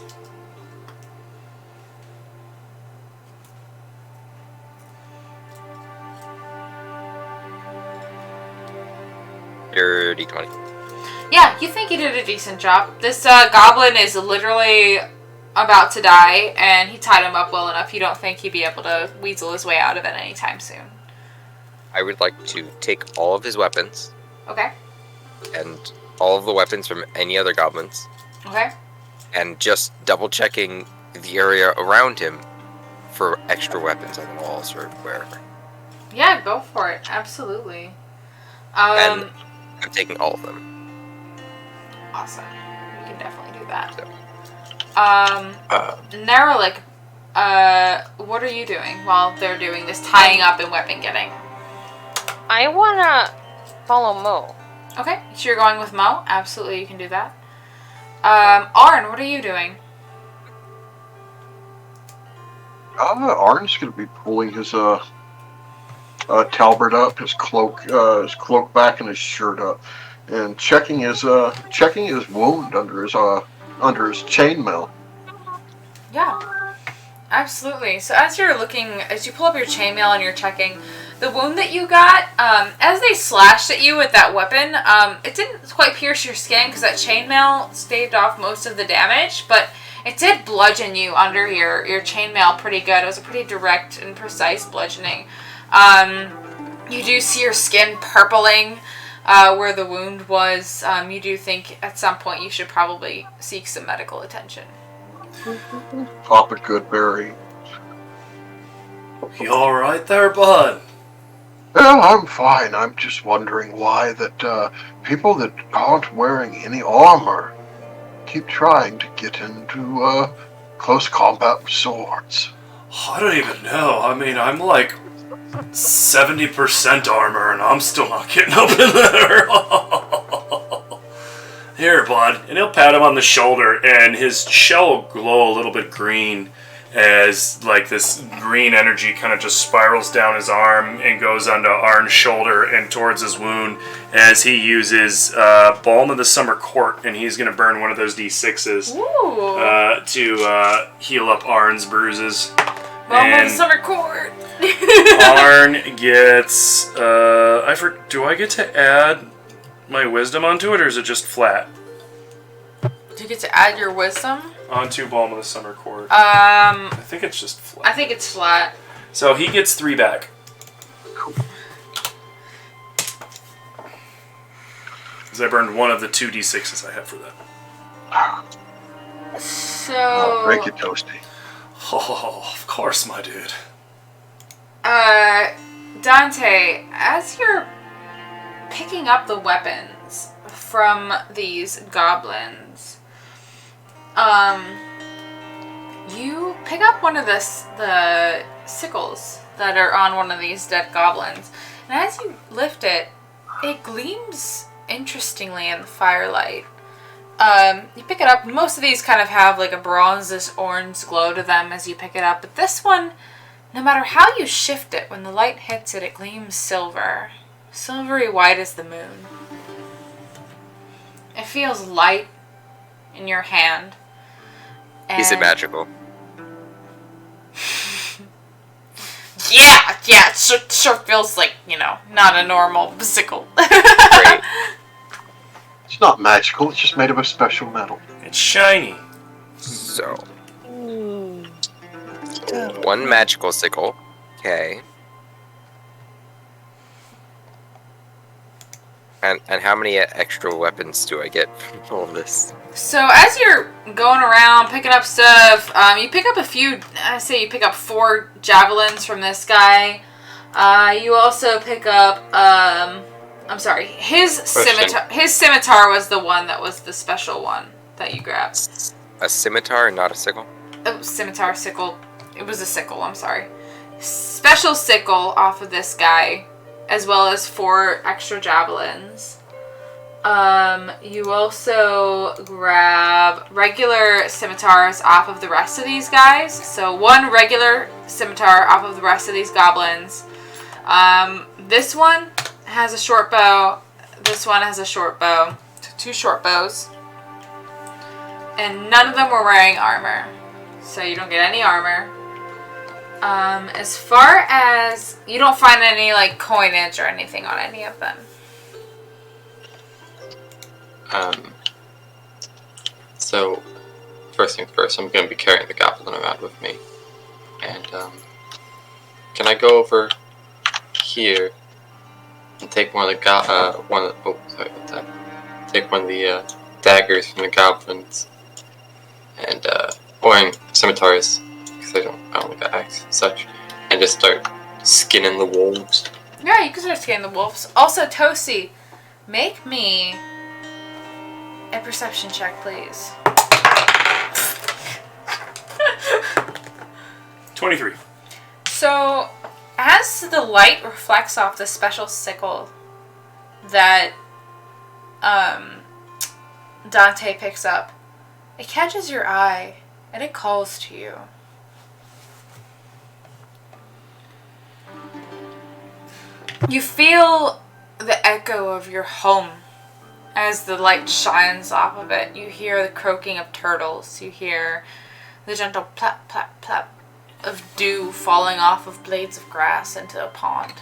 Dirty 20. Yeah, you think you did a decent job. This goblin is literally about to die, and he tied him up well enough. You don't think he'd be able to weasel his way out of it anytime soon. I would like to take all of his weapons Okay. and all of the weapons from any other goblins Okay. and just double checking the area around him for extra weapons on the walls or wherever. Yeah, go for it. Absolutely. And I'm taking all of them. Awesome. We can definitely do that. So. Naralik, what are you doing while they're doing this tying up and weapon getting? I wanna follow Mo. Okay, so you're going with Mo? Absolutely, you can do that. Arn, what are you doing? Arn's going to be pulling his talbot up, his cloak back, and his shirt up, and checking his wound under his chainmail. Yeah, absolutely. So as you pull up your chainmail and you're checking, the wound that you got, as they slashed at you with that weapon, it didn't quite pierce your skin because that chainmail staved off most of the damage, but it did bludgeon you under your chainmail pretty good. It was a pretty direct and precise bludgeoning. You do see your skin purpling where the wound was. You do think at some point you should probably seek some medical attention. Pop a good berry. You alright there, bud? Well, I'm fine. I'm just wondering why that people that aren't wearing any armor keep trying to get into close combat with swords. I don't even know. I mean, I'm like 70% armor and I'm still not getting up in there. Here, bud. And he'll pat him on the shoulder and his shell will glow a little bit green as like this green energy kind of just spirals down his arm and goes onto Arn's shoulder and towards his wound as he uses Balm of the Summer Court, and he's going to burn one of those D6s to heal up Arn's bruises. Balm of the Summer Court! Arn gets... do I get to add my wisdom onto it, or is it just flat? Do you get to add your wisdom? Onto Balm of the Summer Court. I think it's just flat. I think it's flat. So he gets 3 back. Because I burned one of the 2 D6s I have for that. So... Break it, Toasty. Oh, of course, my dude. Dante, as you're picking up the weapons from these goblins, you pick up one of the sickles that are on one of these dead goblins, and as you lift it, it gleams interestingly in the firelight. You pick it up. Most of these kind of have like a bronzish orange glow to them as you pick it up, but this one, no matter how you shift it, when the light hits it, it gleams silver. Silvery white as the moon. It feels light in your hand. Is it magical? Yeah, it sure feels like, not a normal sickle. Great. It's not magical, it's just made of a special metal. It's shiny. So. 1 magical sickle. Okay. And how many extra weapons do I get from all this? So as you're going around picking up stuff, you pick up a few. I say you pick up 4 javelins from this guy. You also pick up. I'm sorry. His scimitar. His scimitar was the one that was the special one that you grabbed. A scimitar, not a sickle. Oh, scimitar, sickle. It was a sickle. I'm sorry. Special sickle off of this guy, as well as 4 extra javelins. You also grab regular scimitars off of the rest of these guys. So 1 regular scimitar off of the rest of these goblins. This one has a short bow. This one has a short bow. 2 short bows. And none of them were wearing armor. So you don't get any armor. As far as... You don't find any, coinage or anything on any of them. So, first things first, I'm going to be carrying the goblin around with me. And, can I go over here and take one of the take one of the, daggers from the goblins and, or scimitars, because I don't got axe and such, and just start skinning the wolves. Yeah, you can start skinning the wolves. Also, Toasty, make me a perception check, please. 23. So, as the light reflects off the special sickle that Dante picks up, it catches your eye and it calls to you. You feel the echo of your home as the light shines off of it. You hear the croaking of turtles. You hear the gentle plap, plap, plap of dew falling off of blades of grass into a pond.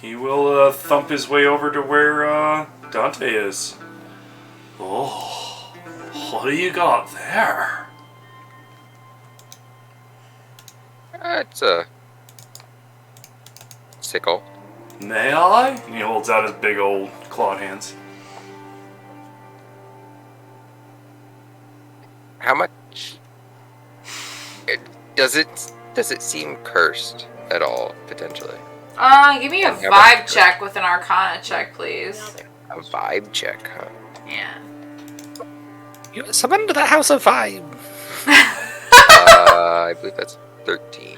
He will thump his way over to where Dante is. Oh, what do you got there? It's a sickle. May I? And he holds out his big old clawed hands. How much? Does it seem cursed at all, potentially? Give me a How about vibe check with an arcana check, please. A vibe check, huh? Yeah. You summoned the House of Vibe. I believe that's 13.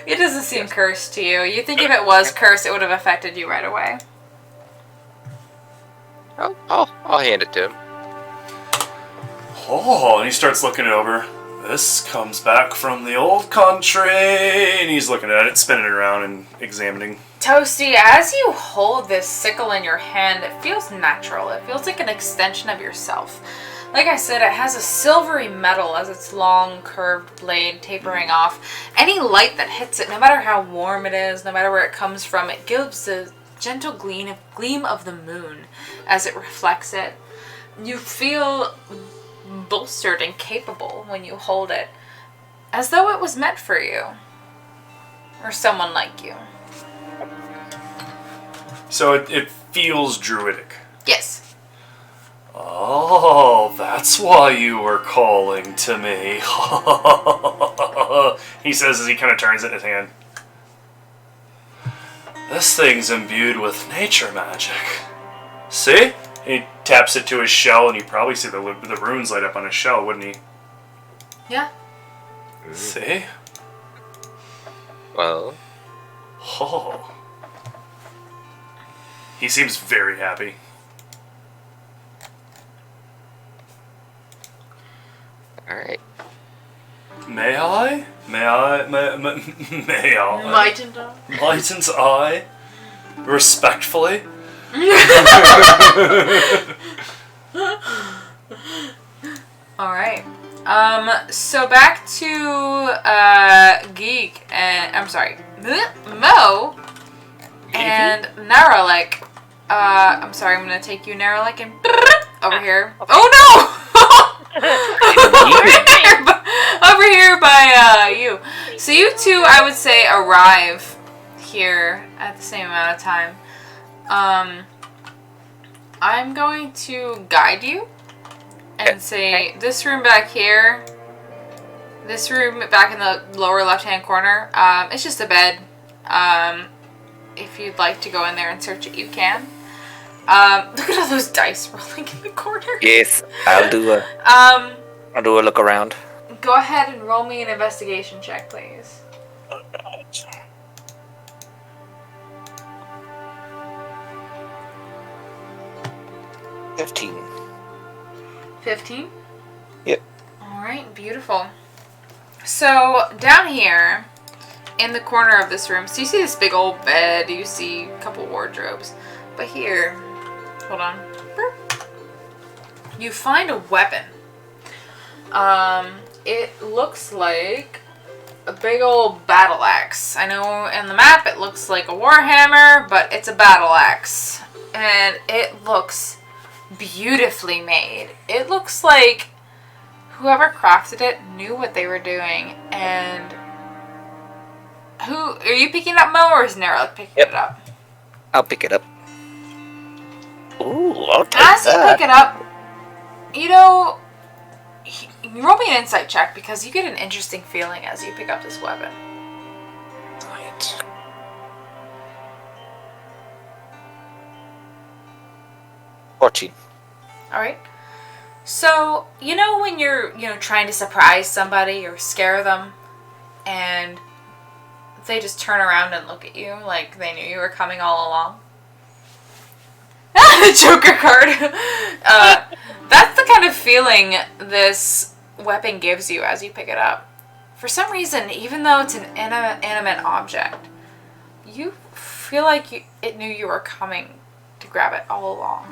It doesn't seem cursed to you. You think if it was cursed, it would have affected you right away. I'll hand it to him. Oh, and he starts looking it over. This comes back from the old country. And he's looking at it, spinning it around and examining. Toasty, as you hold this sickle in your hand, it feels natural. It feels like an extension of yourself. Like I said, it has a silvery metal as its long, curved blade tapering off. Any light that hits it, no matter how warm it is, no matter where it comes from, it gives a gentle gleam of the moon as it reflects it. You feel bolstered and capable when you hold it, as though it was meant for you. Or someone like you. So it feels druidic. Yes. Oh, that's why you were calling to me. He says as he kind of turns it in his hand. This thing's imbued with nature magic. See? He taps it to his shell, and you probably see the runes light up on his shell, wouldn't he? Yeah. See? Well, Oh. He seems very happy. alright. May I? May I? May I? Mightn't I? Mightn't I? Respectfully? Alright. So back to Geek and I'm sorry, Mo and Naralik. I'm sorry, I'm gonna take you, Naralik, and over here. Okay. Oh no! Over here by you. So you two, I would say, arrive here at the same amount of time. I'm going to guide you and say this room back here, this room back in the lower left-hand corner, it's just a bed. If you'd like to go in there and search it, you can. Look at all those dice rolling in the corner. Yes, I'll do a look around. Go ahead and roll me an investigation check, please. 15. 15? Yep. Alright, beautiful. So, down here, in the corner of this room, so you see this big old bed, you see a couple wardrobes. But here, hold on. You find a weapon. It looks like a big old battle axe. I know in the map it looks like a warhammer, but it's a battle axe. And it looks beautifully made. It looks like whoever crafted it knew what they were doing. And who are you picking up, Mo, or is Nera picking it up? I'll pick it up. Ooh, I'll take As you that. pick it up, you know, roll me an insight check because you get an interesting feeling as you pick up this weapon. Right. $14. All right. So, you know when you're, trying to surprise somebody or scare them and they just turn around and look at you like they knew you were coming all along? The Joker card. That's the kind of feeling this weapon gives you as you pick it up. For some reason, even though it's an inanimate object, you feel like it knew you were coming to grab it all along.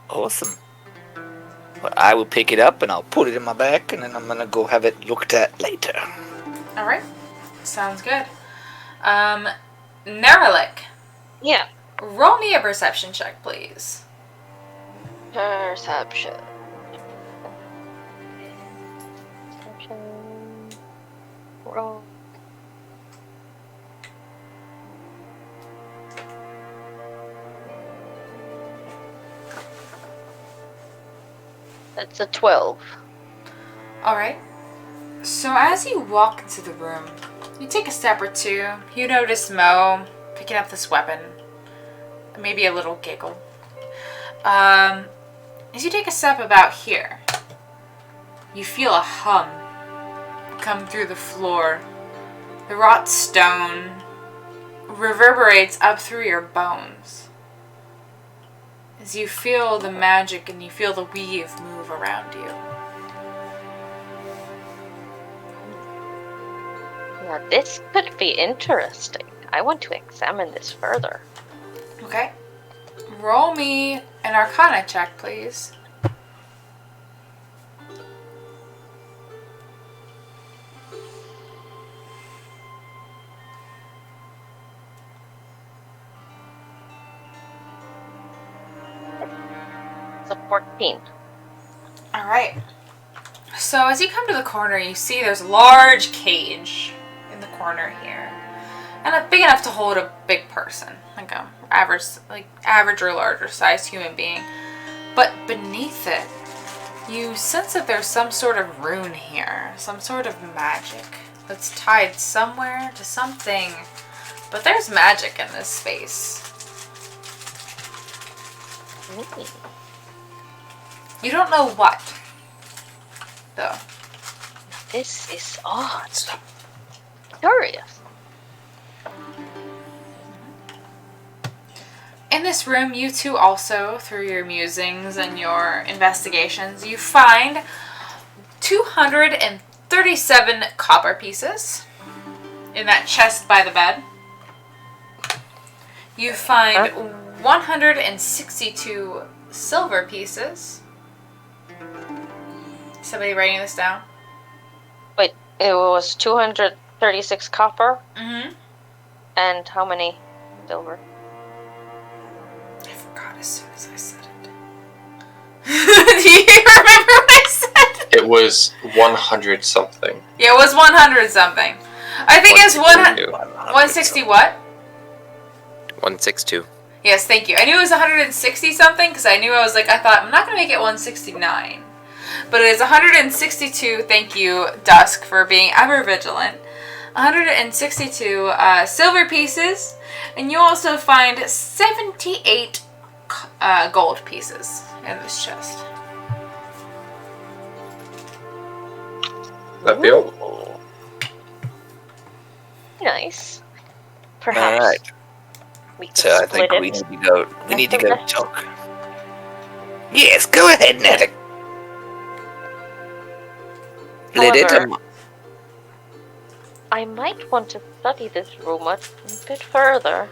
Awesome. Well, I will pick it up and I'll put it in my bag, and then I'm gonna go have it looked at later. All right, sounds good. Nerelik, Yeah. roll me a perception check, please. Perception. Roll. That's a 12. All right. So as you walk into the room, you take a step or two. You notice Mo picking up this weapon. Maybe a little giggle. As you take a step about here, you feel a hum come through the floor. The wrought stone reverberates up through your bones. As you feel the magic and you feel the weave move around you. Now this could be interesting. I want to examine this further. Okay. Roll me an Arcana check, please. It's a 14. All right. So as you come to the corner, you see there's a large cage in the corner here, and big enough to hold a big person, like a average or larger sized human being. But beneath it, you sense that there's some sort of rune here, some sort of magic that's tied somewhere to something. But there's magic in this space. Ooh. You don't know what, though. This is odd. Curious. In this room, you two also, through your musings and your investigations, you find 237 copper pieces in that chest by the bed. You find 162 silver pieces. Somebody writing this down? Wait, it was 236 copper? Mm-hmm. And how many silver? I forgot as soon as I said it. Do you remember what I said? It was 100 something. Yeah, it was 100 something. I think it's 160 what? 162. Yes, thank you. I knew it was 160 something because I thought I'm not going to make it 169. But it is 162, thank you, Dusk, for being ever vigilant. 162 silver pieces, and you also find 78 gold pieces in this chest. That feel? Nice. Perhaps All right. we could So I split think it. we need to go Okay. talk. Yes, go ahead, Ned. Split it. However, I might want to study this room a bit further.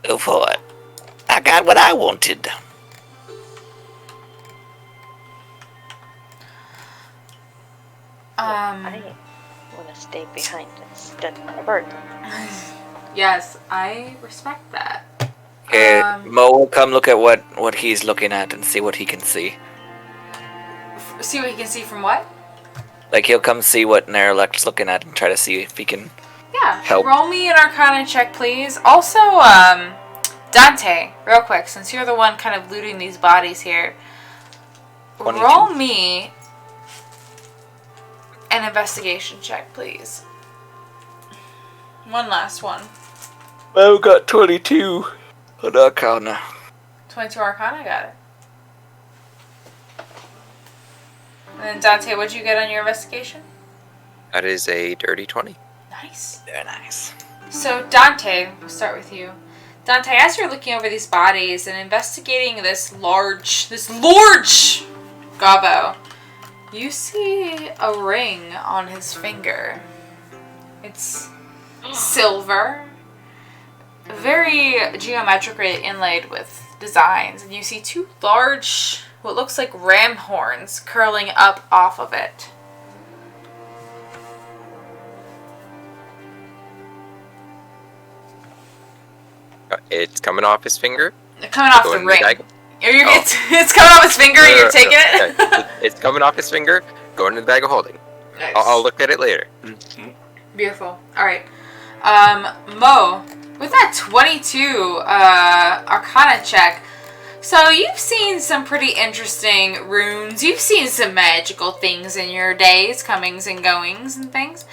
Go for it. I got what I wanted. I want to stay behind and study further. Yes, I respect that. Okay, Mo will come look at what he's looking at and see what he can see. See what you can see from what? Like, he'll come see what Nerelec's looking at and try to see if he can... Yeah, Help. roll me an Arcana check, please. Also, Dante, real quick, since you're the one kind of looting these bodies here, 22. roll me an investigation check, please. One last one. Mo got 22 on Arcana. 22 Arcana, got it. And then Dante, what'd you get on your investigation? That is a dirty 20. Nice. Very nice. So Dante, we'll start with you. Dante, as you're looking over these bodies and investigating this large gobbo, you see a ring on his finger. It's silver, very geometrically inlaid with designs, and you see two large, what looks like ram horns curling up off of it. It's coming off his finger. They're coming off the Going ring. diagonal. It's coming off his finger and you're taking it? Okay. It's coming off his finger, going in the bag of holding. Nice. I'll look at it later. Beautiful. Alright. Mo, with that 22 Arcana check, so you've seen some pretty interesting runes. You've seen some magical things in your days, comings and goings and things.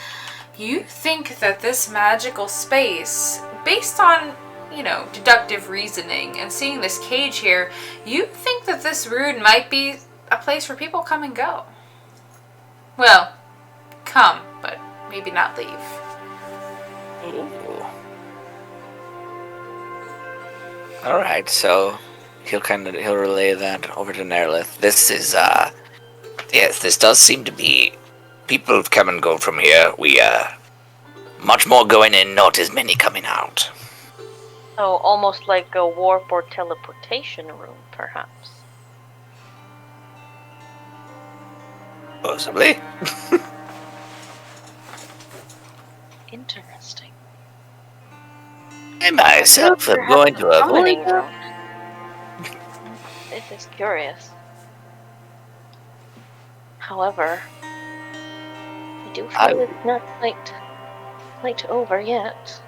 You think that this magical space, based on, you know, deductive reasoning and seeing this cage here, you think that this rune might be a place where people come and go. Well, come, but maybe not leave. Ooh. All right, so he'll relay that over to Nerlith. This is yes, this does seem to be people come and go from here. We much more going in, not as many coming out. Oh, almost like a warp or teleportation room, perhaps. Possibly. Interesting. I myself am going to avoid Summoning room. This is curious. However, I do feel it's not quite over yet.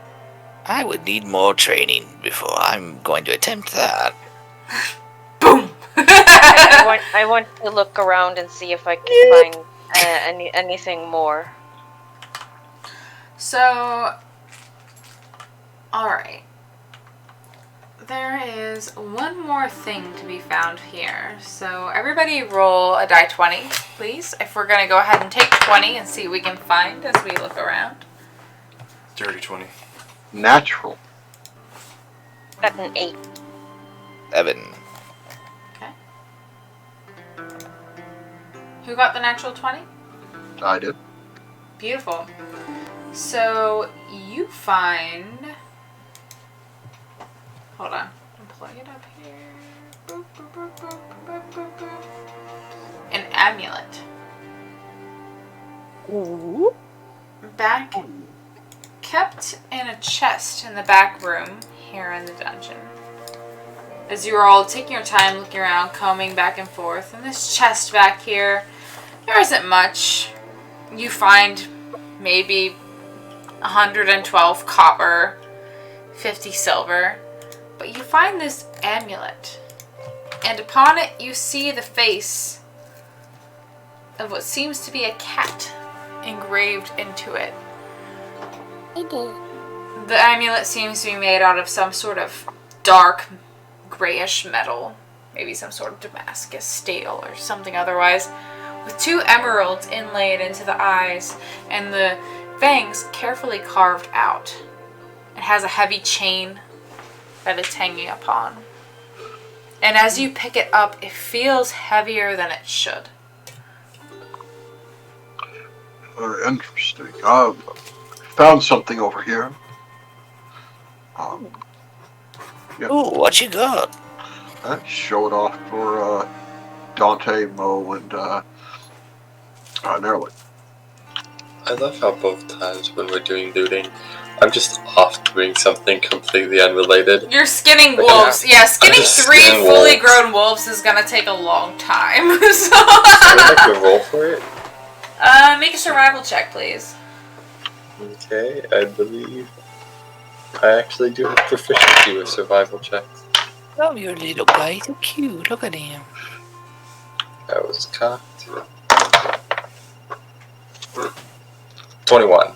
I would need more training before I'm going to attempt that. Boom! I want to look around and see if I can find anything more. So, alright. There is one more thing to be found here. So everybody roll a die 20, please. If we're going to go ahead and take 20 and see what we can find as we look around. Dirty 20. Natural. Got an 8. 7. Okay. Who got the natural 20? I did. Beautiful. So you find... Hold on. I'm pulling it up here. Boop, boop, boop, boop, boop, boop, boop. An amulet. Ooh. Back, kept in a chest in the back room here in the dungeon. As you are all taking your time looking around, combing back and forth, in this chest back here, there isn't much. You find maybe 112 copper, 50 silver, but you find this amulet, and upon it you see the face of what seems to be a cat engraved into it. The amulet seems to be made out of some sort of dark grayish metal, maybe some sort of Damascus steel or something otherwise, with 2 emeralds inlaid into the eyes and the fangs carefully carved out. It has a heavy chain that it's hanging upon. And as you pick it up, it feels heavier than it should. Very interesting. Found something over here. Yep. Ooh, what you got? Show it off for Dante, Mo, and Nerlith. I love how both times when we're doing looting, I'm just off doing something completely unrelated. You're skinning Like, wolves. Yeah, skinning just 3 skinning fully wolves. grown wolves is gonna take a long time. So, Can I make a roll for it? make a survival check, please. Okay, I believe I actually do have proficiency with survival checks. Oh, your little guy, so cute. Look at him. I was cocked. 21.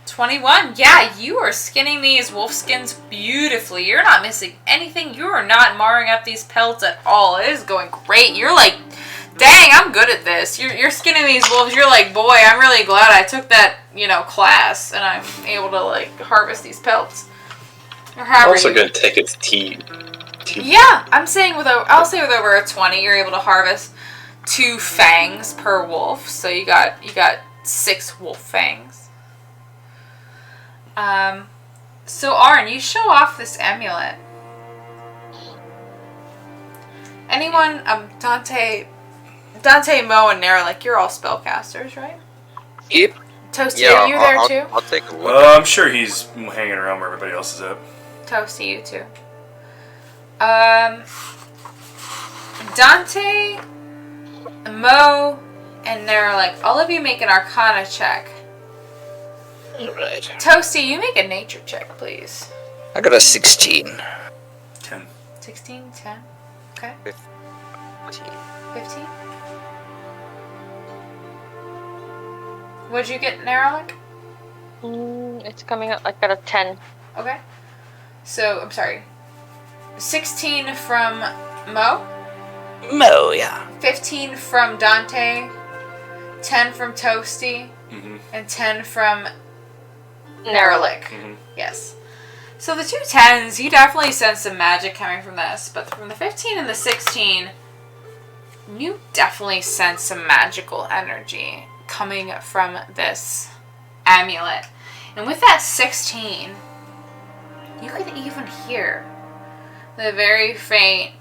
21. Yeah, you are skinning these wolf skins beautifully. You're not missing anything. You are not marring up these pelts at all. It is going great. You're like, dang, I'm good at this. You're skinning these wolves. You're like, boy, I'm really glad I took that, class and I'm able to, harvest these pelts. Or I'm however also you... going to take its teeth. Yeah, I'm saying I'll say with over a 20, you're able to harvest 2 fangs per wolf, so you got 6 wolf fangs. So Arn, you show off this amulet. Anyone, Dante, Mo, and Nara, like, you're all spellcasters, right? Yep. Toasty, are you there I'll, too? I'll take a look. I'm sure he's hanging around where everybody else is at. Toasty, you too. Dante, Mo, and Nara, like, all of you make an Arcana check. Alright. Toasty, you make a nature check, please. I got a 16. 10. 16, 10, okay. 15. 15? What'd you get, Naralik? It's coming up. I got a 10. Okay. So, I'm sorry. 16 from Mo, Mo, yeah. 15 from Dante, 10 from Toasty, and 10 from Naralik. Yes. So the 2 10s, you definitely sense some magic coming from this, but from the 15 and the 16, you definitely sense some magical energy coming from this amulet. And with that 16, you can even hear the very faint,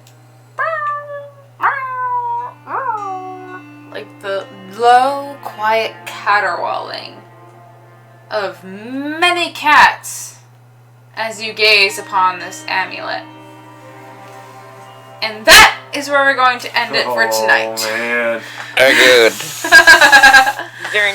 like the low, quiet caterwauling of many cats as you gaze upon this amulet. And that is where we're going to end it for tonight. Oh, man. Very good.